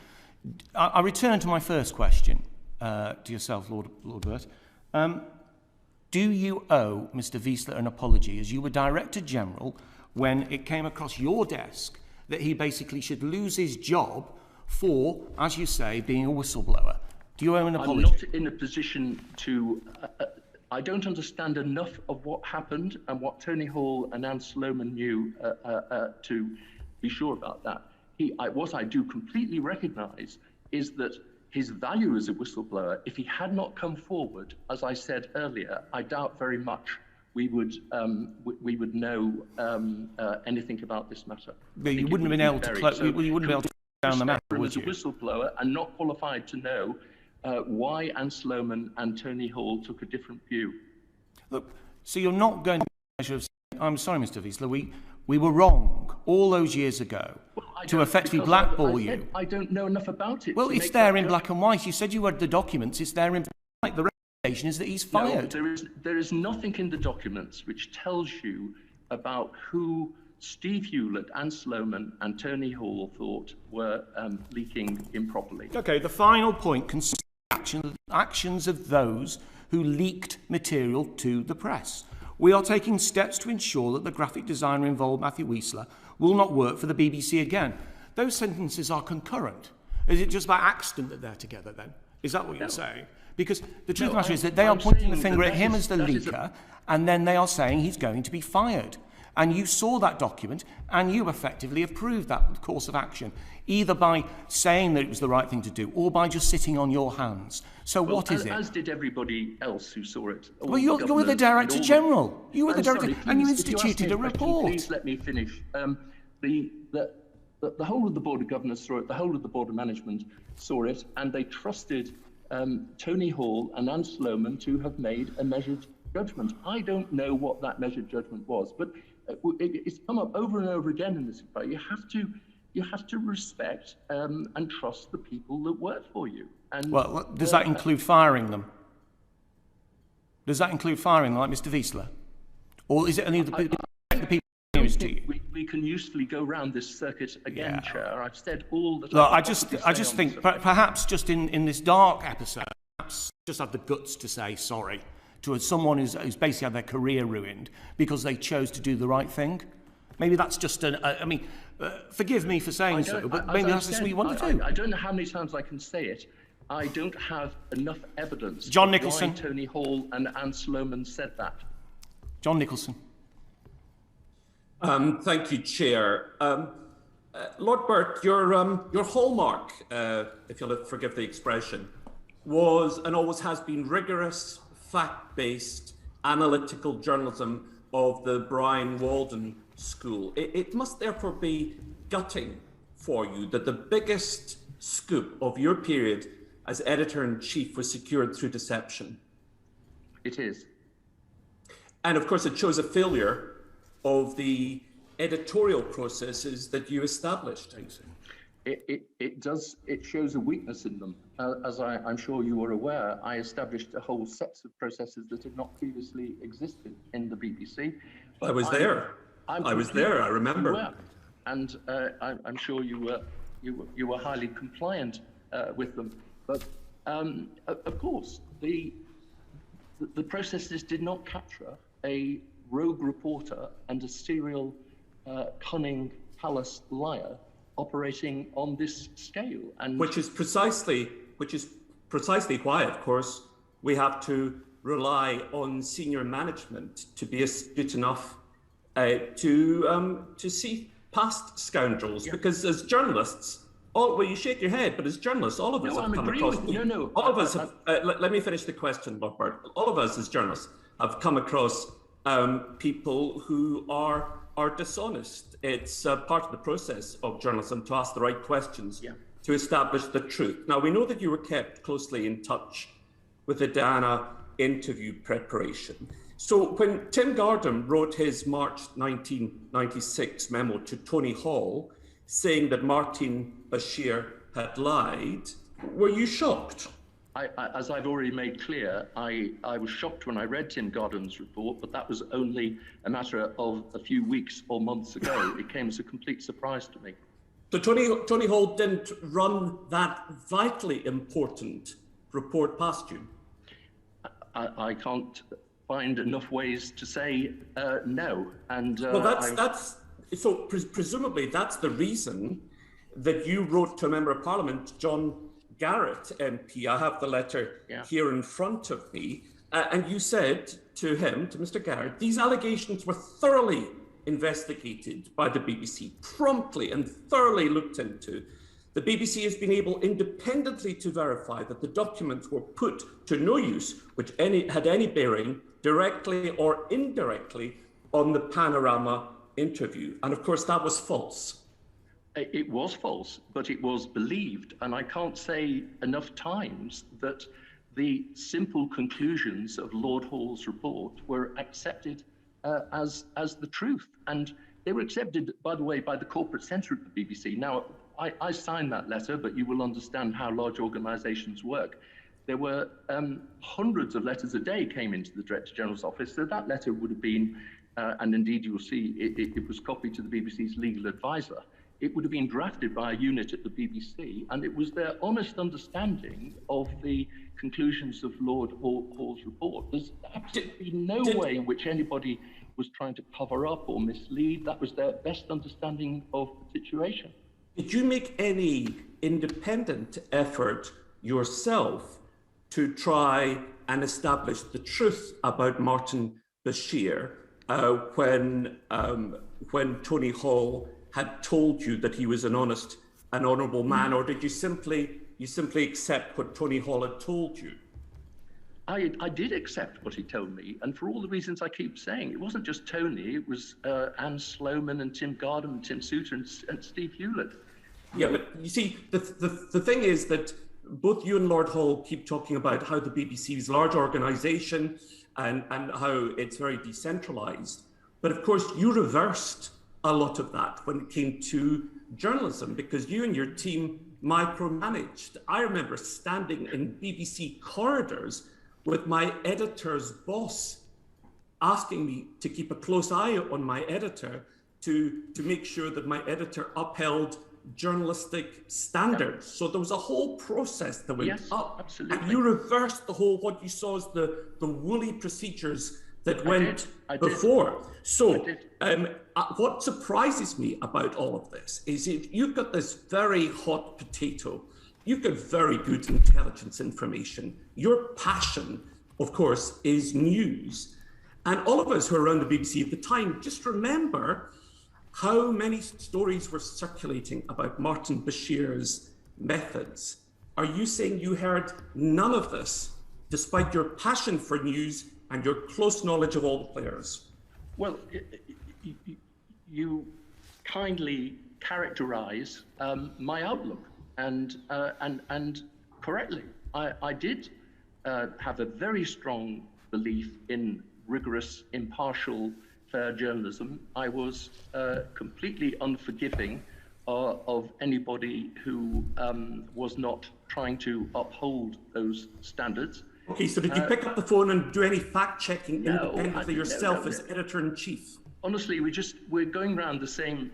I return to my first question to yourself, Lord Birt. Do you owe Mr. Wiessler an apology, as you were Director General, when it came across your desk that he basically should lose his job for, as you say, being a whistleblower? Do you owe an apology? I'm not in a position to... I don't understand enough of what happened and what Tony Hall and Anne Sloman knew to be sure about that. What I do completely recognise is that his value as a whistleblower, if he had not come forward, as I said earlier, I doubt very much we would know anything about this matter. But you wouldn't have been able to close. You wouldn't be able to down the matter, would you? As a whistleblower and not qualified to know why Anne Sloman and Tony Hall took a different view. Look, so you're not going to measure of. I'm sorry, Mr. Wiessler. We were wrong all those years ago to effectively blackball you. I don't know enough about it. Well, it's there in black and white. You said you read the documents. It's there in black and white. The recommendation is that he's fired. No, there is nothing in the documents which tells you about who Steve Hewlett, Anne Sloman and Tony Hall thought were leaking improperly. Okay, the final point concerns actions of those who leaked material to the press. We are taking steps to ensure that the graphic designer involved, Matthew Wiessler, will not work for the BBC again. Those sentences are concurrent. Is it just by accident that they're together then? Is that what you're saying? Because the truth of the matter is that they are pointing the finger at him as the leaker, and then they are saying he's going to be fired. And you saw that document, and you effectively approved that course of action, either by saying that it was the right thing to do, or by just sitting on your hands. So what is it? As did everybody else who saw it. Well, you were the Director General. You were the Director, and you instituted a report. Please let me finish. The whole of the Board of Governors saw it, the whole of the Board of Management saw it, and they trusted Tony Hall and Anne Sloman to have made a measured judgment. I don't know what that measured judgment was, but it's come up over and over again in this fight. You have to respect and trust the people that work for you. And well, does that include firing them? Does that include firing them, like Mr. Wiessler, or is it only the people nearest to you? We can usefully go round this circuit again, Chair. I've said all that. Look, I just think perhaps just in this dark episode, perhaps just have the guts to say sorry to someone who's basically had their career ruined because they chose to do the right thing. Maybe that's just I mean, forgive me for saying so, but maybe that's just what you want to do. I don't know how many times I can say it. I don't have enough evidence. John Nicholson. Why Tony Hall and Anne Sloman said that. John Nicholson. Thank you, Chair. Lord Birt, your hallmark, if you'll forgive the expression, was and always has been rigorous, fact-based, analytical journalism of the Brian Walden school. It must therefore be gutting for you that the biggest scoop of your period as editor-in-chief was secured through deception. It is. And of course, it shows a failure of the editorial processes that you established. It does. It shows a weakness in them. As I'm sure you are aware, I established a whole set of processes that had not previously existed in the BBC. I was there. I was there. I remember. Aware. And I'm sure you were highly compliant with them. But of course, the processes did not capture a rogue reporter and a serial, cunning, callous liar operating on this scale, and which is precisely why, of course, we have to rely on senior management to be astute enough to see past scoundrels. Because as journalists, you shake your head, but as journalists, all of us have come across. All of us have. Let me finish the question, Lord Birt. All of us as journalists have come across people who are dishonest. It's part of the process of journalism to ask the right questions to establish the truth. Now, we know that you were kept closely in touch with the Diana interview preparation. So when Tim Gardam wrote his March 1996 memo to Tony Hall saying that Martin Bashir had lied, were you shocked? As I've already made clear, I was shocked when I read Tim Gardam's report, but that was only a matter of a few weeks or months ago. It came as a complete surprise to me. So Tony Hall didn't run that vitally important report past you? I can't find enough ways to say no. And well, presumably that's the reason that you wrote to a member of Parliament, John Garrett MP. I have the letter here in front of me, and you said to him, to Mr. Garrett, these allegations were thoroughly investigated by the BBC, promptly and thoroughly looked into. the BBC has been able independently to verify that the documents were put to no use, which had any bearing, directly or indirectly, on the Panorama interview. And of course, that was false. It was false, but it was believed. And I can't say enough times that the simple conclusions of Lord Hall's report were accepted as the truth. And they were accepted, by the way, by the corporate centre at the BBC. Now, I signed that letter, but you will understand how large organisations work. There were hundreds of letters a day came into the Director General's office, so that letter would have been, and indeed you will see it was copied to the BBC's legal advisor. It would have been drafted by a unit at the BBC, and it was their honest understanding of the conclusions of Lord Hall's report. There's absolutely no way in which anybody was trying to cover up or mislead. That was their best understanding of the situation. Did you make any independent effort yourself to try and establish the truth about Martin Bashir when Tony Hall had told you that he was an honest and honourable man, or did you simply accept what Tony Hall had told you? I did accept what he told me, and for all the reasons I keep saying. It wasn't just Tony, it was Anne Sloman and Tim Gardam, Tim Souter and Steve Hewlett. Yeah, but you see, the thing is that both you and Lord Hall keep talking about how the BBC is a large organisation and how it's very decentralised. But of course, you reversed a lot of that when it came to journalism, because you and your team micromanaged. I remember standing in BBC corridors with my editor's boss asking me to keep a close eye on my editor to make sure that my editor upheld journalistic standards. So there was a whole process that went up. Absolutely. And you reversed the whole, what you saw as the woolly procedures that went before. So what surprises me about all of this is if you've got this very hot potato, you've got very good intelligence information. Your passion, of course, is news. And all of us who were around the BBC at the time just remember how many stories were circulating about Martin Bashir's methods. Are you saying you heard none of this, despite your passion for news and your close knowledge of all the players? Well, you kindly characterise my outlook, and correctly. I did have a very strong belief in rigorous, impartial, fair journalism. I was completely unforgiving of anybody who was not trying to uphold those standards. Okay, so did you pick up the phone and do any fact-checking independently yourself as editor-in-chief? Honestly, we're going around the same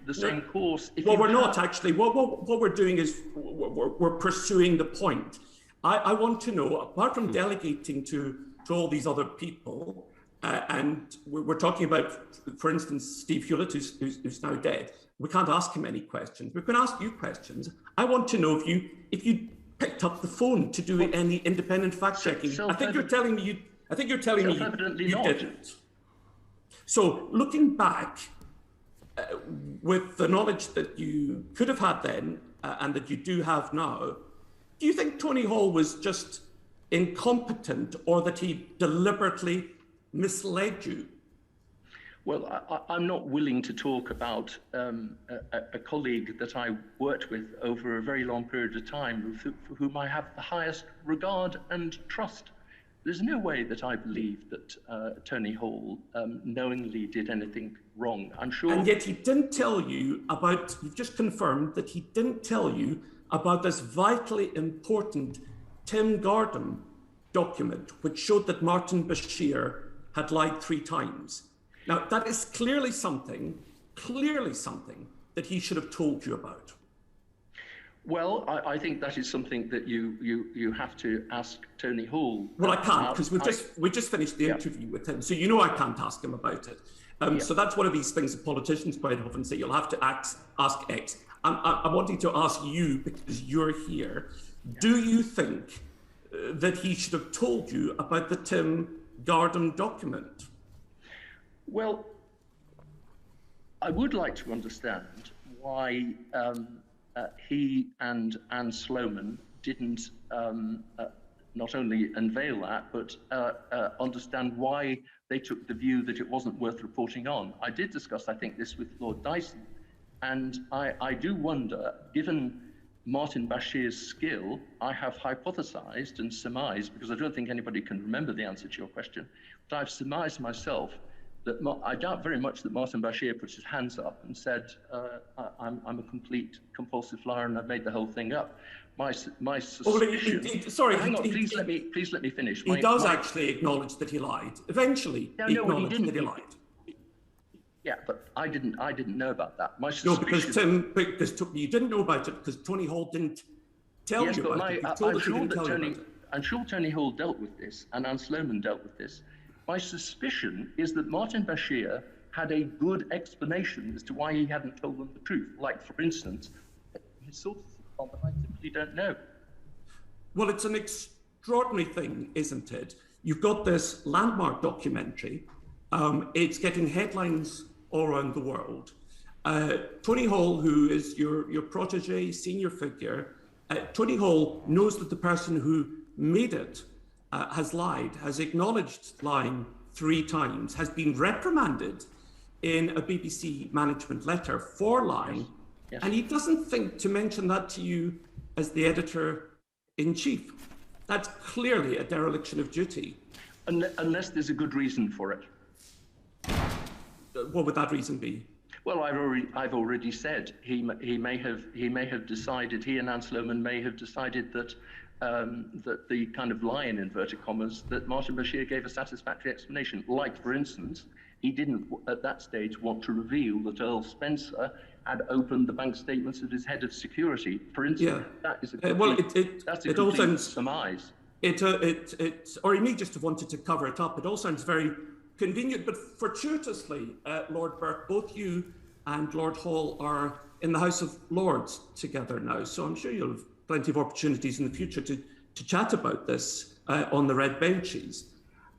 course. Well, we're not actually. What we're doing is we're pursuing the point. I want to know, apart from delegating to all these other people, and we're talking about, for instance, Steve Hewlett, who's now dead. We can't ask him any questions. We can ask you questions. I want to know if you picked up the phone to do any independent fact checking. I think you're telling me you didn't. So looking back, with the knowledge that you could have had then and that you do have now, do you think Tony Hall was just incompetent, or that he deliberately misled you? Well, I'm not willing to talk about a colleague that I worked with over a very long period of time, for whom I have the highest regard and trust. There's no way that I believe that Tony Hall knowingly did anything wrong. I'm sure. And yet he didn't tell you about, you've just confirmed that he didn't tell you about this vitally important Tim Gardam document, which showed that Martin Bashir had lied 3 times. Now, that is clearly something that he should have told you about. Well, I think that is something that you have to ask Tony Hall. Well, I can't, because we just finished the interview with him, so you know I can't ask him about it. So that's one of these things that politicians quite often say, you'll have to ask X. I'm wanting to ask you, because you're here, do you think that he should have told you about the Tim Gardam document? Well, I would like to understand why he and Anne Sloman didn't not only unveil that, but understand why they took the view that it wasn't worth reporting on. I did discuss, I think, this with Lord Dyson, and I do wonder, given Martin Bashir's skill, I have hypothesized and surmised, because I don't think anybody can remember the answer to your question, but I've surmised myself that I doubt very much that Martin Bashir put his hands up and said, I'm a complete compulsive liar and I've made the whole thing up. My suspicion... Hang on, please let me finish. He does actually acknowledge that he lied. Eventually, he acknowledged that he lied. Yeah, but I didn't know about that. My suspicion... No, because you didn't know about it because Tony Hall didn't tell you about it. I'm sure Tony Hall dealt with this, and Anne Sloman dealt with this. My suspicion is that Martin Bashir had a good explanation as to why he hadn't told them the truth. Like, for instance, his sources on the I simply don't know. Well, it's an extraordinary thing, isn't it? You've got this landmark documentary. It's getting headlines all around the world. Tony Hall, who is your protege, senior figure, Tony Hall knows that the person who made it has lied, has acknowledged lying 3 times, has been reprimanded in a BBC management letter for lying, yes. And he doesn't think to mention that to you as the editor-in-chief. That's clearly a dereliction of duty. Unless there's a good reason for it. What would that reason be? Well, I've already said he may have decided, he and Anne Sloman may have decided that that the kind of lie in inverted commas that Martin Bashir gave a satisfactory explanation. Like, for instance, he didn't at that stage want to reveal that Earl Spencer had opened the bank statements of his head of security. For instance, that is a complete surmise. Or he may just have wanted to cover it up. It all sounds very convenient, but fortuitously, Lord Birt, both you and Lord Hall are in the House of Lords together now, so I'm sure you'll have plenty of opportunities in the future to chat about this on the red benches.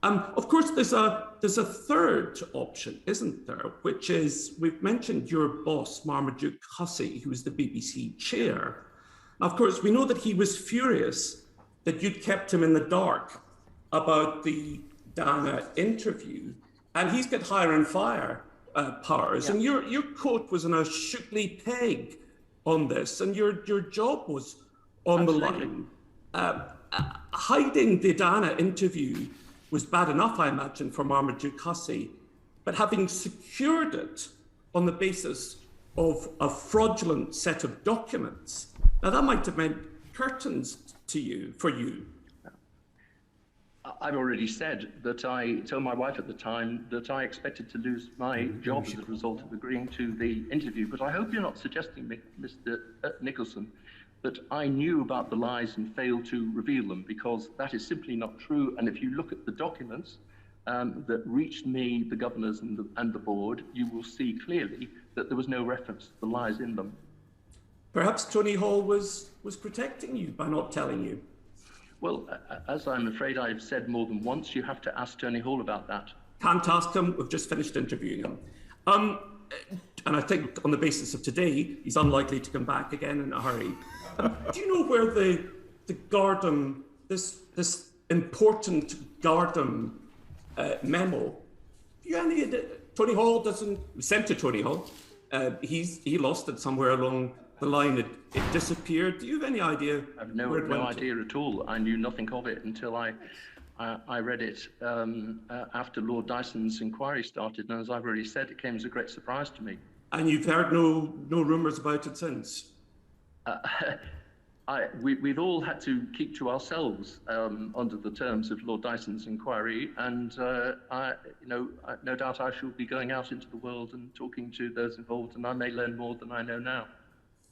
Of course, there's a third option, isn't there? Which is, we've mentioned your boss, Marmaduke Hussey, who was the BBC chair. Of course, we know that he was furious that you'd kept him in the dark about the Diana interview, and he's got hire and fire powers. Yeah. And your coat was on a shootly peg on this, and your job was on the line. Hiding the Diana interview was bad enough, I imagine, for Marmaduke Hussey, but having secured it on the basis of a fraudulent set of documents, now that might have meant curtains for you. I've already said that I told my wife at the time that I expected to lose my job as a result of agreeing to the interview, but I hope you're not suggesting, Mr. Nicholson, that I knew about the lies and failed to reveal them, because that is simply not true. And if you look at the documents that reached me, the governors and the board, you will see clearly that there was no reference to the lies in them. Perhaps Tony Hall was protecting you by not telling you. Well, as I'm afraid I've said more than once, you have to ask Tony Hall about that. Can't ask him. We've just finished interviewing him. And I think on the basis of today, he's unlikely to come back again in a hurry. Do you know where the Gardam, this important Gardam memo, Tony Hall sent to Tony Hall. He lost it somewhere along the line. It disappeared. Do you have any idea? I have no idea at all. I knew nothing of it until I read it after Lord Dyson's inquiry started, and as I've already said, it came as a great surprise to me. And you've heard no rumours about it since? We've all had to keep to ourselves under the terms of Lord Dyson's inquiry, and no doubt I shall be going out into the world and talking to those involved, and I may learn more than I know now.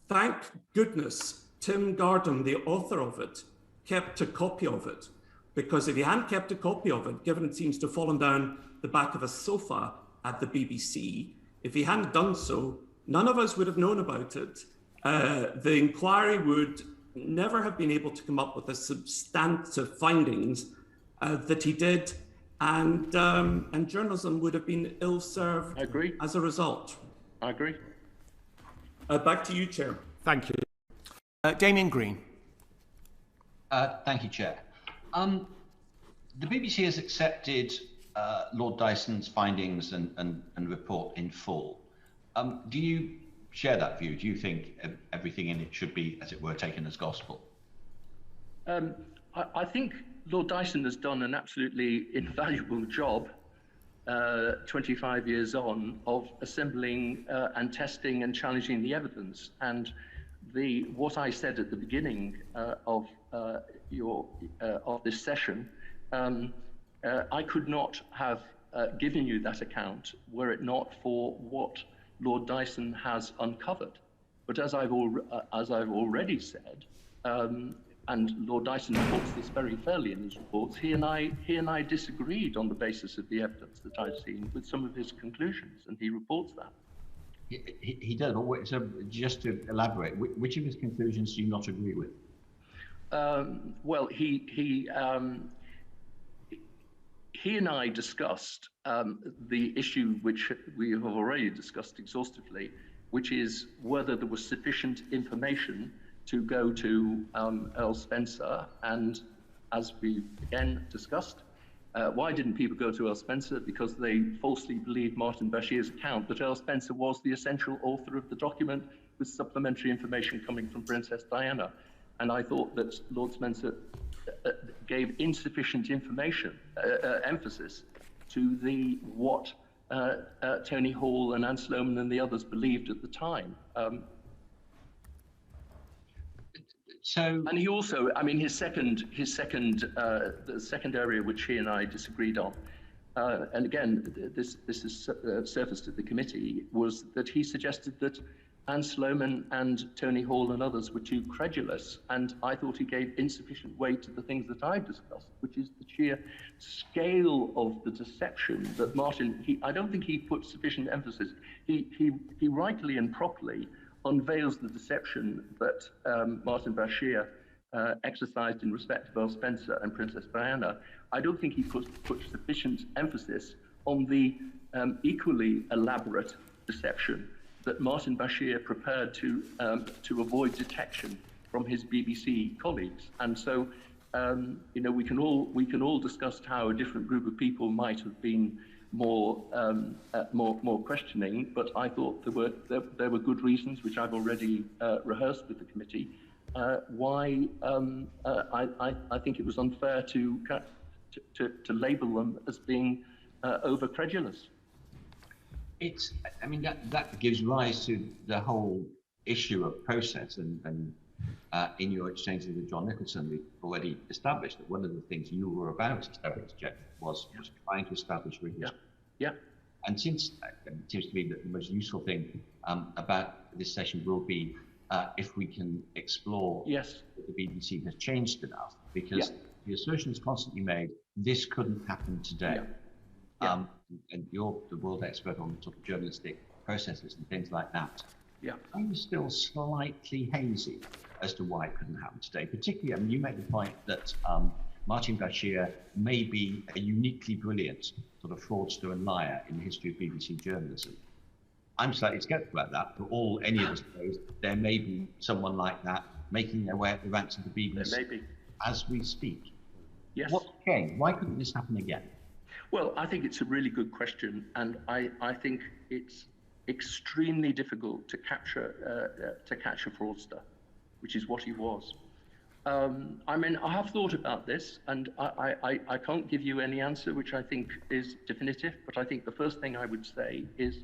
Thank goodness Tim Gardam, the author of it, kept a copy of it, because if he hadn't kept a copy of it, given it seems to have fallen down the back of a sofa at the BBC, if he hadn't done so, none of us would have known about it. The inquiry would never have been able to come up with the substantive findings that he did, and journalism would have been ill-served as a result. I agree. Back to you, Chair. Thank you. Damien Green. Thank you, Chair. The BBC has accepted Lord Dyson's findings and report in full. Do you share that view? Do you think everything in it should be, as it were, taken as gospel? I think Lord Dyson has done an absolutely invaluable job 25 years on of assembling and testing and challenging the evidence. And what I said at the beginning of this session, I could not have given you that account were it not for what Lord Dyson has uncovered. But as I've already said, and Lord Dyson reports this very fairly in his reports, he and I disagreed on the basis of the evidence that I've seen with some of his conclusions, and he reports that. He does, but so just to elaborate, which of his conclusions do you not agree with? Well, he and I discussed the issue which we have already discussed exhaustively, which is whether there was sufficient information to go to Earl Spencer. And as we again discussed, why didn't people go to Earl Spencer? Because they falsely believed Martin Bashir's account that Earl Spencer was the essential author of the document with supplementary information coming from Princess Diana. And I thought that Lord Spencer gave insufficient information, emphasis to what Tony Hall and Anne Sloman and the others believed at the time. And he also, I mean, the second area which he and I disagreed on, and again, this is surfaced at the committee, was that he suggested that Anne Sloman and Tony Hall and others were too credulous, and I thought he gave insufficient weight to the things that I've discussed, which is the sheer scale of the deception that Martin, I don't think he put sufficient emphasis. He rightly and properly unveils the deception that Martin Bashir exercised in respect of Earl Spencer and Princess Diana. I don't think he put sufficient emphasis on the equally elaborate deception that Martin Bashir prepared to avoid detection from his BBC colleagues. And so, you know, we can all discuss how a different group of people might have been more questioning, but I thought there were good reasons, which I've already rehearsed with the committee, why I think it was unfair to label them as being over credulous. I mean, that gives rise to the whole issue of process, and in your exchanges with John Nicholson, we've already established that one of the things you were about to establish, Jeff, was trying to establish rigorous. Yeah. And since it seems to me that the most useful thing about this session will be if we can explore that the BBC has changed enough, because the assertion is constantly made, this couldn't happen today. And you're the world expert on sort of journalistic processes and things like that. I'm still slightly hazy as to why it couldn't happen today. Particularly, I mean, you make the point that Martin Bashir may be a uniquely brilliant sort of fraudster and liar in the history of BBC journalism. I'm slightly skeptical about that. For all any of us knows, there may be someone like that making their way up the ranks of the BBC as we speak. Yes. What's changed? Why couldn't this happen again? Well, I think it's a really good question, and I think it's extremely difficult to catch a fraudster, which is what he was. I mean, I have thought about this, and I can't give you any answer which I think is definitive, but I think the first thing I would say is,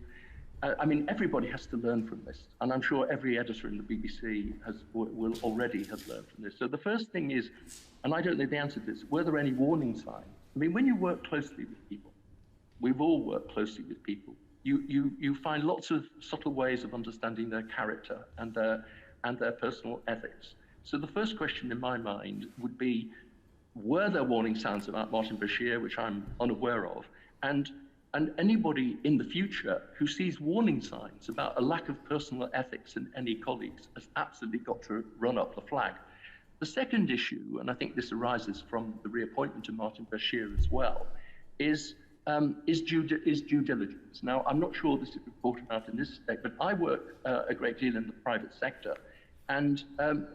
I mean, everybody has to learn from this, and I'm sure every editor in the BBC will already have learned from this. So the first thing is, and I don't know the answer to this, were there any warning signs? I mean, when you work closely with people, we've all worked closely with people, you find lots of subtle ways of understanding their character and their personal ethics. So the first question in my mind would be, were there warning signs about Martin Bashir, which I'm unaware of, and anybody in the future who sees warning signs about a lack of personal ethics in any colleagues has absolutely got to run up the flag. The second issue, and I think this arises from the reappointment of Martin Bashir as well, is due diligence. Now, I'm not sure this is reported out in this state, but I work a great deal in the private sector, And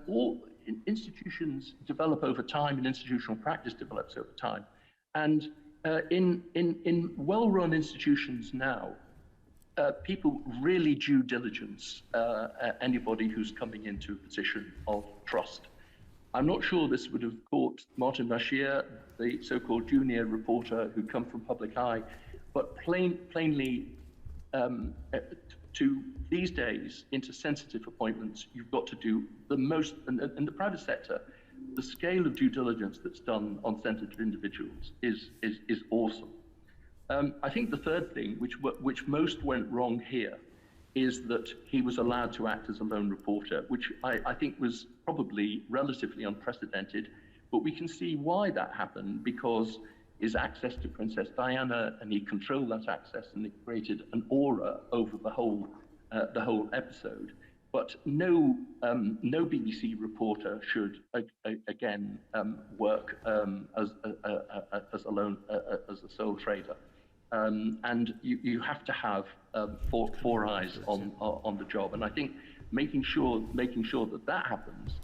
all institutions develop over time, and institutional practice develops over time. And in well-run institutions now, people really due diligence anybody who's coming into a position of trust. I'm not sure this would have caught Martin Bashir, the so-called junior reporter who'd come from public eye, but plainly to these days into sensitive appointments, you've got to do the most, in the private sector, the scale of due diligence that's done on sensitive individuals is awesome. I think the third thing, which most went wrong here, is that he was allowed to act as a lone reporter, which I think was probably relatively unprecedented, but we can see why that happened, because his access to Princess Diana, and he controlled that access, and it created an aura over the whole episode. But no BBC reporter should again work as a sole trader. And you have to have four eyes on the job, and I think making sure that happens,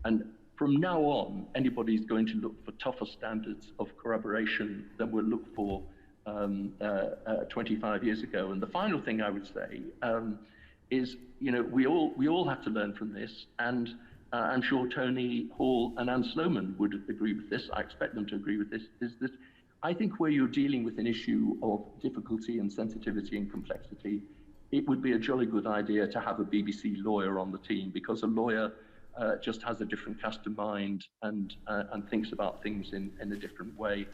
and from now on, anybody's going to look for tougher standards of corroboration than we'll look for 25 years ago. And the final thing I would say is, we all have to learn from this, and I'm sure Tony Hall and Anne Sloman would agree with this. I expect them to agree with this. Is that I think where you're dealing with an issue of difficulty and sensitivity and complexity, it would be a jolly good idea to have a BBC lawyer on the team, because a lawyer just has a different cast of mind and thinks about things in a different way.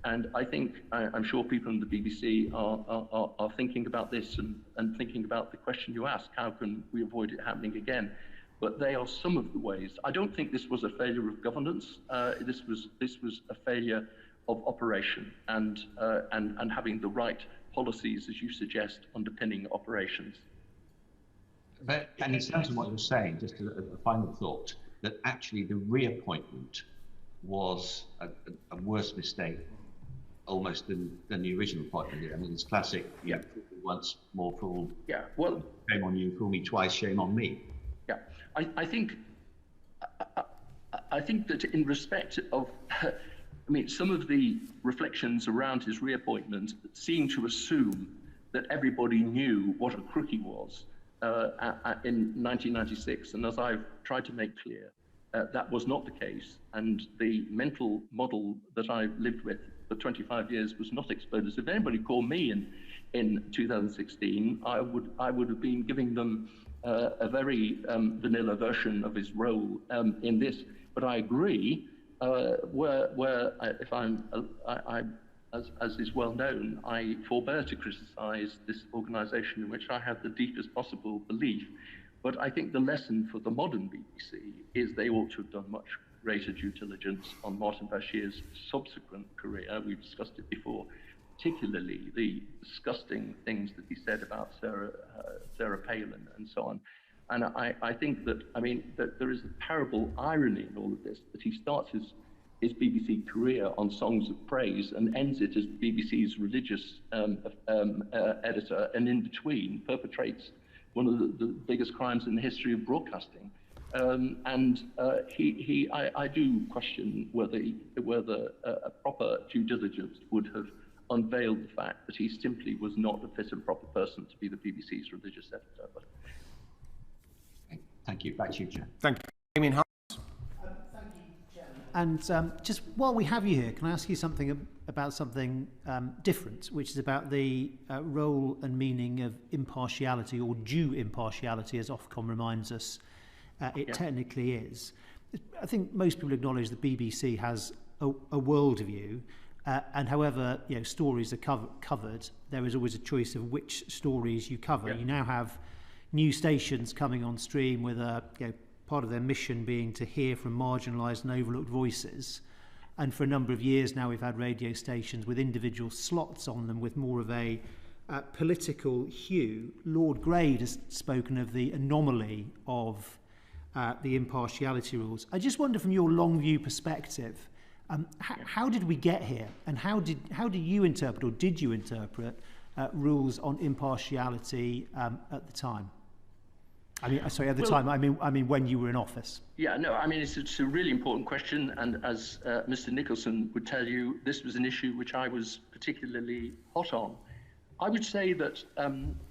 And I think, I'm sure people in the BBC are thinking about this and thinking about the question you asked, how can we avoid it happening again? But they are some of the ways. I don't think this was a failure of governance. This was a failure of operation and having the right policies, as you suggest, underpinning operations. And in terms of what you're saying, just a final thought, that actually the reappointment was a worse mistake almost than the original appointment. I mean, it's classic, once more fool. Yeah, well, shame on you, fool me twice, shame on me. Yeah, I think that in respect of, I mean, some of the reflections around his reappointment seem to assume that everybody knew what a crook he was in 1996, and as I've tried to make clear, that was not the case, and the mental model that I've lived with for 25 years was not exposed. If anybody called me in 2016, I would have been giving them a very vanilla version of his role in this. But I agree, as is well known, I forbear to criticise this organisation in which I have the deepest possible belief. But I think the lesson for the modern BBC is they ought to have done much greater due diligence on Martin Bashir's subsequent career. We've discussed it before, particularly the disgusting things that he said about Sarah Palin and so on. And I think that, that there is a terrible irony in all of this, that he starts his BBC career on songs of praise and ends it as BBC's religious editor, and in between perpetrates one of the biggest crimes in the history of broadcasting. I do question whether a proper due diligence would have unveiled the fact that he simply was not a fit and proper person to be the BBC's religious editor. But thank you. Back to you, Chair. Thank you. Thank you, And just while we have you here, can I ask you something about something different, which is about the role and meaning of impartiality, or due impartiality, as Ofcom reminds us it technically is. I think most people acknowledge the BBC has a worldview, and however stories are covered, there is always a choice of which stories you cover. Yeah. You now have new stations coming on stream with part of their mission being to hear from marginalised and overlooked voices. And for a number of years now, we've had radio stations with individual slots on them with more of a political hue. Lord Grade has spoken of the anomaly of the impartiality rules. I just wonder, from your long view perspective, how did we get here, and how do you interpret, or did you interpret, rules on impartiality at the time? I mean, sorry, at the time, I mean, when you were in office. Yeah, no, I mean, it's a really important question, and as Mr. Nicholson would tell you, this was an issue which I was particularly hot on. I would say that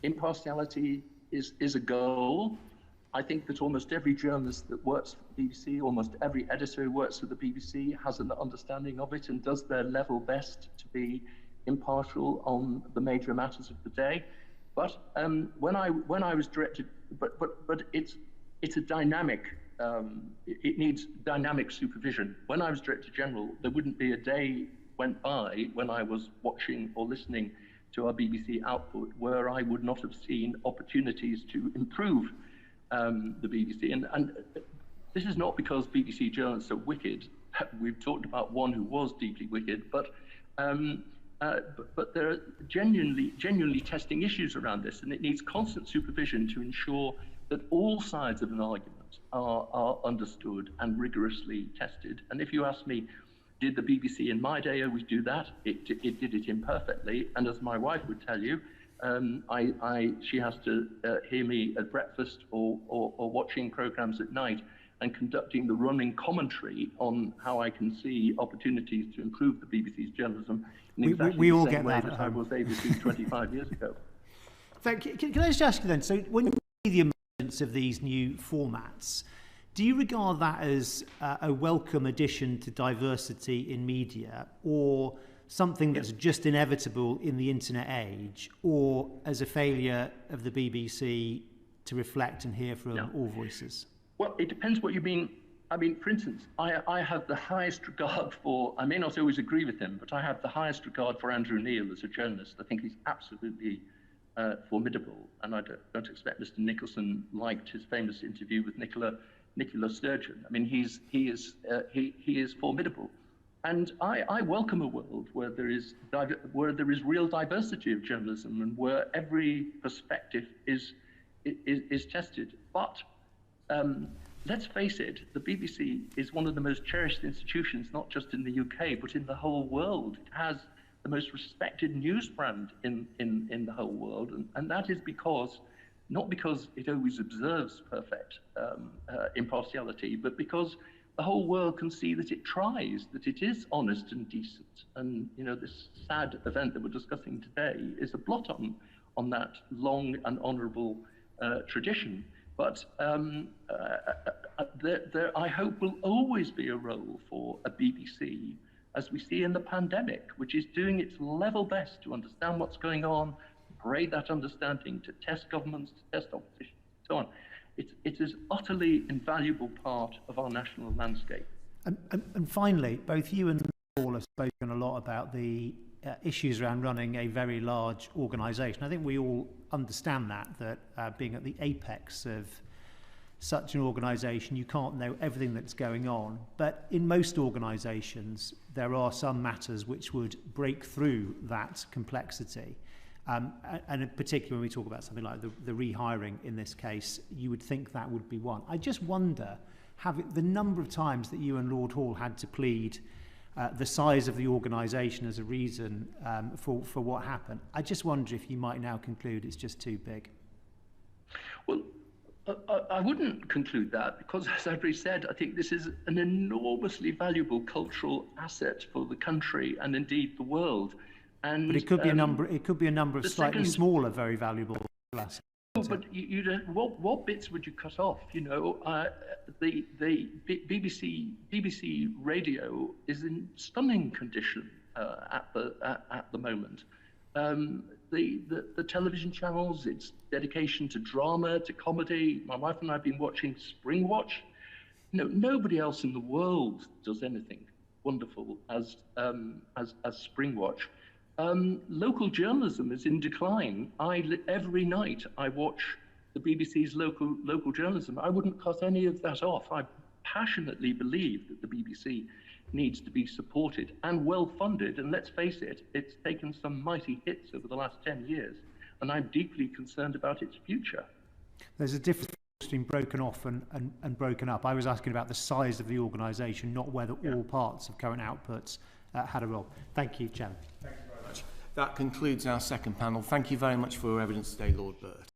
impartiality is a goal. I think that almost every journalist that works for the BBC, almost every editor who works for the BBC has an understanding of it and does their level best to be impartial on the major matters of the day. But when I was directed, but it's a dynamic. It needs dynamic supervision. When I was Director General, there wouldn't be a day went by when I was watching or listening to our BBC output where I would not have seen opportunities to improve the BBC. And this is not because BBC journalists are wicked. We've talked about one who was deeply wicked, but there are genuinely testing issues around this, and it needs constant supervision to ensure that all sides of an argument are understood and rigorously tested. And if you ask me, did the BBC in my day always do that? It did it imperfectly, and as my wife would tell you, she has to hear me at breakfast or watching programmes at night and conducting the running commentary on how I can see opportunities to improve the BBC's journalism in exactly we all the same get way that that I was able to 25 years ago. Can I just ask you then, so when you see the emergence of these new formats, do you regard that as a welcome addition to diversity in media, or something that's just inevitable in the internet age, or as a failure of the BBC to reflect and hear from all voices? Well, it depends what you mean. I mean, for instance, I have the highest regard for, I may not always agree with him, but I have the highest regard for Andrew Neil as a journalist. I think he's absolutely formidable, and I don't expect Mr. Nicholson liked his famous interview with Nicola Sturgeon. I mean, he is formidable. And I welcome a world where there is real diversity of journalism and where every perspective is tested. But let's face it, the BBC is one of the most cherished institutions, not just in the UK, but in the whole world. It has the most respected news brand in the whole world, and that is not because it always observes perfect impartiality, but because the whole world can see that it tries, that it is honest and decent. And this sad event that we're discussing today is a blot on that long and honourable tradition. But there, I hope, will always be a role for a BBC, as we see in the pandemic, which is doing its level best to understand what's going on, parade that understanding, to test governments, to test opposition, and so on. It is utterly invaluable part of our national landscape. And finally, both you and Paul have spoken a lot about the issues around running a very large organisation. I think we all understand that being at the apex of such an organisation, you can't know everything that's going on. But in most organisations, there are some matters which would break through that complexity. And in particular, when we talk about something like the rehiring in this case, you would think that would be one. I just wonder, the number of times that you and Lord Hall had to plead the size of the organisation as a reason for what happened. I just wonder if you might now conclude it's just too big. Well, I wouldn't conclude that, because, as I've already said, I think this is an enormously valuable cultural asset for the country and indeed the world. And, but it could be a number. It could be a number of slightly smaller, very valuable assets. But you don't. What bits would you cut off? The BBC radio is in stunning condition at the moment. The television channels, its dedication to drama, to comedy. My wife and I have been watching Springwatch. Nobody else in the world does anything wonderful as Springwatch. Local journalism is in decline. Every night I watch the BBC's local journalism. I wouldn't cut any of that off. I passionately believe that the BBC needs to be supported and well funded. And let's face it, it's taken some mighty hits over the last 10 years. And I'm deeply concerned about its future. There's a difference between broken off and broken up. I was asking about the size of the organisation, not whether all parts of current outputs had a role. Thank you, Chairman. Thank you very much. That concludes our second panel. Thank you very much for your evidence today, Lord Birt.